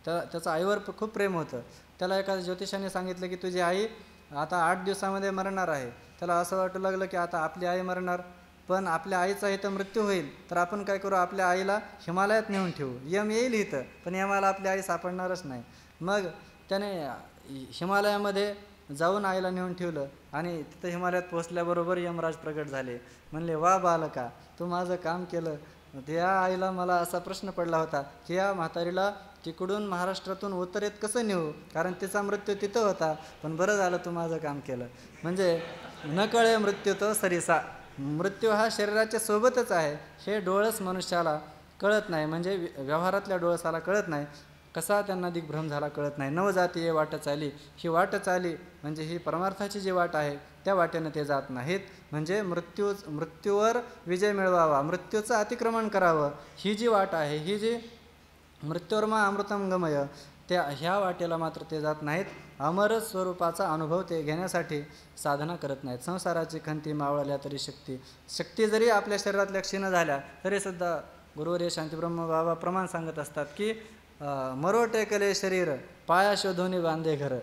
Speaker 3: त्याचं आईवर खूप प्रेम होतं. त्याला एका ज्योतिषाने सांगितलं की तुझी आई आता 8 दिवसामध्ये मरणार आहे. त्याला असं वाटू लागलं की आता आपली आई मरणार, पण आपल्या आईचा इथं मृत्यू होईल, तर आपण काय करू, आपल्या आईला हिमालयात नेऊन ठेवू. यम येईल इथं, पण यमाला आपली आई सापडणारच नाही. मग त्याने हिमालयामध्ये जाऊन आईला नेऊन ठेवलं आणि तिथं हिमालयात पोहोचल्याबरोबर यमराज प्रगट झाले. म्हणले, वा बालका, तू माझं काम केलं. त्या आईला मला असा प्रश्न पडला होता की या म्हातारीला तिकडून महाराष्ट्रातून उत्तरेत कसं नेऊ, कारण तिचा मृत्यू तिथं होता, पण बरं झालं तू माझं काम केलं. म्हणजे न कळे मृत्यू तो सरिसा. मृत्यू हा शरीराच्या सोबतच आहे, हे डोळस मनुष्याला कळत नाही, म्हणजे व्यवहारातल्या डोळसाला कळत नाही. कसा त्यांना दिग्भ्रम झाला कळत नाही. नवजातीये वाट चाली, ही वाट चाली म्हणजे ही परमार्थाची जी वाट आहे त्या वाटेनं ते जात नाहीत. म्हणजे मृत्यूवर विजय मिळवावा, मृत्यूचं अतिक्रमण करावं, ही जी वाट आहे, ही जी मृत्योर्मा अमृतम गमय, ह्या वाटेला मात्र ते जात नाहीत. अमर स्वरूपाचा अनुभव ते घेण्यासाठी साधना करत नाहीत. संसाराची खंती मावळल्या तरी शक्ती जरी आपल्या शरीरातल्या क्षीण झाल्या तरीसुद्धा गुरुवर्य शांतीब्रह्म बाबा प्रमाण सांगत असतात की मरो टेकले शरीर, पाया शोधून बांधे घर.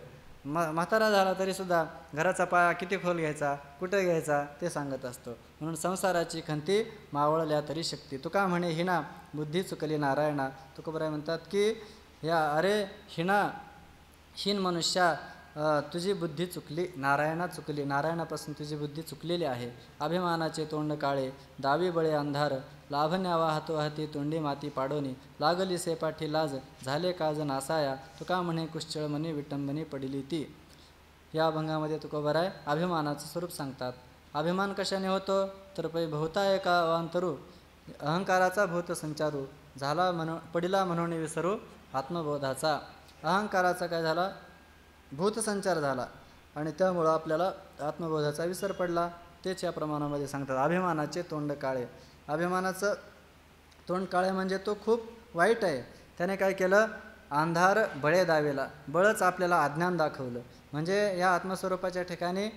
Speaker 3: म्हातारा झाला तरीसुद्धा घराचा पाया किती खोल घ्यायचा, कुठे घ्यायचा ते सांगत असतो. म्हणून संसाराची खंती मावळल्या तरी शक्ती. तुका म्हणे हिना, बुद्धी चुकली नारायणा. तुकोबराय म्हणतात की अरे हीन मनुष्या, तुझी बुद्धी चुकली, नारायणा चुकली, नारायणापासून तुझी बुद्धी चुकलेली आहे. अभिमानाचे तोंड काळे, दावी बळे अंधार, लाभण्यावा हातोहाती तोंडी माती पाडोनी, लागली सेपाठी लाज, झाले काज नासाया. तुका म्हणे कुश्चळ मनी विटंबनी पडिली ती. या अभंगामध्ये तुकोबाराय अभिमानाचं स्वरूप सांगतात. अभिमान कशाने होतो तर बहुता एका अवांतरू अहंकाराचा भूत संचारू झाला पडिला म्हणून विसरू आत्मबोधाचा. अहंकाराचा काय झाला भूतसंचार झाला आणि त्यामुळं आपल्याला आत्मबोधाचा विसर पडला. तेच या प्रमाणामध्ये सांगतात. अभिमानाचे तोंड काळे. अभिमानाचं तोंड काळे म्हणजे तो खूप वाईट आहे. त्याने काय केलं अंधार बळे दावेला. बळच आपल्याला अज्ञान दाखवलं. म्हणजे या आत्मस्वरूपाच्या ठिकाणी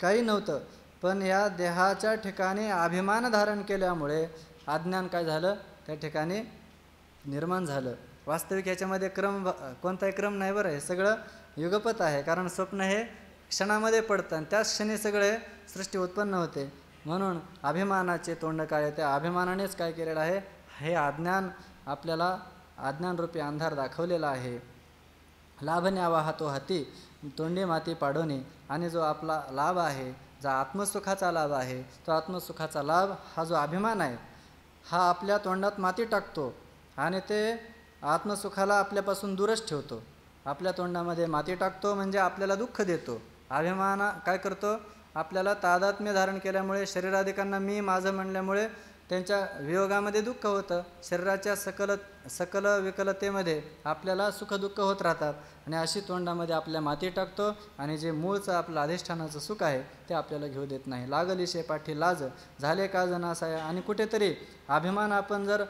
Speaker 3: काही नव्हतं पण या देहाच्या ठिकाणी अभिमान धारण केल्यामुळे अज्ञान काय झालं त्या ठिकाणी निर्माण झालं. वास्तविक याच्यामध्ये कोणताही क्रम नाही बरं. हे सगळं युगपत आहे. कारण स्वप्न हे क्षणामध्ये पडतं आणि त्याच क्षणी सगळे सृष्टी उत्पन्न होते. म्हणून अभिमानाचे तोंड काळे. त्या अभिमानानेच काय केलेलं आहे हे अज्ञान आपल्याला अज्ञानरूपी अंधार दाखवलेला आहे. लाभ न्यावा हातो हाती तोंडी माती पाडोनी. आणि जो आपला लाभ आहे जो आत्मसुखाचा लाभ आहे तो आत्मसुखाचा लाभ हा जो अभिमान आहे हा आपल्या तोंडात माती टाकतो आणि ते आत्मसुखाला आपल्यापासून दूरच ठेवतो. आपल्या तोंडामध्ये माती टाकतो म्हणजे आपल्याला दुःख देतो. अभिमान काय करतो आपल्याला तादात्म्य धारण केल्यामुळे शरीराधिकांना मी माझं म्हणल्यामुळे त्यांच्या वियोगामध्ये दुःख होतं. शरीराच्या सकल विकलतेमध्ये आपल्याला सुखदुःख होत राहतात आणि अशी तोंडामध्ये आपल्या माती टाकतो आणि जे मूळचं आपलं अधिष्ठानाचं सुख आहे ते आपल्याला घेऊ देत नाही. लागली शेपाठी लाज झाले का जनासाया. आणि कुठेतरी अभिमान आपण जर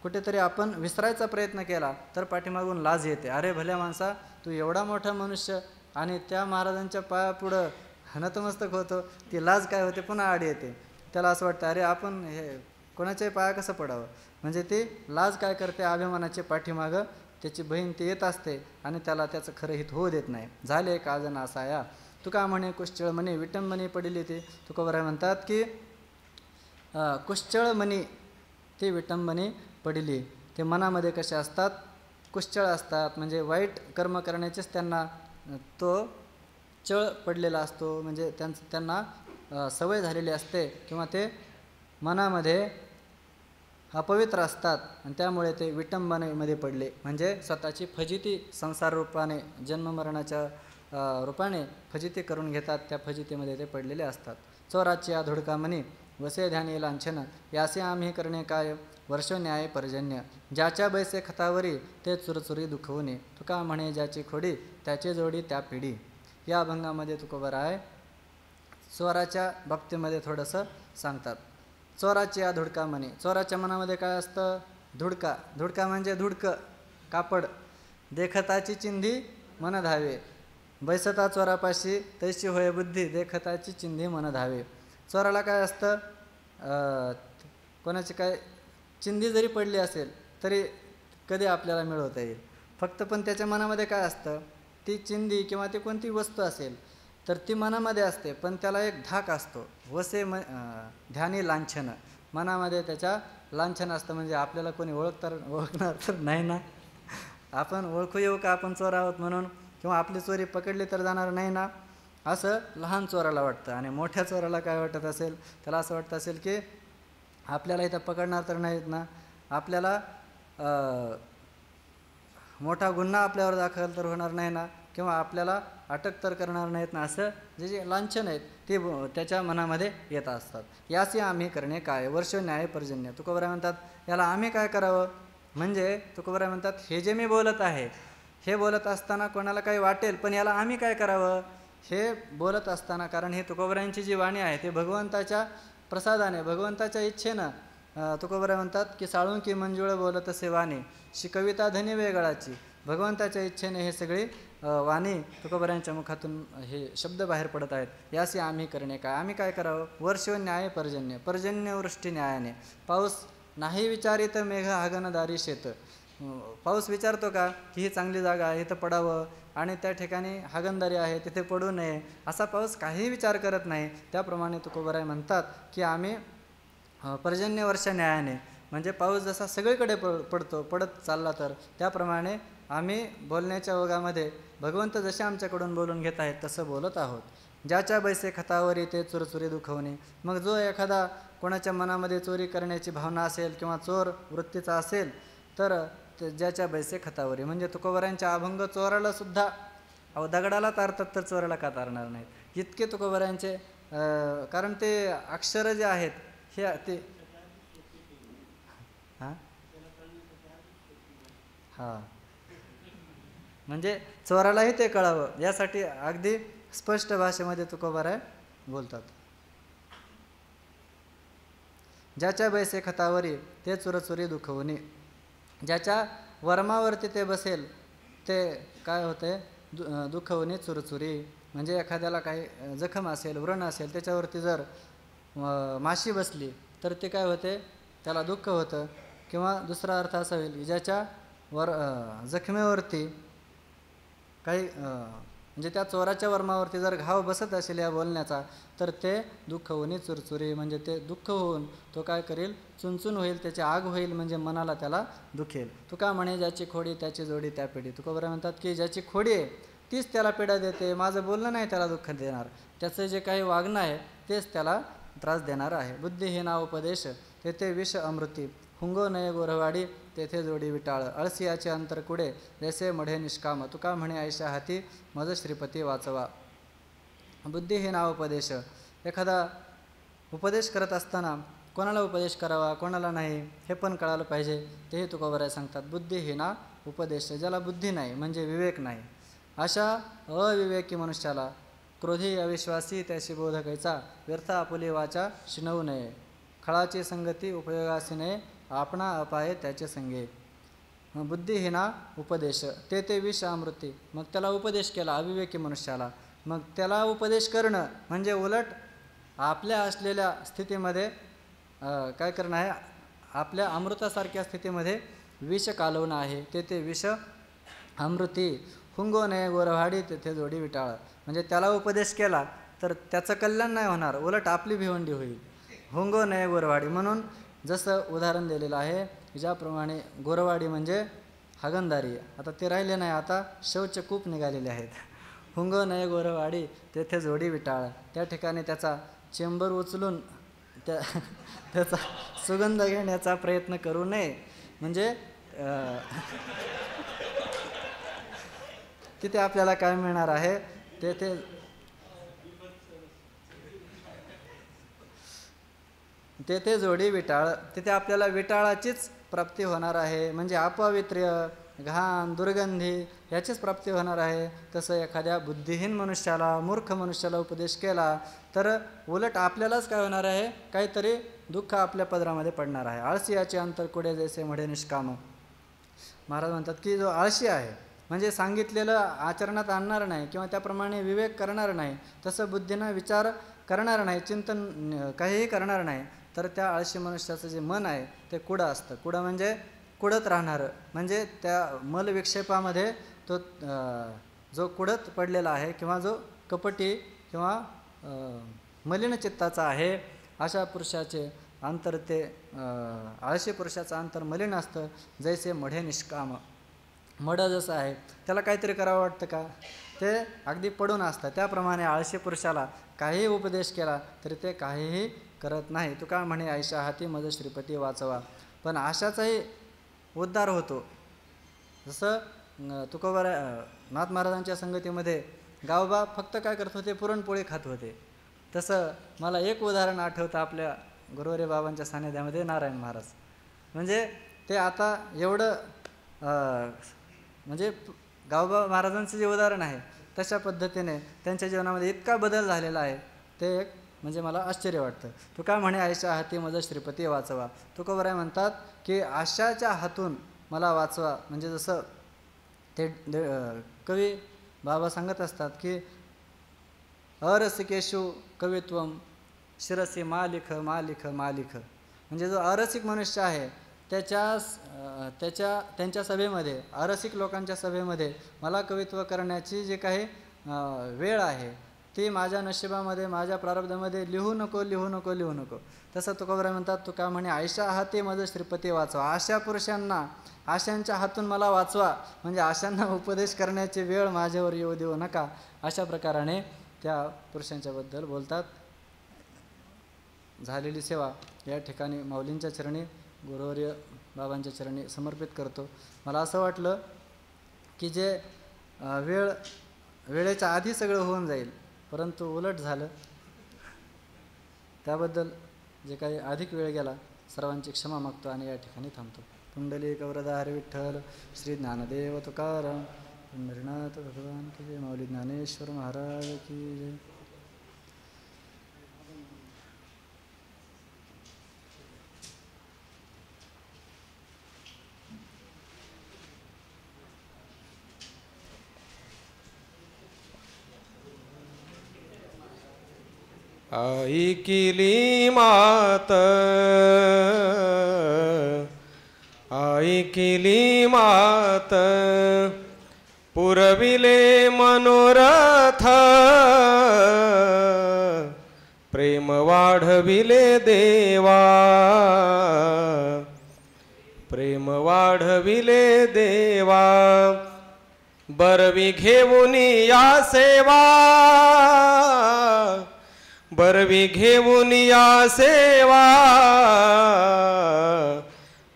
Speaker 3: कुठेतरी आपण विसरायचा प्रयत्न केला तर पाठीमागून लाज येते. अरे भल्या माणसा तू एवढा मोठा मनुष्य आणि त्या महाराजांच्या पायापुढं नतमस्तक होतो. ती लाज काय होते पुन्हा आड येते. त्याला असं वाटतं अरे आपण हे कोणाच्याही पाया कसं पडावं. म्हणजे ती लाज काय करते अभिमानाचे पाठीमागं त्याची बहीण ती येत असते आणि त्याला त्याचं खरं हित होऊ देत नाही. झाले का जण असाया तुका म्हणे कुश्चळ म्हणे विटंबनी पडली. ते तुकोबाराय म्हणतात की कुश्चळ म्हणी ती विटंबनी पडली. ते मनामध्ये कसे असतात कुश्चळ असतात म्हणजे वाईट कर्म करण्याचेच त्यांना तो चळ पडलेला असतो. म्हणजे त्यांना सवय झालेली असते किंवा ते मनामध्ये अपवित्र असतात आणि त्यामुळे ते विटंबनेमध्ये पडले. म्हणजे स्वतःची फजिती संसार रूपाने जन्ममरणाच्या रूपाने फजिती करून घेतात. त्या फजितीमध्ये ते पडलेले असतात. चोराची या धुडका म्हणी वसे ध्यानी लांछन यासे आम्ही करणे काय वर्ष न्याय पर्जन्य. ज्याच्या बैसे खतावरी ते चुरचुरी दुखवणे. तुका म्हणे ज्याची खोडी त्याची जोडी त्या पिढी. या अभंगामध्ये तुकोबाराय चोराच्या बाबतीमध्ये थोडंसं सांगतात. चोराची या धुडका म्हणे. चोराच्या मनामध्ये काय असतं धुडका. धुडका म्हणजे धुडकं कापड. देखताची चिंधी मन धावे बैसता चोरापाशी तैशी होय बुद्धी देखताची चिंधी मन धावे. चोराला काय असतं कोणाची काय चिंधी जरी पडली असेल तरी कधी आपल्याला मिळवता येईल. फक्त पण त्याच्या मनामध्ये काय असतं ती चिंधी किंवा ती कोणती वस्तू असेल तर ती मनामध्ये असते पण त्याला एक धाक असतो. वसे ध्यानी लांछन. मनामध्ये त्याच्या लांछन असतं म्हणजे आपल्याला कोणी ओळखणार तर नाही ना. आपण ओळखू येऊ का आपण चोर आहोत म्हणून किंवा आपली चोरी पकडली तर जाणार नाही ना असं लहान चोराला वाटतं. आणि मोठ्या चोराला काय वाटत असेल त्याला असं वाटतं असेल की आपल्याला इथं पकडणार तर नाहीत ना. आपल्याला मोठा गुन्हा आपल्यावर दाखल तर होणार नाही ना किंवा आपल्याला अटक तर करणार नाहीत ना. असं जे लांछन आहेत ते त्याच्या मनामध्ये येत असतात. याचे आम्ही करणे काय वर्ष न्याय पर्जन्य. तुकोबाराय म्हणतात याला आम्ही काय करावं. म्हणजे तुकोबाराय म्हणतात हे जे मी बोलत आहे हे बोलत असताना कोणाला काही वाटेल पण याला आम्ही काय करावं. हे बोलत असताना कारण हे तुकोबारायांची जी वाणी आहे ते भगवंताच्या प्रसादाने भगवंताच्या इच्छेनं तुकोबाराय म्हणतात की साळुंकी मंजुळ बोलत असे वाणी शिकविता धनी वेगळाची. भगवंताच्या इच्छेने हे सगळी वाणी तुकोबारायांच्या मुखातून हे शब्द बाहेर पडत आहेत. याचे आम्ही करणे काय. आम्ही काय करावं वर्ष न्याय पर्जन्य. पर्जन्यवृष्टी न्यायाने. पाऊस नाही विचारित मेघ आगनदारी शेत. पाऊस विचारतो का की ही चांगली जागा आहे इथं पडावं आणि त्या ठिकाणी हागणदारी आहे तिथे पडू नये. असा पाऊस काहीही विचार करत नाही. त्याप्रमाणे तुकोबाराय म्हणतात की आम्ही पर्जन्य वर्ष न्यायाने म्हणजे पाऊस जसा सगळीकडे पडत चालला तर त्याप्रमाणे आम्ही बोलण्याच्या ओघामध्ये भगवंत जसे आमच्याकडून बोलून घेत आहेत तसं बोलत आहोत. ज्याच्या बैसे खतावरी ते चुरचुरी दुखवणे. मग जो एखादा कोणाच्या मनामध्ये चोरी करण्याची भावना असेल किंवा चोर वृत्तीचा असेल तर ज्याच्या बैसे खतावरी म्हणजे तुकोबारायांच्या अभंग चोराला सुद्धा अहो दगडाला तारतात तर चोराला का तारणार नाहीत? इतके तुकोबारायांचे कारण ते अक्षर जे आहेत हे ते हां हां म्हणजे चोरालाही ते कळावं यासाठी अगदी स्पष्ट भाषेमध्ये तुकोबाराय बोलतात. ज्याच्या बैसे खतावरी ते चुरचुरी दुखवणे, ज्याच्या वर्मावरती ते बसेल ते काय होते दुखवणे चुरचुरी. म्हणजे एखाद्याला काही जखम असेल व्रण असेल त्याच्यावरती जर माशी बसली तर ते काय होते त्याला दुःख होतं. किंवा दुसरा अर्थ असा होईल ज्याच्या जखमेवरती काही म्हणजे त्या चोराच्या वर्मावरती जर घाव बसत असेल या बोलण्याचा तर ते दुःख होणे चुरचुरी. म्हणजे ते दुःख होऊन तो काय करेल चुनचुन होईल, त्याची आग होईल, म्हणजे मनाला त्याला दुखेल. तुका म्हणे ज्याची खोडी त्याची जोडी त्या पिढी. तुकोबारा म्हणतात की ज्याची खोडी आहे तीच त्याला पीडा देते, माझं बोलणं नाही त्याला दुःख देणार, त्याचं जे काही वागणं आहे तेच त्याला त्रास देणार आहे. बुद्धिहीना उपदेश तेथे विष अमृती, हुंगो नये गोरवाडी तेथे जोडी विटाळ, अळसियाचे अंतर कुडे जैसे मढे निष्काम, तुका म्हणे आयशा हाती मज श्रीपती वाचवा. बुद्धिहीना उपदेश, एखादा उपदेश करत असताना कोणाला उपदेश करावा कोणाला नाही हे पण कळालं पाहिजे, तेही तुकोबाराय सांगतात. बुद्धिहीना उपदेश, ज्याला बुद्धी नाही म्हणजे विवेक नाही अशा अविवेकी मनुष्याला, क्रोधी अविश्वासी त्याशी बोध कैचा, व्यर्थ आपुली वाचा शिनवू नये, खळाची संगती उपयोगासी नये, आपणा अपाये त्याचे संगे. बुद्धिहीना उपदेश ते विष अमृती. मग त्याला उपदेश केला अविवेकी मनुष्याला, मग त्याला उपदेश करणं म्हणजे उलट आपल्या असलेल्या स्थितीमध्ये काय करणं आहे, आपल्या अमृतासारख्या स्थितीमध्ये विष कालवणं आहे. ते विष अमृती, हुंगो नये गोरवाडी तेथे जोडी विटाळ. म्हणजे त्याला उपदेश केला तर त्याचं कल्याण नाही होणार, उलट आपली भिवंडी होईल. हुंगो नये गोरवाडी म्हणून जसं उदाहरण दिलेलं आहे ज्याप्रमाणे गोरवाडी म्हणजे हागणदारी, आता ते राहिले नाही, आता शौच कूप निघालेले आहेत. हुंगो नये गोरवाडी तेथे जोडी विटाळ, त्या ठिकाणी त्याचा चेंबर उचलून त्याचा सुगंध घेण्याचा प्रयत्न करू नये. म्हणजे तिथे आपल्याला काय मिळणार आहे, तेथे जोडी विटाळ, तिथे आपल्याला विटाळाचीच प्राप्ती होणार आहे. म्हणजे अपवित्र्य घाण दुर्गंधी याचीच प्राप्ती होणार आहे. तसं एखाद्या बुद्धिहीन मनुष्याला मूर्ख मनुष्याला उपदेश केला तर उलट आपल्यालाच काय होणार आहे, काहीतरी दुःख आपल्या पदरामध्ये पडणार आहे. आळसियाचे अंतर कुडे जैसे मढे निष्काम. महाराज म्हणतात की जो आळशी आहे म्हणजे सांगितलेलं आचरणात आणणार नाही किंवा त्याप्रमाणे विवेक करणार नाही, तसं बुद्धीनं विचार करणार नाही, चिंतन काहीही करणार नाही, तर त्या आळशी मनुष्याचं जे मन आहे ते कुडं असतं. कुडं म्हणजे कुडत राहणारं, म्हणजे त्या मलविक्षेपामध्ये तो जो कुडत पडलेला आहे किंवा जो कपटी किंवा मलिन चित्ताचा आहे अशा पुरुषाचे अंतर ते आळशी पुरुषाचं अंतर मलिन असतं. जैसे मढे निष्काम, मढ जसं आहे त्याला काहीतरी करावं वाटतं का, ते अगदी पडून असतं. त्याप्रमाणे आळशी पुरुषाला काहीही उपदेश केला तरी ते काहीही करत नाही. तुका म्हणे आयशा हाती मज श्रीपती वाचवा. पण आशाचाही उद्धार होतो. जसं तुकोबारा नाथ महाराजांच्या संगतीमध्ये गावबा फक्त काय करत होते, पुरणपोळी खात होते. तसं मला एक उदाहरण आठवतं आपल्या गुरुवारी बाबांच्या सानिध्यामध्ये नारायण महाराज. म्हणजे ते आता एवढं म्हणजे गावबा महाराजांचं जे उदाहरण आहे तशा पद्धतीने त्यांच्या जीवनामध्ये इतका बदल झालेला आहे, ते एक म्हणजे मला आश्चर्य वाटतं. तुका म्हणे आयशा हाती मज श्रीपती वाचवा. तुकोबाराय म्हणतात की आशाच्या हातून मला वाचवा. म्हणजे जसं ते कवी बाबा सांगत असतात की अरसिकेशु कवित्वम शिरसी मालिख मालिख मालिख. म्हणजे जो अरसिक मनुष्य आहे त्यांच्या सभेमध्ये, अरसिक लोकांच्या सभेमध्ये मला कवित्व करण्याची जी काही वेळ आहे ती माझ्या नशिबामध्ये माझ्या प्रारब्धामध्ये लिहू नको लिहू नको लिहू नको. तसं तुकोबाराय म्हणतात तुका म्हणे आयशा हाती मज श्रीपती वाचवा. आशा पुरुषांना आशांच्या हातून मला वाचवा, म्हणजे आशांना उपदेश करण्याची वेळ माझ्यावर येऊ देऊ नका, अशा प्रकाराने त्या पुरुषांच्याबद्दल बोलतात. झालेली सेवा या ठिकाणी माऊलींच्या चरणी गुरुवर्य बाबांच्या चरणी समर्पित करतो. मला असं वाटलं की जे वेळ वेळेच्या आधी सगळं होऊन जाईल, परंतु उलट झालं. त्याबद्दल जे काही अधिक वेळ गेला सर्वांची क्षमा मागतो आणि या ठिकाणी थांबतो. पुंडलिक वरदाहरी विठ्ठल श्री ज्ञानदेव तुकाराम पंढरीनाथ भगवान की जय. माऊली ज्ञानेश्वर महाराज की जय.
Speaker 2: आई किली मात, आई किली मात, पुरविले मनोरथ, प्रेम वाढविले देवा, प्रेम वाढविले देवा, बरवी घेऊन या सेवा, बरवी घेऊन या सेवा,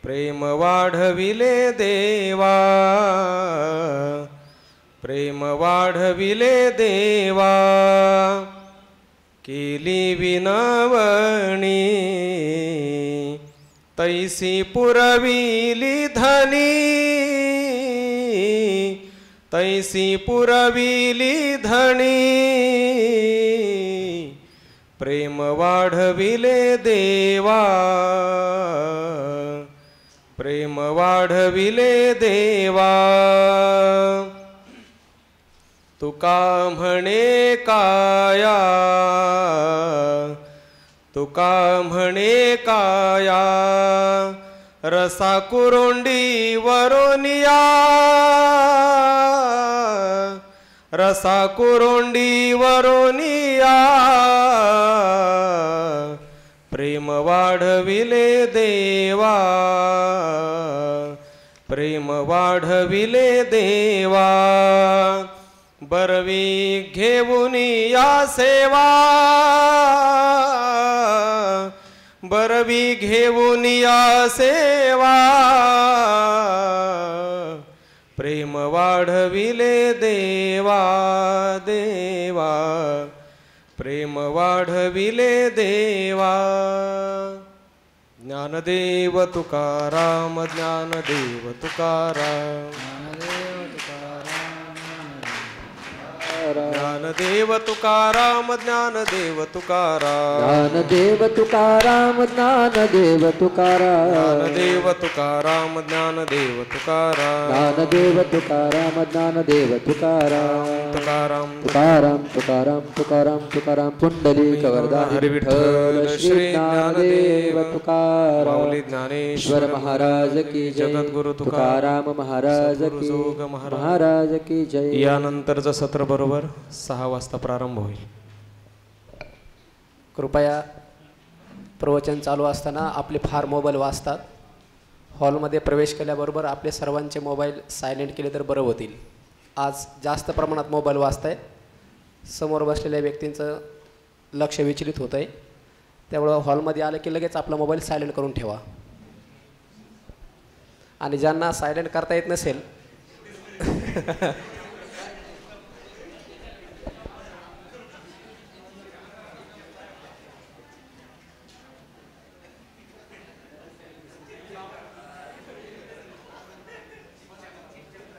Speaker 2: प्रेम वाढविले देवा, प्रेम वाढविले देवा, केली विनवणी तैसी पुरविली धनी, तैसी पुरविली धनी, प्रेम वाढविले देवा, प्रेम वाढविले देवा, तुका म्हणे काया, तुका म्हणे काया, रसा कुरुंडी वरोनिया, रसा कुरुंडी वरोनिया, प्रेम वाढविले देवा, प्रेम वाढविले देवा, बरवी घेऊन या सेवा, बरवी घेऊन या सेवा, प्रेम वाढविले देवा, देवा, प्रेम वाढविले देवा. ज्ञानदेव तुकाराम, ज्ञानदेव तुकाराम, ज्ञानदेव तुकाराम, ज्ञानदेव तुकाराम,
Speaker 1: ज्ञानदेव तुकाराम, ज्ञानदेव तुकाराम,
Speaker 2: ज्ञानदेव तुकाराम, ज्ञानदेव तुकाराम,
Speaker 1: ज्ञानदेव तुकाराम, ज्ञानदेव तुकाराम,
Speaker 2: तुकाराम
Speaker 1: तुकाराम तुकाराम तुकाराम तुकाराम. पुंडलिक वरदाहरी विठ्ठल श्री ज्ञानदेव तुकाराम.
Speaker 2: माऊली
Speaker 1: ईश्वर
Speaker 2: ज्ञानेश्वर
Speaker 1: महाराज की जय.
Speaker 2: जगद्गुरु
Speaker 1: तुकाराम महाराज
Speaker 2: सद्गुरु
Speaker 1: की
Speaker 2: जोग महाराज.
Speaker 1: महाराज की जय.
Speaker 2: यानंतरचं सत्र बरोबर 6 वाजता प्रारंभ होईल.
Speaker 4: कृपया प्रवचन चालू असताना आपले फार मोबाईल वाजतात. हॉलमध्ये प्रवेश केल्याबरोबर आपले सर्वांचे मोबाईल सायलेंट केले तर बरं होतील. आज जास्त प्रमाणात मोबाईल वाजत आहेत. समोर बसलेल्या व्यक्तींचं लक्ष विचलित होतं आहे. त्यामुळं हॉलमध्ये आलं की लगेच आपला मोबाईल सायलेंट करून ठेवा. आणि ज्यांना सायलेंट करता येत नसेल